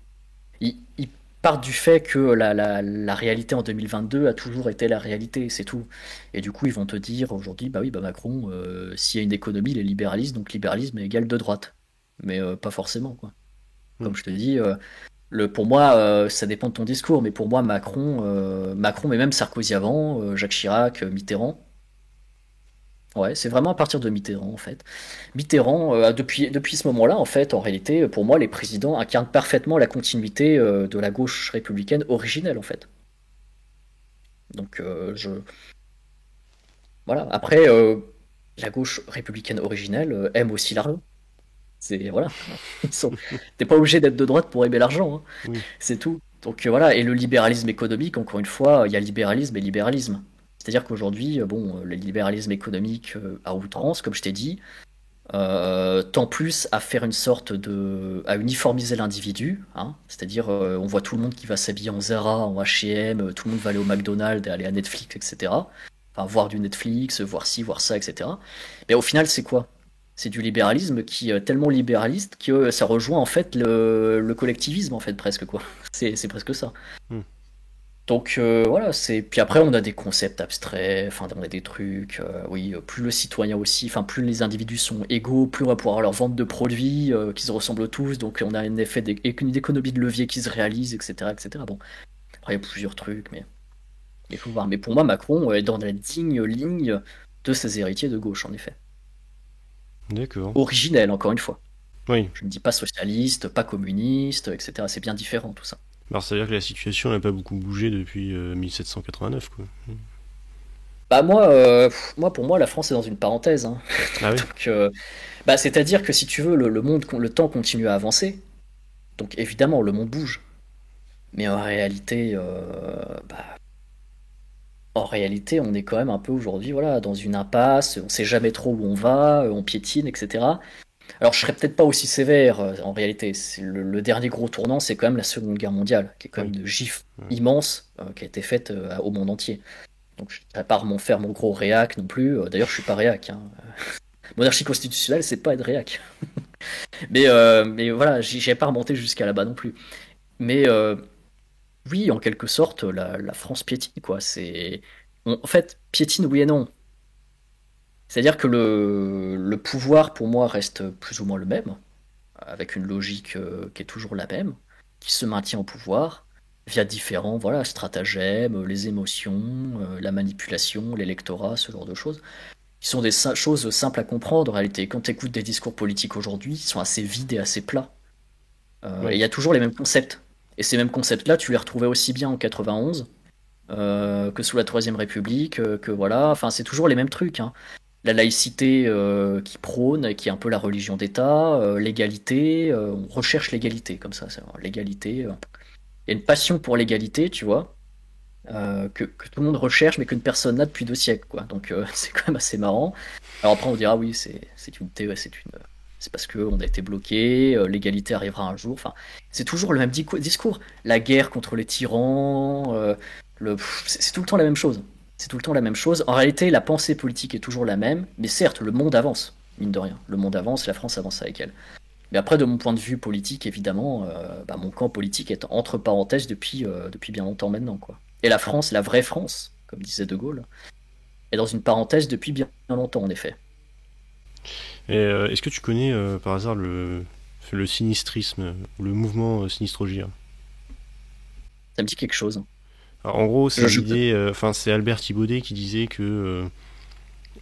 ils partent du fait que la réalité en 2022 a toujours été la réalité, c'est tout. Et du coup, ils vont te dire aujourd'hui, bah oui, bah Macron, s'il y a une économie, il est libéraliste, donc libéralisme est égal de droite. Mais pas forcément, quoi. Hmm. Comme je te dis, pour moi, ça dépend de ton discours, mais pour moi, Macron, mais même Sarkozy avant, Jacques Chirac, Mitterrand, ouais, c'est vraiment à partir de Mitterrand, en fait. Mitterrand, depuis ce moment-là, en fait, en réalité, pour moi, les présidents incarnent parfaitement la continuité de la gauche républicaine originelle, en fait. Donc, voilà. Après, la gauche républicaine originelle aime aussi l'argent. Voilà. Ils sont... T'es pas obligé d'être de droite pour aimer l'argent, hein. Oui. C'est tout. Donc voilà. Et le libéralisme économique, encore une fois, il y a libéralisme et libéralisme. C'est-à-dire qu'aujourd'hui, bon, le libéralisme économique à outrance, comme je t'ai dit, tend plus à faire une sorte à uniformiser l'individu, hein. C'est-à-dire on voit tout le monde qui va s'habiller en Zara, en H&M, tout le monde va aller au McDonald's, aller à Netflix, etc. Enfin voir du Netflix, voir ci, voir ça, etc. Mais au final c'est quoi? C'est du libéralisme qui est tellement libéraliste que ça rejoint en fait le collectivisme en fait presque quoi. C'est presque ça. Hmm. Donc voilà, c'est puis après on a des concepts abstraits, enfin on a des trucs, oui, plus le citoyen aussi, enfin plus les individus sont égaux, plus on va pouvoir leur vendre de produits qui se ressemblent tous, donc on a un effet une économie de levier qui se réalise, etc., etc. Bon, après il y a plusieurs trucs, mais il faut voir. Mais pour moi Macron est dans la digne ligne de ses héritiers de gauche en effet, D'accord. originel encore une fois. Oui. Je ne dis pas socialiste, pas communiste, etc. C'est bien différent tout ça. Alors, ça veut dire que la situation n'a pas beaucoup bougé depuis 1789, quoi. Bah moi pour moi la France est dans une parenthèse, hein. Ah oui. Donc, bah, c'est-à-dire que si tu veux, le temps continue à avancer. Donc évidemment, le monde bouge. Mais en réalité, on est quand même un peu aujourd'hui, voilà, dans une impasse. On sait jamais trop où on va, on piétine, etc. Alors je serais peut-être pas aussi sévère en réalité. Le dernier gros tournant, c'est quand même la Seconde Guerre mondiale, qui est quand Oui. même une gifle Ouais. immense qui a été faite au monde entier. Donc je ne vais pas faire mon gros réac non plus. D'ailleurs, je suis pas réac, hein. Monarchie constitutionnelle, c'est pas être réac. Mais voilà, j'y ai pas remonté jusqu'à là-bas non plus. Mais oui, en quelque sorte, la France piétine, quoi. En fait, piétine, oui et non. C'est-à-dire que le pouvoir, pour moi, reste plus ou moins le même, avec une logique qui est toujours la même, qui se maintient au pouvoir via différents voilà, stratagèmes, les émotions, la manipulation, l'électorat, ce genre de choses, qui sont des choses simples à comprendre en réalité. Quand tu écoutes des discours politiques aujourd'hui, ils sont assez vides et assez plats. Et il Oui. y a toujours les mêmes concepts. Et ces mêmes concepts-là, tu les retrouvais aussi bien en 91 que sous la Troisième République, que voilà. Enfin, c'est toujours les mêmes trucs, hein. La laïcité qui prône, qui est un peu la religion d'État, l'égalité, on recherche l'égalité comme ça, c'est l'égalité. Il y a une passion pour l'égalité, tu vois. que tout le monde recherche, mais qu'une personne n'a depuis 2 siècles, quoi. Donc c'est quand même assez marrant. Alors après, on dira oui, c'est une théorie, c'est parce qu'on a été bloqué, l'égalité arrivera un jour. Enfin, c'est toujours le même discours. La guerre contre les tyrans, c'est tout le temps la même chose. C'est tout le temps la même chose. En réalité, la pensée politique est toujours la même, mais certes, le monde avance, mine de rien. Le monde avance, la France avance avec elle. Mais après, de mon point de vue politique, évidemment, mon camp politique est entre parenthèses depuis bien longtemps maintenant, quoi. Et la France, la vraie France, comme disait De Gaulle, est dans une parenthèse depuis bien longtemps, en effet. Et est-ce que tu connais par hasard le sinistrisme, ou le mouvement Sinistrologie? Ça me dit quelque chose. Alors, en gros, c'est Je... l'idée, enfin c'est Albert Thibaudet qui disait que,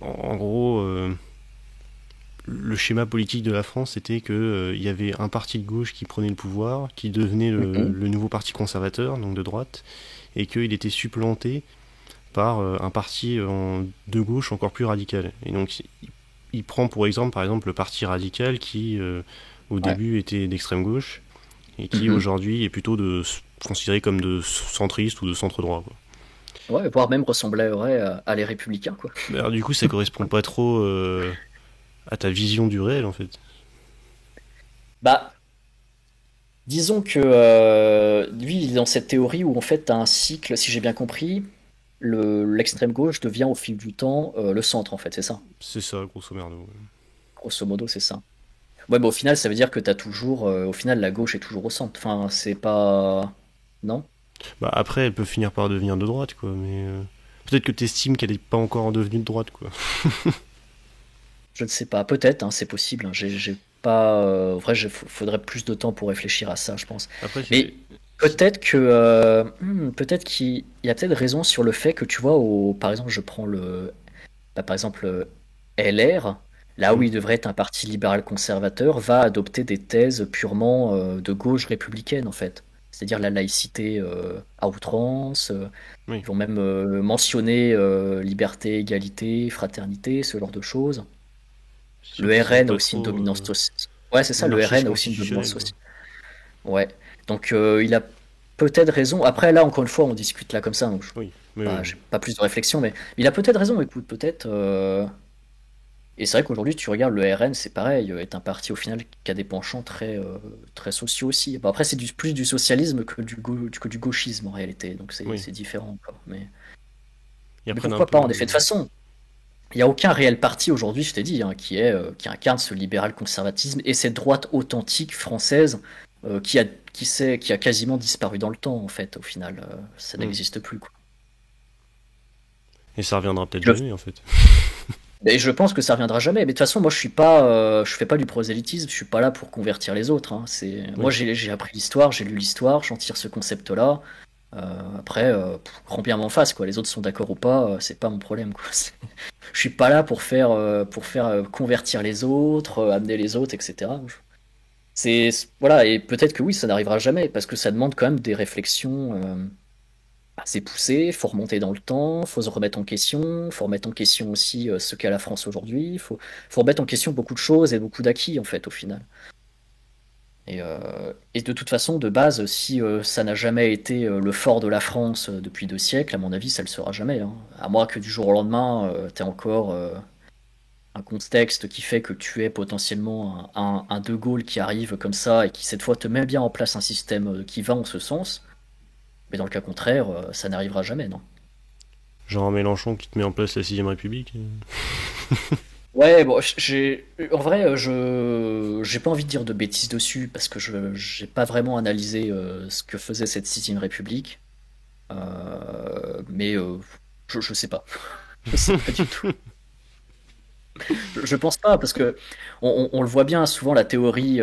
en gros, le schéma politique de la France, c'était que il y avait un parti de gauche qui prenait le pouvoir, qui devenait Mhm. le nouveau parti conservateur, donc de droite, et qu'il était supplanté par un parti de gauche encore plus radical. Et donc, il prend pour exemple, par exemple, le parti radical qui, au Ouais. début, était d'extrême gauche et qui Mhm. aujourd'hui est plutôt considéré comme de centriste ou de centre droit, quoi. Ouais, voire même ressemblerait à les Républicains, quoi. Mais alors, du coup, ça correspond pas trop à ta vision du réel, en fait. Bah, disons que lui, il est dans cette théorie où en fait, t'as un cycle, si j'ai bien compris, l'extrême gauche devient au fil du temps le centre, en fait, c'est ça. C'est ça, grosso merdo. Ouais. Grosso modo, c'est ça. Ouais, bah au final, ça veut dire que t'as toujours, au final, la gauche est toujours au centre. Enfin, c'est pas, non? Bah, après, elle peut finir par devenir de droite, quoi, mais peut-être que t'estimes qu'elle est pas encore devenue de droite, quoi. Je ne sais pas. Peut-être, hein, c'est possible, hein. J'ai pas, en vrai, faudrait plus de temps pour réfléchir à ça, je pense. Après, Mais c'est- peut-être que, peut-être qu'il y a peut-être raison sur le fait que tu vois, par exemple, je prends par exemple, LR, là où hmm, il devrait être un parti libéral conservateur, va adopter des thèses purement de gauche républicaine, en fait. C'est-à-dire la laïcité à outrance. oui. Ils vont même mentionner liberté, égalité, fraternité, ce genre de choses. C'est sûr Le qu'ils sont RN a pas aussi une trop dominance sociale. Ouais, c'est ça, le RN monarchistes a aussi une dominance constitutionnels, quoi. sociale. Ouais. Donc il a peut-être raison. Après, là, encore une fois, on discute là comme ça, donc Oui, mais oui. j'ai pas plus de réflexion, mais il a peut-être raison, écoute, peut-être. Et c'est vrai qu'aujourd'hui, tu regardes le RN, c'est pareil, est un parti au final qui a des penchants très sociaux aussi. Bon, après, c'est plus du socialisme que du gauchisme en réalité, donc Oui. c'est différent, quoi. Ils Mais apprennent un pourquoi peu. pas, en effet. De toute façon, il n'y a aucun réel parti aujourd'hui, je t'ai dit, hein, qui incarne ce libéral-conservatisme et cette droite authentique française qui a quasiment disparu dans le temps, en fait, au final. Ça Hmm. n'existe plus, quoi. Et ça reviendra peut-être Le- jamais, en fait. Et je pense que ça reviendra jamais. Mais de toute façon, moi, je fais pas du prosélytisme. Je suis pas là pour convertir les autres, hein. Moi, Oui. j'ai appris l'histoire, j'ai lu l'histoire, j'en tire ce concept-là. Après, grand bien m'en fasse, quoi. Les autres sont d'accord ou pas, c'est pas mon problème, quoi. Je suis pas là pour faire convertir les autres, amener les autres, etc. Voilà, et peut-être que oui, ça n'arrivera jamais parce que ça demande quand même des réflexions assez poussées. Faut remonter dans le temps, faut se remettre en question, faut remettre en question aussi ce qu'est la France aujourd'hui. Faut remettre en question beaucoup de choses et beaucoup d'acquis en fait au final. Et de toute façon, de base, si ça n'a jamais été le fort de la France depuis 2 siècles, à mon avis, ça le sera jamais, hein. À moins que du jour au lendemain, tu aies encore un contexte qui fait que tu aies potentiellement un De Gaulle qui arrive comme ça et qui cette fois te met bien en place un système qui va en ce sens. Mais dans le cas contraire, ça n'arrivera jamais, non. Genre un Mélenchon qui te met en place la sixième République. Ouais, bon, en vrai, j'ai pas envie de dire de bêtises dessus parce que j'ai pas vraiment analysé ce que faisait cette sixième République. Mais je sais pas. Je sais pas du tout. Je pense pas, parce que on le voit bien, souvent la théorie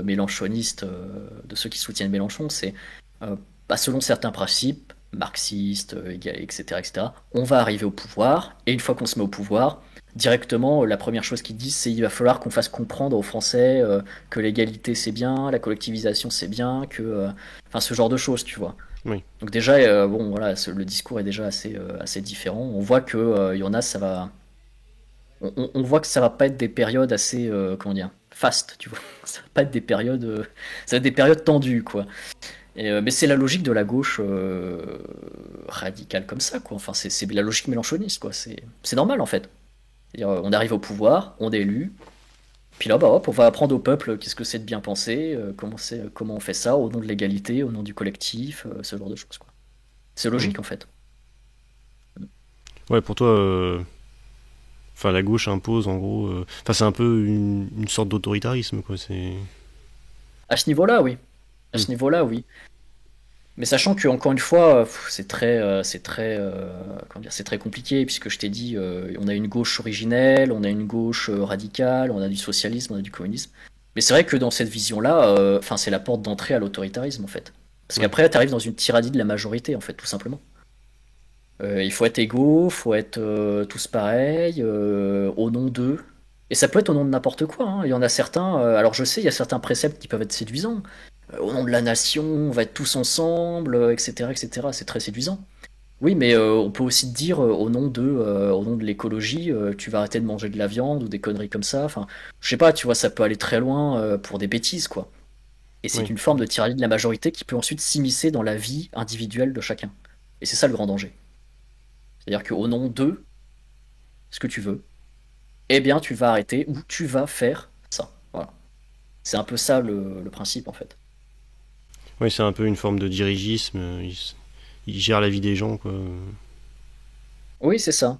mélenchoniste de ceux qui soutiennent Mélenchon, c'est euh, selon certains principes, marxistes, etc., etc., on va arriver au pouvoir, et une fois qu'on se met au pouvoir, directement, la première chose qu'ils disent, c'est il va falloir qu'on fasse comprendre aux Français que l'égalité c'est bien, la collectivisation c'est bien, enfin ce genre de choses, tu vois. Oui. Donc déjà, bon voilà, le discours est déjà assez différent. On voit que il y en a, ça va on voit que ça va pas être des périodes assez, comment dire, fast, tu vois. Ça va pas être des périodes, ça va être des périodes tendues, quoi. Mais c'est la logique de la gauche radicale comme ça, quoi. Enfin, c'est la logique mélanchoniste, quoi. C'est normal, en fait. C'est-à-dire, on arrive au pouvoir, on est élu, puis là, bah hop, on va apprendre au peuple qu'est-ce que c'est de bien penser, comment on fait ça, au nom de l'égalité, au nom du collectif, ce genre de choses, quoi. C'est Hmm. logique, en fait. Ouais, pour toi, enfin, la gauche impose en gros. Enfin, c'est un peu une sorte d'autoritarisme, quoi. C'est. À ce niveau-là, oui. À Hmm. ce niveau-là, oui. Mais sachant que encore une fois, comment dire, c'est très compliqué puisque je t'ai dit, on a une gauche originelle, on a une gauche radicale, on a du socialisme, on a du communisme. Mais c'est vrai que dans cette vision-là, enfin, c'est la porte d'entrée à l'autoritarisme en fait. Parce Oui, qu'après, tu arrives dans une tyrannie de la majorité en fait, tout simplement. Il faut être égaux, faut être tous pareils, au nom d'eux. Et ça peut être au nom de n'importe quoi, hein. Il y en a certains, alors je sais, il y a certains préceptes qui peuvent être séduisants. Au nom de la nation, on va être tous ensemble, etc., etc. C'est très séduisant. Oui, mais on peut aussi te dire au nom de l'écologie, tu vas arrêter de manger de la viande ou des conneries comme ça. Enfin, je sais pas, tu vois, ça peut aller très loin pour des bêtises, quoi. Et c'est oui. une forme de tyrannie de la majorité qui peut ensuite s'immiscer dans la vie individuelle de chacun. Et c'est ça le grand danger. C'est-à-dire qu'au nom de ce que tu veux, eh bien, tu vas arrêter ou tu vas faire ça. Voilà. C'est un peu ça le principe, en fait. Oui, c'est un peu une forme de dirigisme. Il gère la vie des gens, quoi. Oui, c'est ça.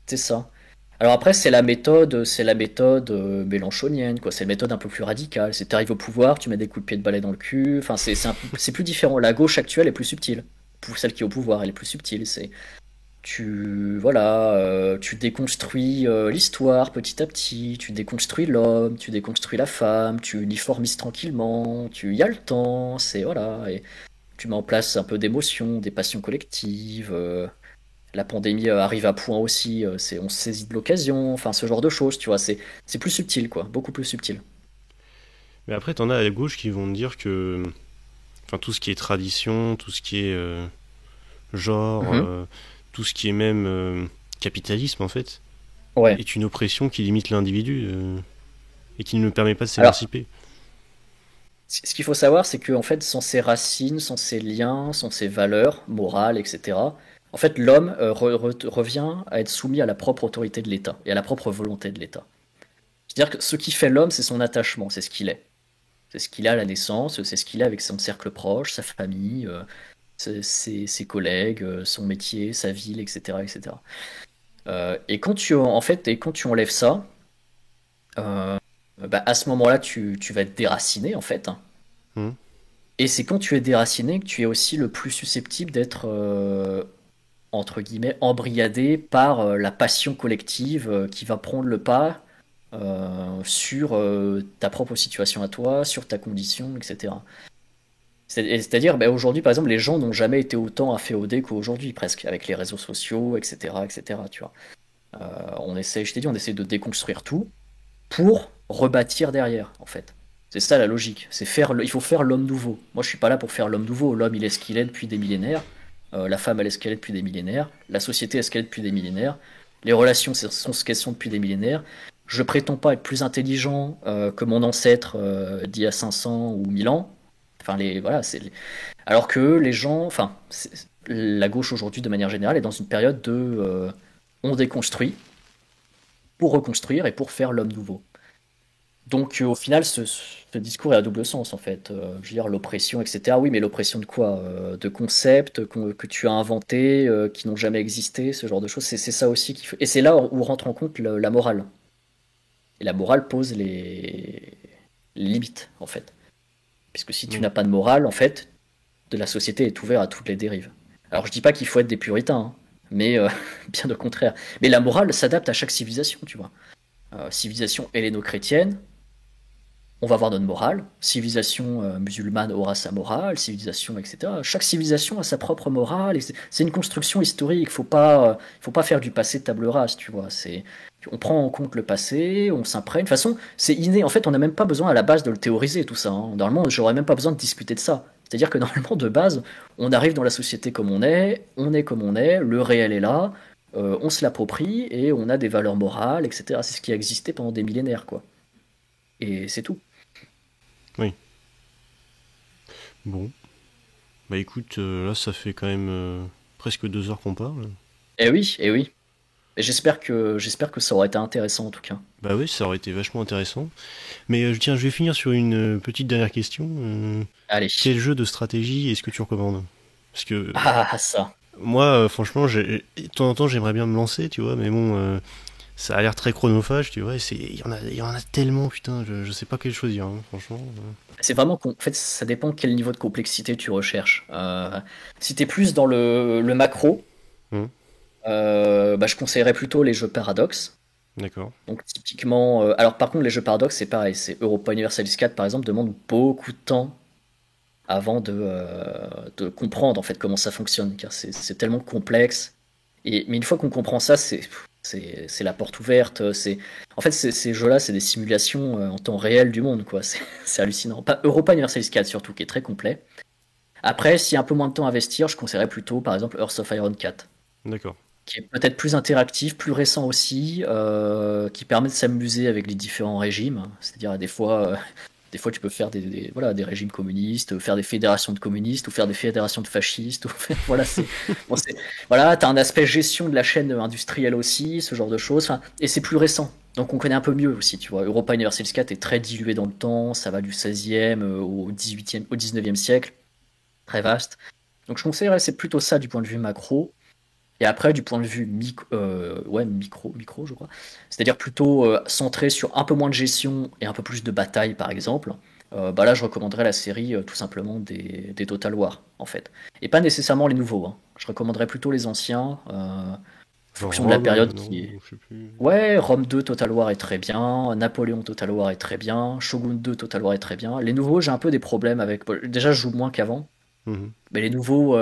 C'est ça. Alors après, c'est la méthode mélanchonienne, quoi. C'est la méthode un peu plus radicale. C'est t'arrives au pouvoir, tu mets des coups de pied de balai dans le cul. Enfin, c'est plus différent. La gauche actuelle est plus subtile. Pour celle qui est au pouvoir, elle est plus subtile. Tu déconstruis l'histoire petit à petit. Tu déconstruis l'homme, tu déconstruis la femme, tu uniformises tranquillement. Il y a le temps. C'est voilà. Et tu mets en place un peu d'émotions, des passions collectives. La pandémie arrive à point aussi, on se saisit de l'occasion, enfin ce genre de choses, tu vois, c'est plus subtil, quoi, beaucoup plus subtil. Mais après, t'en as à la gauche qui vont te dire que. Enfin, tout ce qui est tradition, tout ce qui est genre, Mhm. tout ce qui est même capitalisme, en fait, Ouais. est une oppression qui limite l'individu et qui ne le permet pas de Alors, s'émanciper. ce qu'il faut savoir, c'est que en fait, sans ses racines, sans ses liens, sans ses valeurs morales, etc., en fait, l'homme revient à être soumis à la propre autorité de l'État et à la propre volonté de l'État. C'est-à-dire que ce qui fait l'homme, c'est son attachement, c'est ce qu'il est. C'est ce qu'il a à la naissance, c'est ce qu'il a avec son cercle proche, sa famille, ses collègues, son métier, sa ville, etc., etc. Et quand tu enlèves ça, euh, bah, à ce moment-là, tu vas être déraciné en fait, hein. Hmm. Et c'est quand tu es déraciné que tu es aussi le plus susceptible d'être entre guillemets embrigadé par la passion collective qui va prendre le pas sur ta propre situation à toi, sur ta condition, etc. C'est-à-dire, bah, aujourd'hui, par exemple, les gens n'ont jamais été autant inféodés qu'aujourd'hui, presque, avec les réseaux sociaux, etc., etc., tu vois. Je t'ai dit, on essaie de déconstruire tout pour rebâtir derrière, en fait. C'est ça la logique. Il faut faire l'homme nouveau. Moi, je suis pas là pour faire l'homme nouveau. L'homme, il est ce qu'il est depuis des millénaires. La femme, elle est ce qu'elle est depuis des millénaires. La société est ce qu'elle est depuis des millénaires. Les relations sont ce qu'elles sont depuis des millénaires. Je prétends pas être plus intelligent que mon ancêtre d'il y a 500 ou 1000 ans. Enfin, voilà, alors que les gens, enfin, la gauche aujourd'hui, de manière générale, est dans une période de on déconstruit pour reconstruire et pour faire l'homme nouveau. Donc au final, ce discours est à double sens en fait. Je veux dire, l'oppression, etc. Oui, mais l'oppression de quoi? De concepts que tu as inventés, qui n'ont jamais existé, ce genre de choses. C'est ça aussi qui fait. Et c'est là où rentre en compte la morale. Et la morale pose les limites en fait. Puisque si tu Oui. n'as pas de morale, en fait, de la société est ouverte à toutes les dérives. Alors je dis pas qu'il faut être des puritains, hein, mais bien au contraire. Mais la morale s'adapte à chaque civilisation, tu vois. Civilisation helléno-chrétienne, on va avoir notre morale. Civilisation musulmane aura sa morale, civilisation, etc. Chaque civilisation a sa propre morale. Et c'est une construction historique. Faut pas faire du passé table rase, tu vois. On prend en compte le passé, on s'imprègne. De toute façon, c'est inné. En fait, on n'a même pas besoin à la base de le théoriser, tout ça, hein. Normalement, j'aurais même pas besoin de discuter de ça. C'est-à-dire que normalement, de base, on arrive dans la société comme on est comme on est, le réel est là, on se l'approprie et on a des valeurs morales, etc. C'est ce qui a existé pendant des millénaires, quoi. Et c'est tout. Oui. Bon. Bah écoute, là ça fait quand même presque 2 heures qu'on parle. Eh oui, eh oui. Et j'espère que ça aurait été intéressant en tout cas. Bah oui, ça aurait été vachement intéressant. Mais tiens, je vais finir sur une petite dernière question. Allez. Quel jeu de stratégie est-ce que tu recommandes? Parce que Ah, ça. moi, franchement, de temps en temps, j'aimerais bien me lancer, tu vois, mais bon, ça a l'air très chronophage, tu vois, il y en a tellement, putain, je sais pas quel choisir, hein, franchement. C'est vraiment, en fait, ça dépend quel niveau de complexité tu recherches. Si t'es plus dans le macro, Hum, bah, je conseillerais plutôt les jeux Paradox. d'accord, Donc typiquement, alors par contre les jeux Paradox c'est pareil, c'est Europa Universalis 4 par exemple demande beaucoup de temps avant de comprendre en fait comment ça fonctionne, car c'est tellement complexe. Mais une fois qu'on comprend ça, c'est la porte ouverte. En fait, ces jeux-là, c'est des simulations en temps réel du monde, quoi. C'est hallucinant. Pas, Europa Universalis 4 surtout, qui est très complet. Après, s'il y a un peu moins de temps à investir, je conseillerais plutôt, par exemple, Earth of Iron 4, d'accord. qui est peut-être plus interactif, plus récent aussi, qui permet de s'amuser avec les différents régimes. C'est-à-dire, des fois, tu peux faire voilà, des régimes communistes, faire des fédérations de communistes, ou faire des fédérations de fascistes. Voilà, bon, voilà, t'as un aspect gestion de la chaîne industrielle aussi, ce genre de choses. Enfin, et c'est plus récent. Donc on connaît un peu mieux aussi, tu vois. Europa Universalis 4 est très dilué dans le temps, ça va du 16e au 18e, au 19e siècle, très vaste. Donc je conseillerais, c'est plutôt ça du point de vue macro. Et après, du point de vue micro, je crois, c'est-à-dire plutôt centré sur un peu moins de gestion et un peu plus de bataille, par exemple, bah là, je recommanderais la série tout simplement des Total War, en fait. Et pas nécessairement les nouveaux, hein. Je recommanderais plutôt les anciens, en Genre fonction de la Rome, période qui non, est. je sais plus. Ouais, Rome 2 Total War est très bien, Napoléon Total War est très bien, Shogun 2 Total War est très bien. Les nouveaux, j'ai un peu des problèmes avec. Déjà, je joue moins qu'avant, Mhm. mais les nouveaux,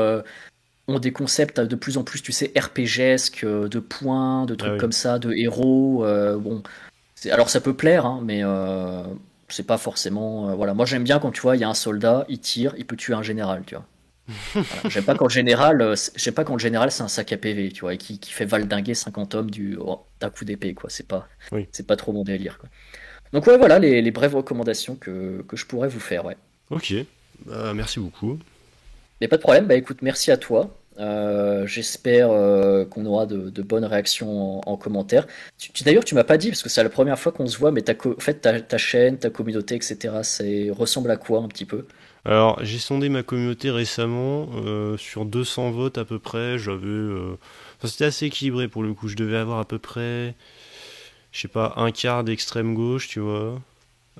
ont des concepts de plus en plus, tu sais, RPGesques, de points, de Ah trucs oui. comme ça, de héros. Bon, alors ça peut plaire, hein, mais c'est pas forcément. Voilà, moi j'aime bien quand tu vois, il y a un soldat, il tire, il peut tuer un général, tu vois. Voilà. J'aime pas quand le général c'est un sac à PV, tu vois, et qui fait valdinguer 50 hommes d'un coup d'épée, quoi. Oui. C'est pas trop mon délire, quoi. Donc ouais, voilà les brèves recommandations que je pourrais vous faire, ouais. Ok, bah, merci beaucoup. Mais pas de problème, bah écoute, merci à toi. J'espère qu'on aura de bonnes réactions en commentaire. D'ailleurs, tu m'as pas dit, parce que c'est la première fois qu'on se voit, mais en fait, ta chaîne, ta communauté, etc., ça ressemble à quoi un petit peu? Alors, j'ai sondé ma communauté récemment, sur 200 votes à peu près, enfin, c'était assez équilibré pour le coup, je devais avoir à peu près, je sais pas, un quart d'extrême gauche, tu vois,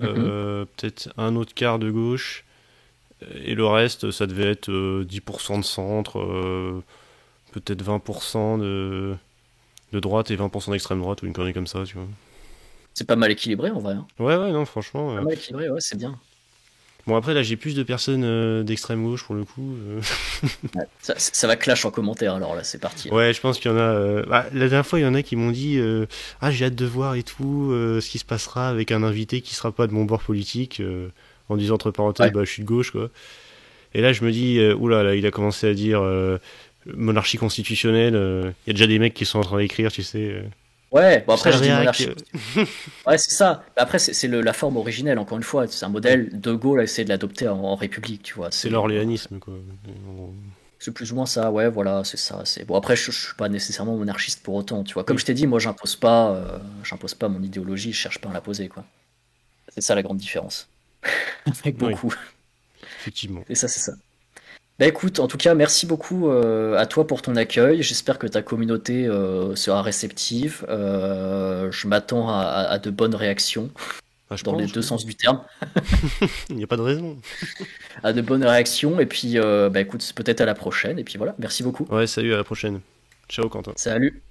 Mhm. peut-être un autre quart de gauche, et le reste, ça devait être 10% de centre, peut-être 20% de droite et 20% d'extrême droite, ou une connerie comme ça, tu vois. C'est pas mal équilibré en vrai, hein. Ouais, ouais, non, franchement. Pas mal équilibré, ouais, c'est bien. Bon, après, là, j'ai plus de personnes d'extrême gauche pour le coup. Ouais. Ça va clash en commentaire, alors là, c'est parti, là. Ouais, je pense qu'il y en a. Bah, la dernière fois, il y en a qui m'ont dit ah, j'ai hâte de voir et tout ce qui se passera avec un invité qui sera pas de mon bord politique, en disant entre parenthèses, Ouais. bah, je suis de gauche, quoi. Et là, je me dis oula, là, il a commencé à dire monarchie constitutionnelle. Il y a déjà des mecs qui sont en train d'écrire, tu sais. Ouais, bon après, Sale je dis réac. monarchie. Ouais, c'est ça. Après, c'est la forme originelle, encore une fois. C'est un Oui, modèle. De Gaulle a essayé de l'adopter en République, tu vois. c'est Voilà. l'orléanisme, quoi. C'est plus ou moins ça, ouais, voilà, c'est ça. Bon, après, je suis pas nécessairement monarchiste pour autant, tu vois. Comme Oui, je t'ai dit, moi, j'impose pas mon idéologie, je cherche pas à l'imposer, quoi. C'est ça la grande différence. Avec oui, beaucoup. effectivement. Et ça, c'est ça. Bah écoute, en tout cas, merci beaucoup à toi pour ton accueil. J'espère que ta communauté sera réceptive. Je m'attends à de bonnes réactions, Bah, je dans les pense, deux oui. sens du terme. Il n'y a pas de raison. À de bonnes réactions. Et puis, bah écoute, peut-être à la prochaine. Et puis voilà, merci beaucoup. Ouais, salut, à la prochaine. Ciao, Quentin. Salut.